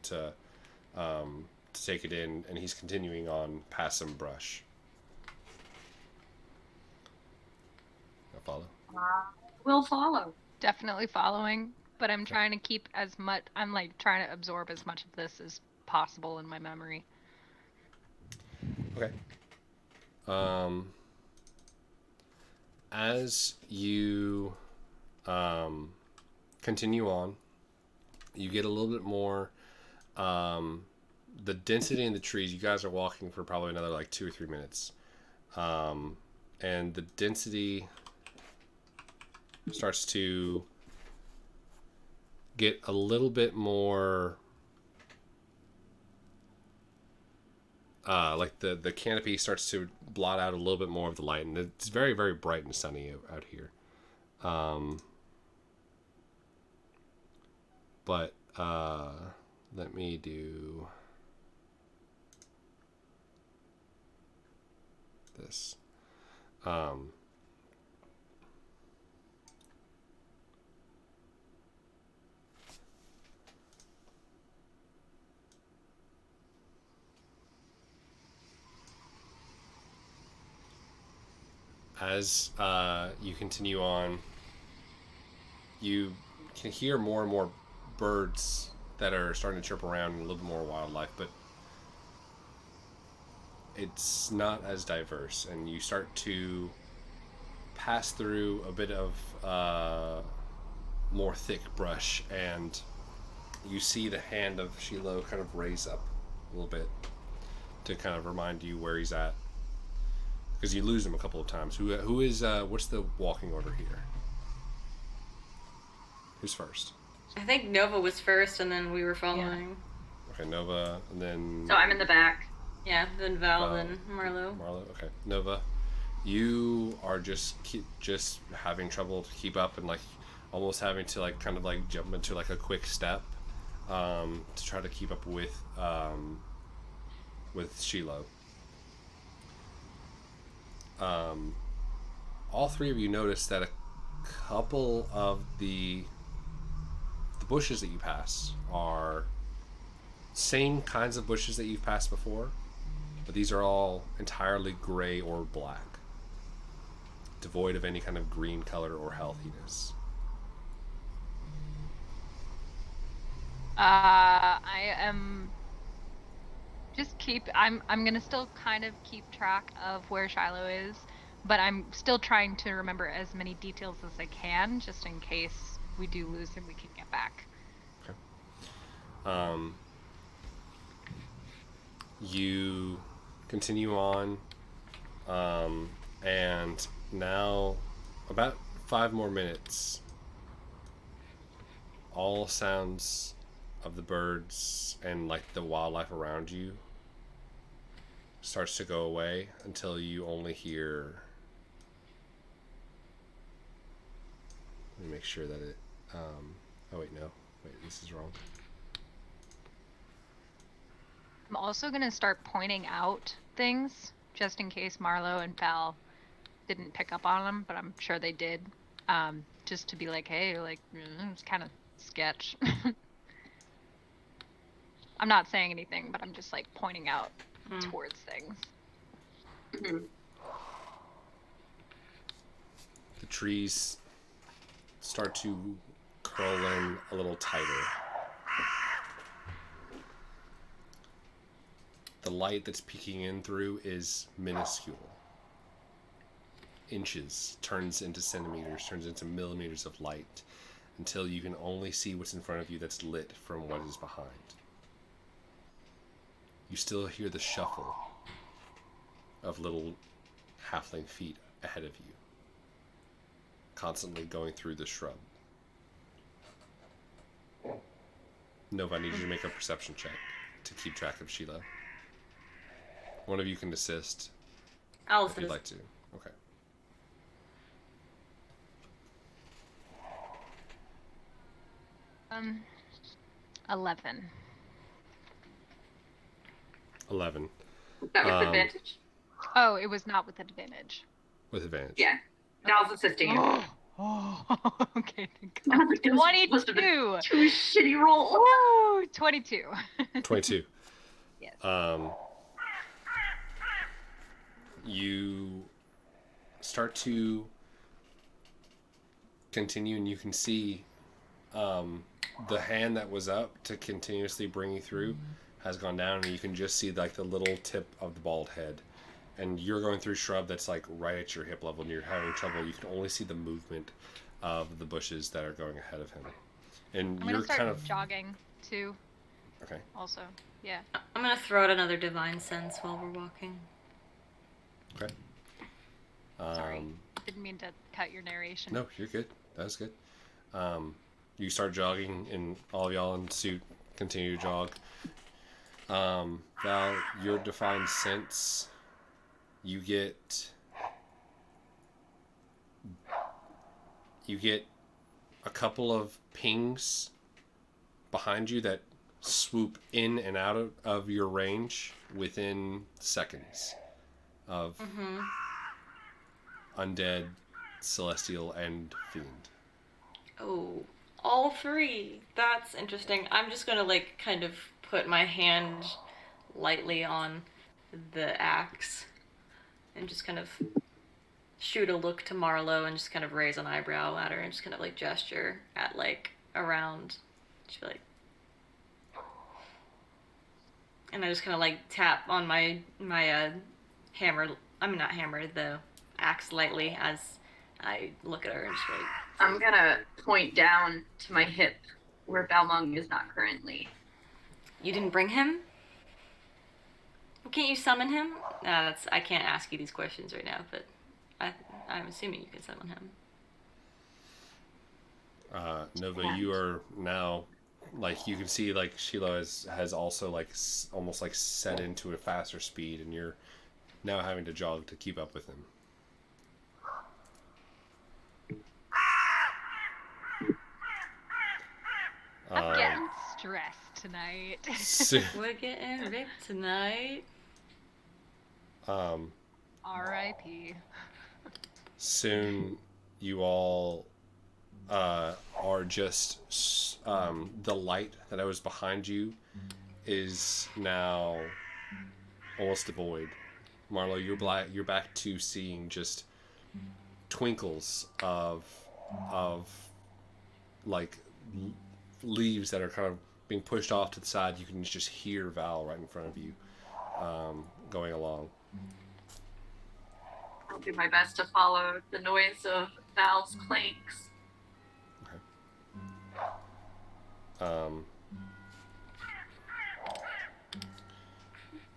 take it in, and he's continuing on past some brush. I follow. We'll follow. Definitely following, but I'm trying to keep as much. I'm like trying to absorb as much of this as possible in my memory. Okay. As you continue on, you get a little bit more. The density in the trees. You guys are walking for probably another like 2 or 3 minutes, and the density starts to get a little bit more. Like the canopy starts to blot out a little bit more of the light, and it's very, very bright and sunny out here. But let me do this. As you continue on, you can hear more and more birds that are starting to chirp around, and a little bit more wildlife, but it's not as diverse, and you start to pass through a bit of more thick brush, and you see the hand of Shiloh kind of raise up a little bit to kind of remind you where he's at. Because you lose him a couple of times. Who is, what's the walking order here? Who's first? I think Nova was first, and then we were following. Okay, Nova, and then... So I'm in the back. Yeah, then Val, then Marlow. Marlow, okay. Nova, you are just having trouble to keep up, and like almost having to like kind of like jump into like a quick step to try to keep up with Shiloh. All three of you notice that a couple of the bushes that you pass are same kinds of bushes that you've passed before, but these are all entirely gray or black, devoid of any kind of green color or healthiness. I am I'm gonna still kind of keep track of where Shiloh is, but I'm still trying to remember as many details as I can, just in case we do lose him, we can get back. Okay. You continue on, and now about 5 more minutes, all sounds of the birds and like the wildlife around you starts to go away until you only hear. Let me make sure that it. Oh wait, no. Wait, this is wrong. I'm also gonna start pointing out things, just in case Marlow and Val didn't pick up on them, but I'm sure they did. Just to be like, hey, like, it's kind of sketch. I'm not saying anything, but I'm just like pointing out towards things. Mm-hmm. The trees start to curl in a little tighter. The light that's peeking in through is minuscule. Inches turns into centimeters, turns into millimeters of light, until you can only see what's in front of you that's lit from what is behind. You still hear the shuffle of little halfling feet ahead of you, constantly going through the shrub. Nova, I need you to make a perception check to keep track of Sheila. One of you can assist I'll if assist. you'd like to. Okay. Um, 11. 11. That was advantage. Oh, it was not with advantage. With advantage. Yeah. Val's assisting you. Oh, okay. Thank I God. was like, those must have been 22. two shitty rolls. Woo! 22. 22. Yes. You start to continue, and you can see the hand that was up to continuously bring you through has gone down, and you can just see like the little tip of the bald head. And you're going through shrub that's like right at your hip level, and you're having trouble. You can only see the movement of the bushes that are going ahead of him. And I'm you're gonna start kind of jogging too. okay. Also, yeah. I'm gonna throw out another divine sense while we're walking. Okay. Sorry, didn't mean to cut your narration. No, you're good. That was good. You start jogging, and all of y'all in suit continue to jog. Val, your defined sense, you get a couple of pings behind you that swoop in and out of your range within seconds of undead, celestial, and fiend. Oh, all three. That's interesting. I'm just gonna like kind of put my hand lightly on the axe and just kind of shoot a look to Marlow and just kind of raise an eyebrow at her and just kind of like gesture at like around. She'd be like, and I just kind of like tap on my hammer. I mean, not hammer, the axe lightly as I look at her and just be like, I'm gonna point down to my hip where Balmung is not currently. "You didn't bring him? Can't you summon him?" I can't ask you these questions right now, but I'm assuming you can summon him. Nova, you are now, like, you can see, like, Sheila has also, like, almost, like, set into a faster speed, and you're now having to jog to keep up with him. I'm getting stressed tonight. We're getting ripped tonight. R.I.P. Soon you all are just the light that was behind you is now almost devoid. Marlow, you're back to seeing just twinkles of like leaves that are kind of being pushed off to the side. You can just hear Val right in front of you going along. I'll do my best to follow the noise of Val's clanks.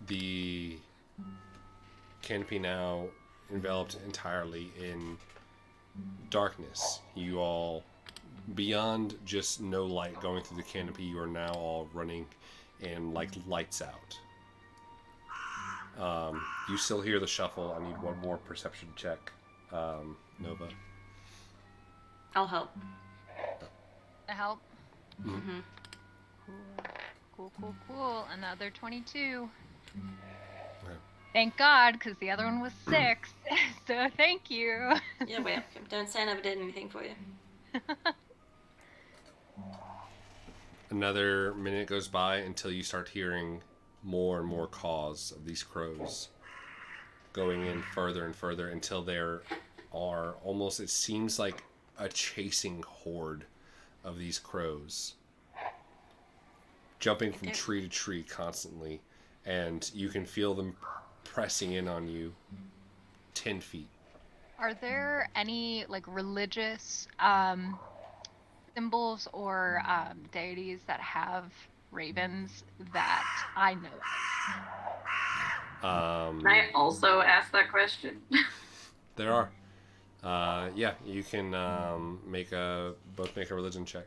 The canopy now enveloped entirely in darkness. You all, beyond just no light going through the canopy, you are now all running and like lights out. You still hear the shuffle. I need one more perception check, Nova. I'll help. To help. Mm-hmm. Cool. Another 22. Okay. Thank God, because the other one was 6. So thank you. Yeah, wait. Don't say I never did anything for you. Another minute goes by until you start hearing more and more calls of these crows going in further and further until there are almost, it seems like a chasing horde of these crows jumping from tree to tree constantly, and you can feel them pressing in on you 10 feet. Are there any like religious symbols or deities that have ravens that I know of? Can I also ask that question? There are. Yeah, you can both make a religion check.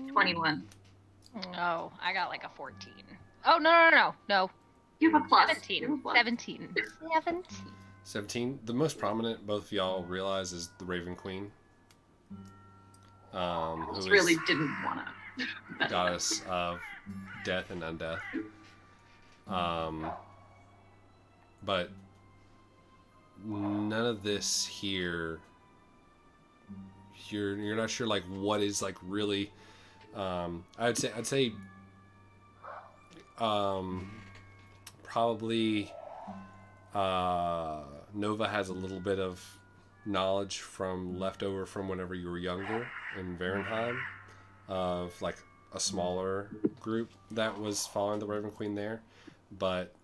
21. No, I got like a 14. Oh, no. You have a plus. 17. You have a plus. 17. 17. The most prominent, both of y'all realize, is the Raven Queen. Who Just is really didn't want to. goddess of death and undeath. but none of this here. You're not sure like what is like really. I'd say probably Nova has a little bit of knowledge from leftover from whenever you were younger in Varenheim of like a smaller group that was following the Raven Queen there, but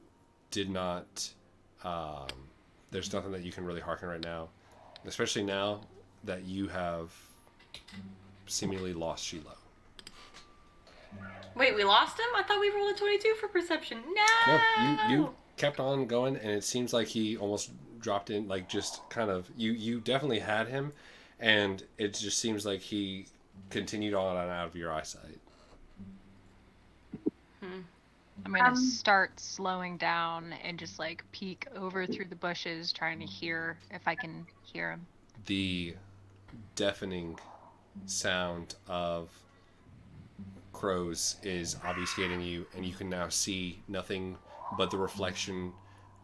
did not. There's nothing that you can really hearken right now, especially now that you have seemingly lost Shiloh. Wait, we lost him? I thought we rolled a 22 for perception. No! No, you kept on going, and it seems like he almost dropped in, like just kind of, you definitely had him, and it just seems like he continued on and out of your eyesight. I'm gonna start slowing down and just like peek over through the bushes, trying to hear if I can hear him. The deafening sound of crows is obfuscating you, and you can now see nothing but the reflection,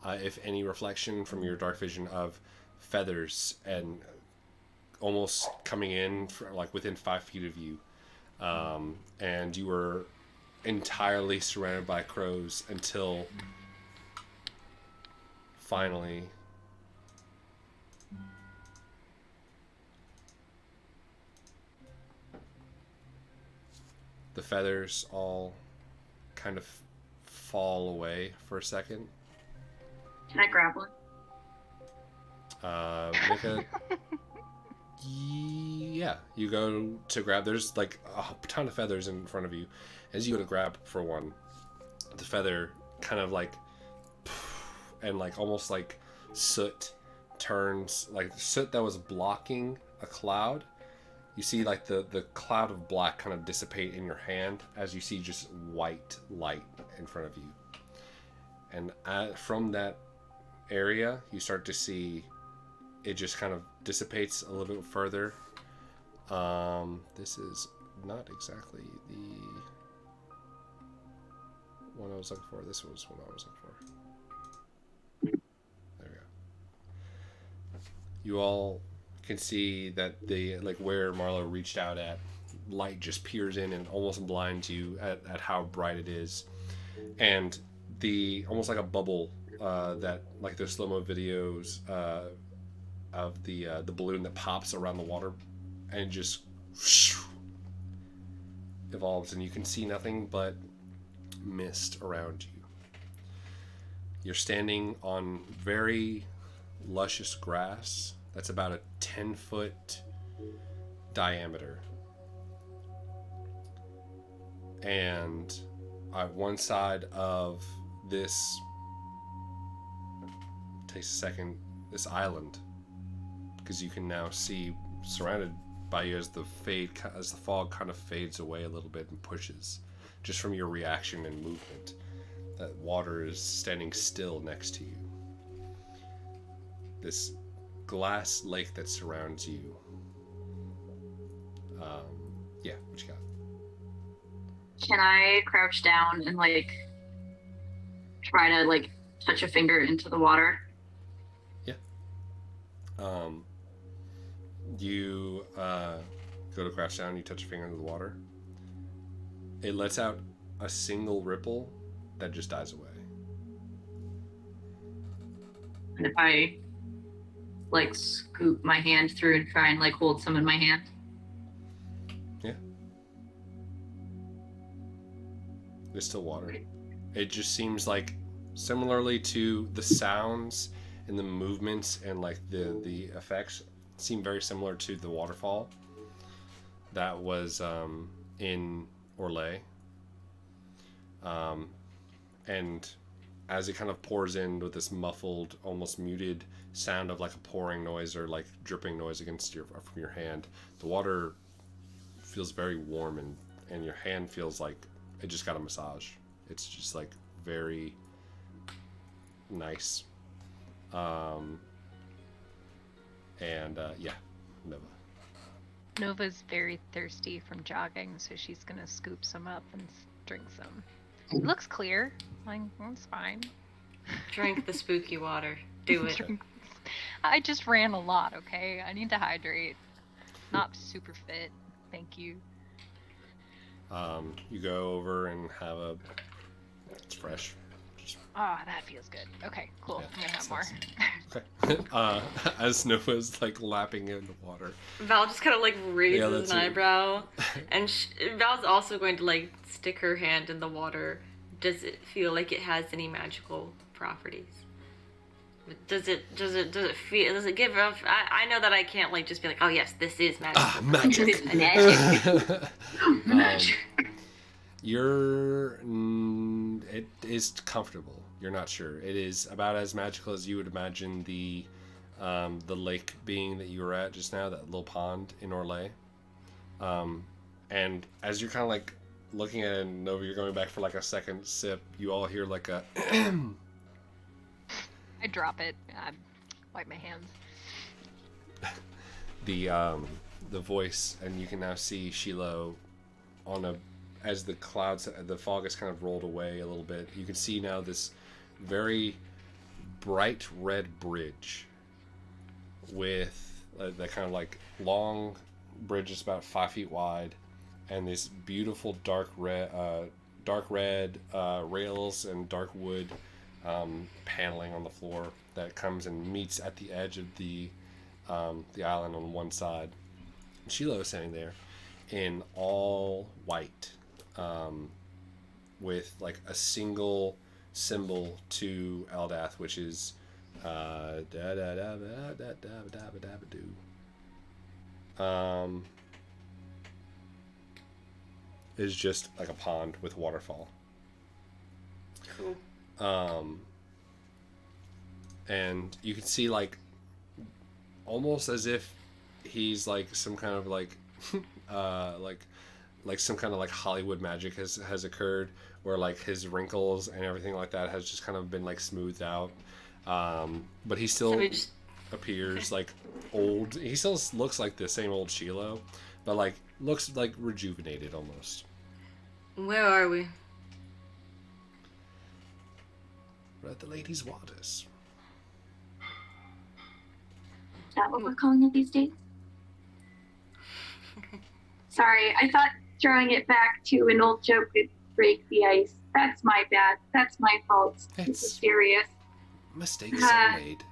if any reflection from your dark vision, of feathers and almost coming in like within 5 feet of you, and you were entirely surrounded by crows until finally the feathers all kind of fall away for a second. Can I grab one? Make a... Yeah, you go to grab. There's like a ton of feathers in front of you. As you go to grab for one, the feather kind of like, and like almost like soot turns, like soot that was blocking a cloud. You see like the cloud of black kind of dissipate in your hand as you see just white light in front of you. And from that area, you start to see it just kind of dissipates a little bit further. This is not exactly the one I was looking for. This was what I was looking for. There we go. You all can see that the like where Marlow reached out at, light just peers in and almost blinds you at how bright it is, and the almost like a bubble that like the slow-mo videos of the balloon that pops around the water and just evolves, and you can see nothing but mist around you. You're standing on very luscious grass that's about a 10-foot diameter. And at one side of this, takes a second, this island, because you can now see surrounded by you as the fog kind of fades away a little bit and pushes, just from your reaction and movement. That water is standing still next to you. This glass lake that surrounds you. Yeah, what you got? Can I crouch down and like try to like touch a finger into the water? Yeah. You go to crouch down, you touch your finger into the water. It lets out a single ripple that just dies away. And if I like scoop my hand through and try and like hold some in my hand? Yeah. It's still water. It just seems like, similarly to the sounds and the movements and like the effects, seem very similar to the waterfall that was in Orlais. And as it kind of pours in with this muffled, almost muted sound of like a pouring noise or like dripping noise against from your hand, the water feels very warm, and your hand feels like it just got a massage. It's just like very nice. Yeah, Nova. Nova's very thirsty from jogging, so she's gonna scoop some up and drink some. It looks clear. Like, it's fine. Drink the spooky water. Do it. I just ran a lot, okay? I need to hydrate. Not super fit. Thank you. You go over and have a. It's fresh. Just, Ah, that feels good. Okay, cool. Yeah, I'm gonna have sounds- more. okay. As Nova's like lapping in the water. Val just kind of like raises that's an it. eyebrow, and Val's also going to like stick her hand in the water. Does it feel like it has any magical properties? Does it feel? Does it give off? I know that I can't like just be like, oh yes, this is magic. Ah, magic. This is magic. um, it is comfortable. You're not sure. It is about as magical as you would imagine the lake being that you were at just now, that little pond in Orlais. And as you're kind of like looking at it, and Nova, you're going back for like a second sip, you all hear like a I drop it. I wipe my hands. the voice, and you can now see Shiloh as the fog has kind of rolled away a little bit. You can see now this very bright red bridge with that kind of like long bridge that's about 5 feet wide, and this beautiful dark red rails and dark wood paneling on the floor that comes and meets at the edge of the island on one side. Shiloh is standing there in all white, with like a single symbol to Eldath, which is is just like a pond with waterfall. Cool. And you can see like almost as if he's like some kind of like like some kind of like Hollywood magic has occurred, where like his wrinkles and everything like that has just kind of been like smoothed out, but he still appears like old. He still looks like the same old Shiloh, but like looks like rejuvenated almost. Where are we? We're at the Lady's Waters. Is that what we're calling it these days? Sorry, I thought throwing it back to an old joke would break the ice. That's my bad. That's my fault. This is It's- serious. Mistakes are made.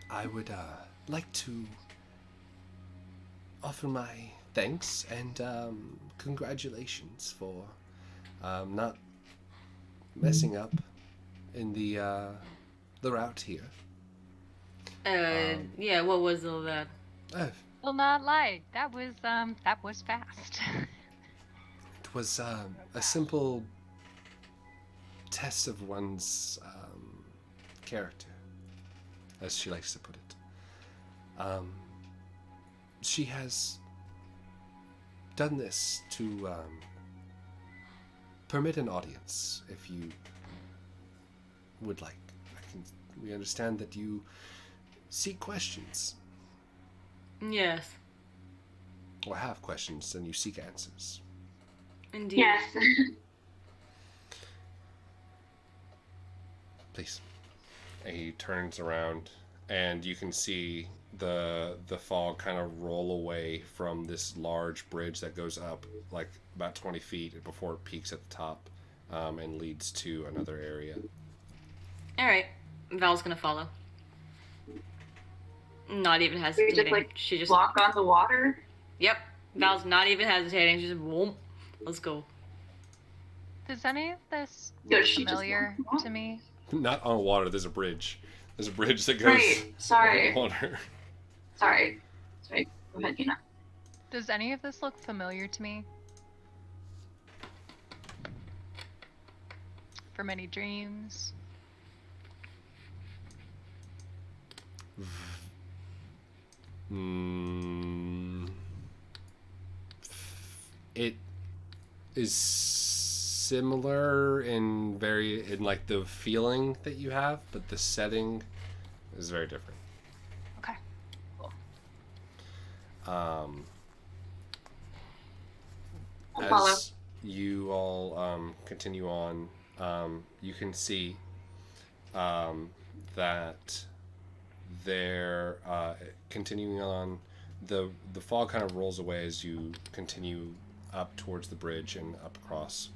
I would like to offer my thanks and congratulations for not messing up in the route here. Yeah, what was all that? Oh, Will not lie. That was fast. it was a simple test of one's character, as she likes to put it. She has done this to permit an audience, if you would like. We understand that you seek questions, Yes, or have questions, and you seek answers. indeed. Yes. Please. And he turns around, and you can see the fog kind of roll away from this large bridge that goes up like about 20 feet before it peaks at the top, and leads to another area. All right, Val's gonna follow. Not even hesitating. like, She just Walk on the water. Yep. Val's not even hesitating. She's just boom. Let's go. Does any of this Does look she just familiar walk on? to me? Not on water, there's a bridge. There's a bridge that goes Right. Sorry. on water. Sorry. Go ahead, Gina. Does any of this look familiar to me? From any dreams? It is similar in like the feeling that you have, but the setting is very different. Okay. Cool. I'll follow. you all continue on, you can see that they're continuing on. The fog kind of rolls away as you continue up towards the bridge and up across.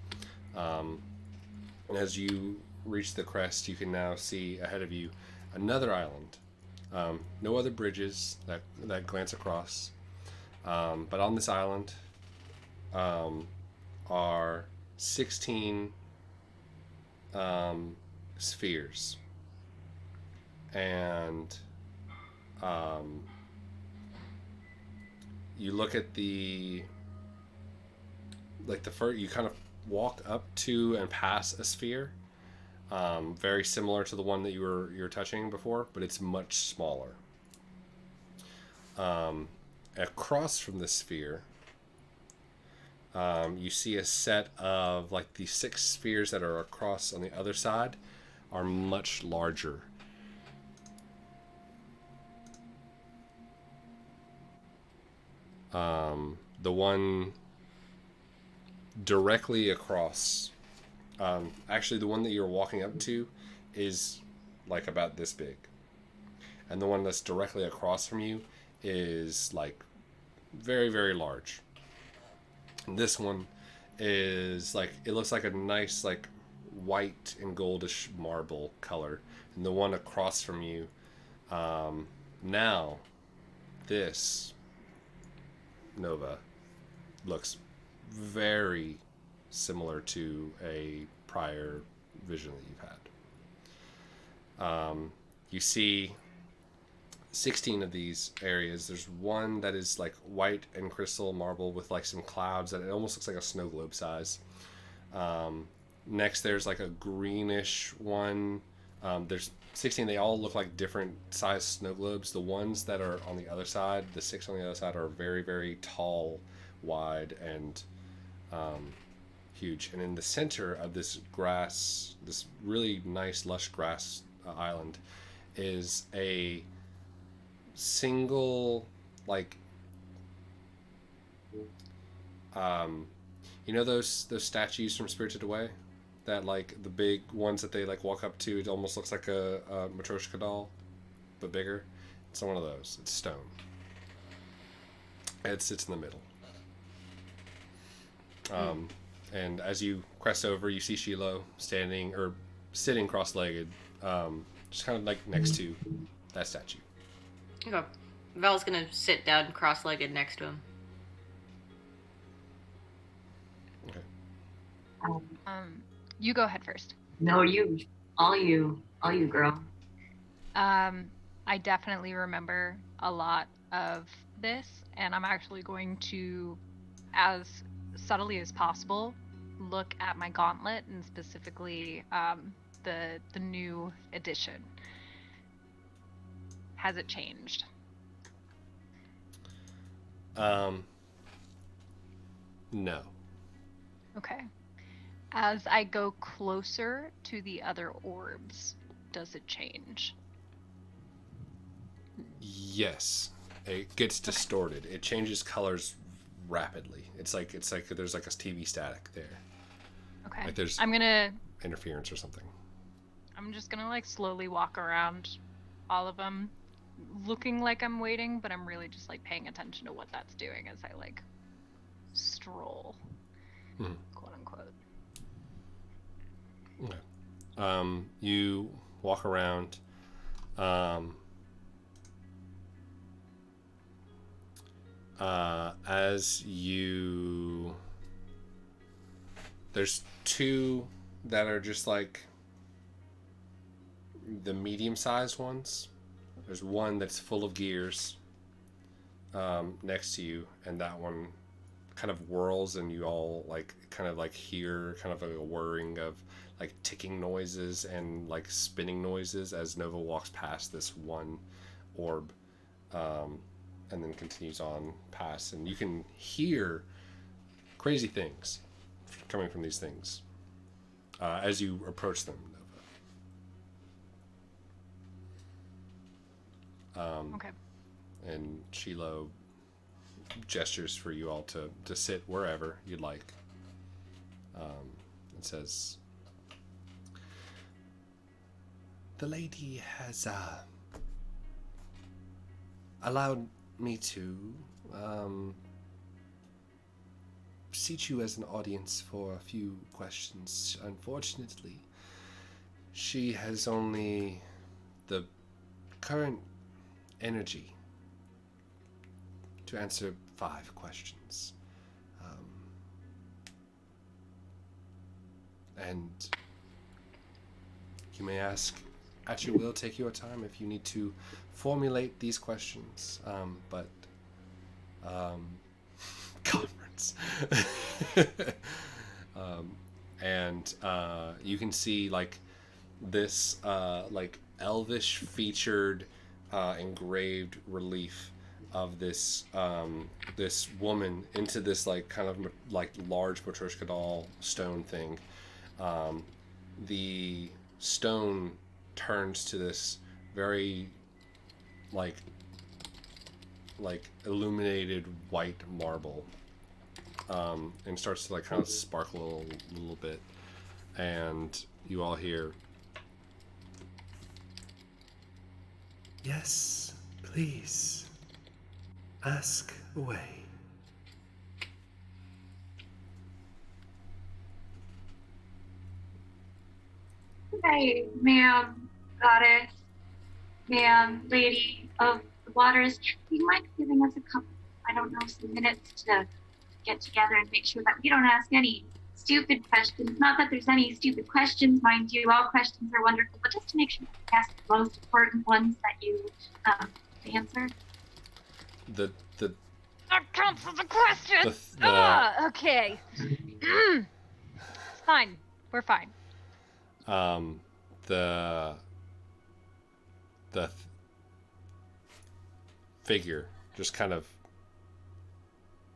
And as you reach the crest, you can now see ahead of you another island. No other bridges that glance across. But on this island are 16 spheres. And you look at the first, you kind of walk up to and pass a sphere, very similar to the one that you were touching before, but it's much smaller. Across from the sphere, you see a set of like the 6 spheres that are across on the other side are much larger. The one directly across, actually the one that you're walking up to is like about this big, and the one that's directly across from you is like very, very large. And this one is like, it looks like a nice like white and goldish marble color, and the one across from you, now this Nova looks very similar to a prior vision that you've had. You see 16 of these areas. There's one that is like white and crystal marble with like some clouds that it almost looks like a snow globe size. Next there's like a greenish one. There's 16. They all look like different size snow globes. The ones that are on the other side, the 6 on the other side, are very, very tall, wide, and huge. And in the center of this grass, this really nice lush grass island, is a single like you know those statues from Spirited Away, that like the big ones that they like walk up to, it almost looks like a Matryoshka doll but bigger. It's one of those. It's stone. It sits in the middle. And as you crest over, you see Shiloh standing or sitting cross-legged, just kind of like next to that statue. Okay. Val's gonna sit down cross-legged next to him. Okay. You go ahead first. No, all you, girl. I definitely remember a lot of this, and I'm actually going to, as subtly as possible, look at my gauntlet, and specifically the new edition. Has it changed? No. Okay. As I go closer to the other orbs, does it change? Yes. It gets distorted. It changes colors rapidly. It's like there's like a TV static there. Okay. Like there's interference or something. I'm just gonna like slowly walk around all of them, looking like I'm waiting, but I'm really just like paying attention to what that's doing as I like stroll, quote unquote. Okay. You walk around. There's 2 that are just like the medium-sized ones. There's one that's full of gears next to you, and that one kind of whirls, and you all like kind of like hear kind of like a whirring of like ticking noises and like spinning noises as Nova walks past this one orb, and then continues on past, and you can hear crazy things coming from these things as you approach them, Nova. Okay. And Shiloh gestures for you all to sit wherever you'd like. It says, "The lady has allowed me to seat you as an audience for a few questions. Unfortunately, she has only the current energy to answer 5 questions. And you may ask at your will, take your time if you need to formulate these questions. Conference. And you can see like this like elvish featured engraved relief of this this woman into this like kind of like large Matryoshka doll stone thing. The stone turns to this very like illuminated white marble, and starts to like kind of sparkle a little bit, and you all hear, "Yes, please, ask away." Hey, ma'am, goddess, ma'am, lady of the waters, do you mind giving us a couple, I don't know, some minutes to get together and make sure that we don't ask any stupid questions? Not that there's any stupid questions, mind you, all questions are wonderful, but just to make sure that we ask the most important ones that you answer. That counts as a question. Okay. It's fine. We're fine. The figure just kind of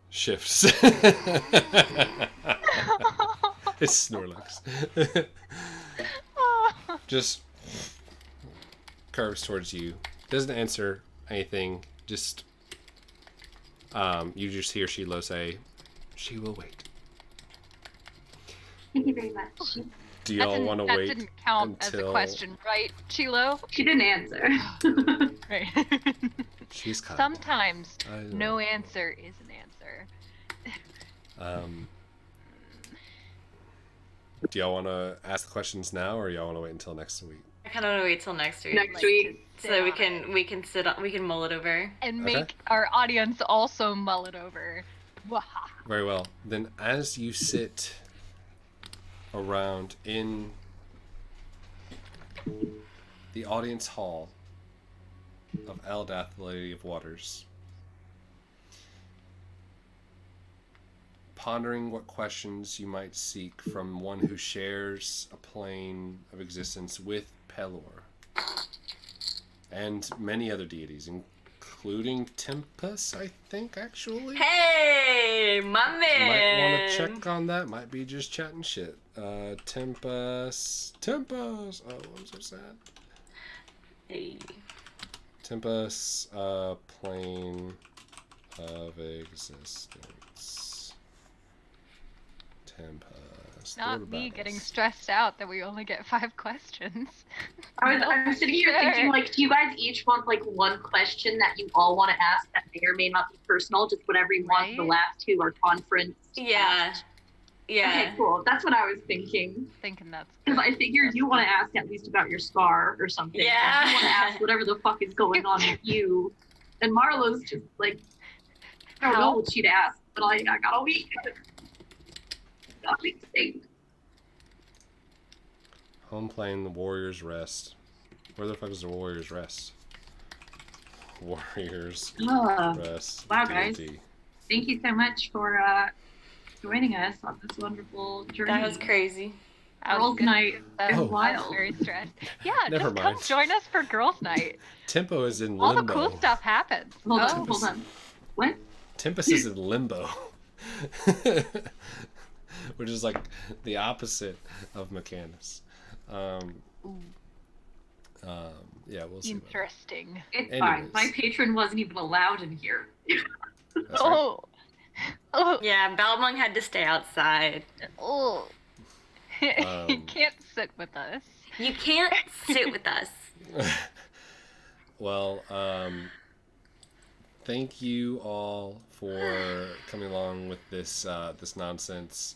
shifts. It's Snorlax. Just curves towards you. Doesn't answer anything. Just you just hear Shiloh say, "She will wait." Thank you very much. Do y'all want to wait? That didn't count as a question, right, Chilo? She didn't answer. Right. She's kind. Sometimes no answer is an answer. Do y'all want to ask the questions now, or y'all want to wait until next week? I kind of want to wait till next week. Next week. So we can mull it over. And make our audience also mull it over. Waha. Very well. Then as you sit around in the audience hall of Eldath, the Lady of Waters, pondering what questions you might seek from one who shares a plane of existence with Pelor and many other deities, including Tempest, I think, actually. Hey, my man! Might want to check on that. Might be just chatting shit. Tempest. Oh, I'm so sad. Hey. Tempest, plane of existence. Tempest. Not me getting stressed out that we only get 5 questions. I'm sitting here thinking, like, do you guys each want, like, one question that you all want to ask that may or may not be personal, just whatever you want? The last 2 are conference. Yeah. Yeah. Okay, cool. That's what I was thinking. Thinking that's Because I figure you want to ask at least about your scar or something. Yeah. You want to ask whatever the fuck is going on with you. And Marlow's just like, I don't know what she'd ask, but I got a week. Got a week to think. Home plane, the Warriors Rest. Where the fuck is the Warriors Rest? Warriors Rest. Wow, guys. D&D. Thank you so much for joining us on this wonderful journey. That was crazy. Girls' night is I was wild. very stressed. Yeah, Never just mind. come join us for girls' night. Tempo is in All limbo. the cool stuff happens. Hold on. What? Tempest is in limbo. Which is like the opposite of Mechanus. Yeah, we'll see. Interesting. It's Anyways. fine. My patron wasn't even allowed in here. That's right. Oh. Oh, Yeah, Balmung had to stay outside. oh. You can't sit with us. You can't sit with us. Well, thank you all for coming along with this this nonsense.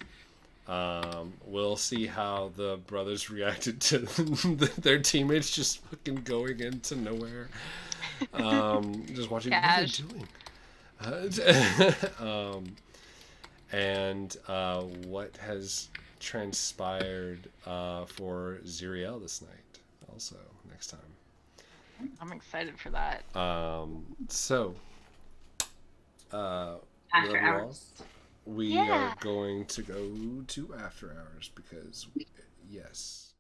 We'll see how the brothers reacted to their teammates just fucking going into nowhere. Just watching what they're doing. And what has transpired for Xyriel this night also next time. I'm excited for that. So After hours. we are going to go to after hours because yes.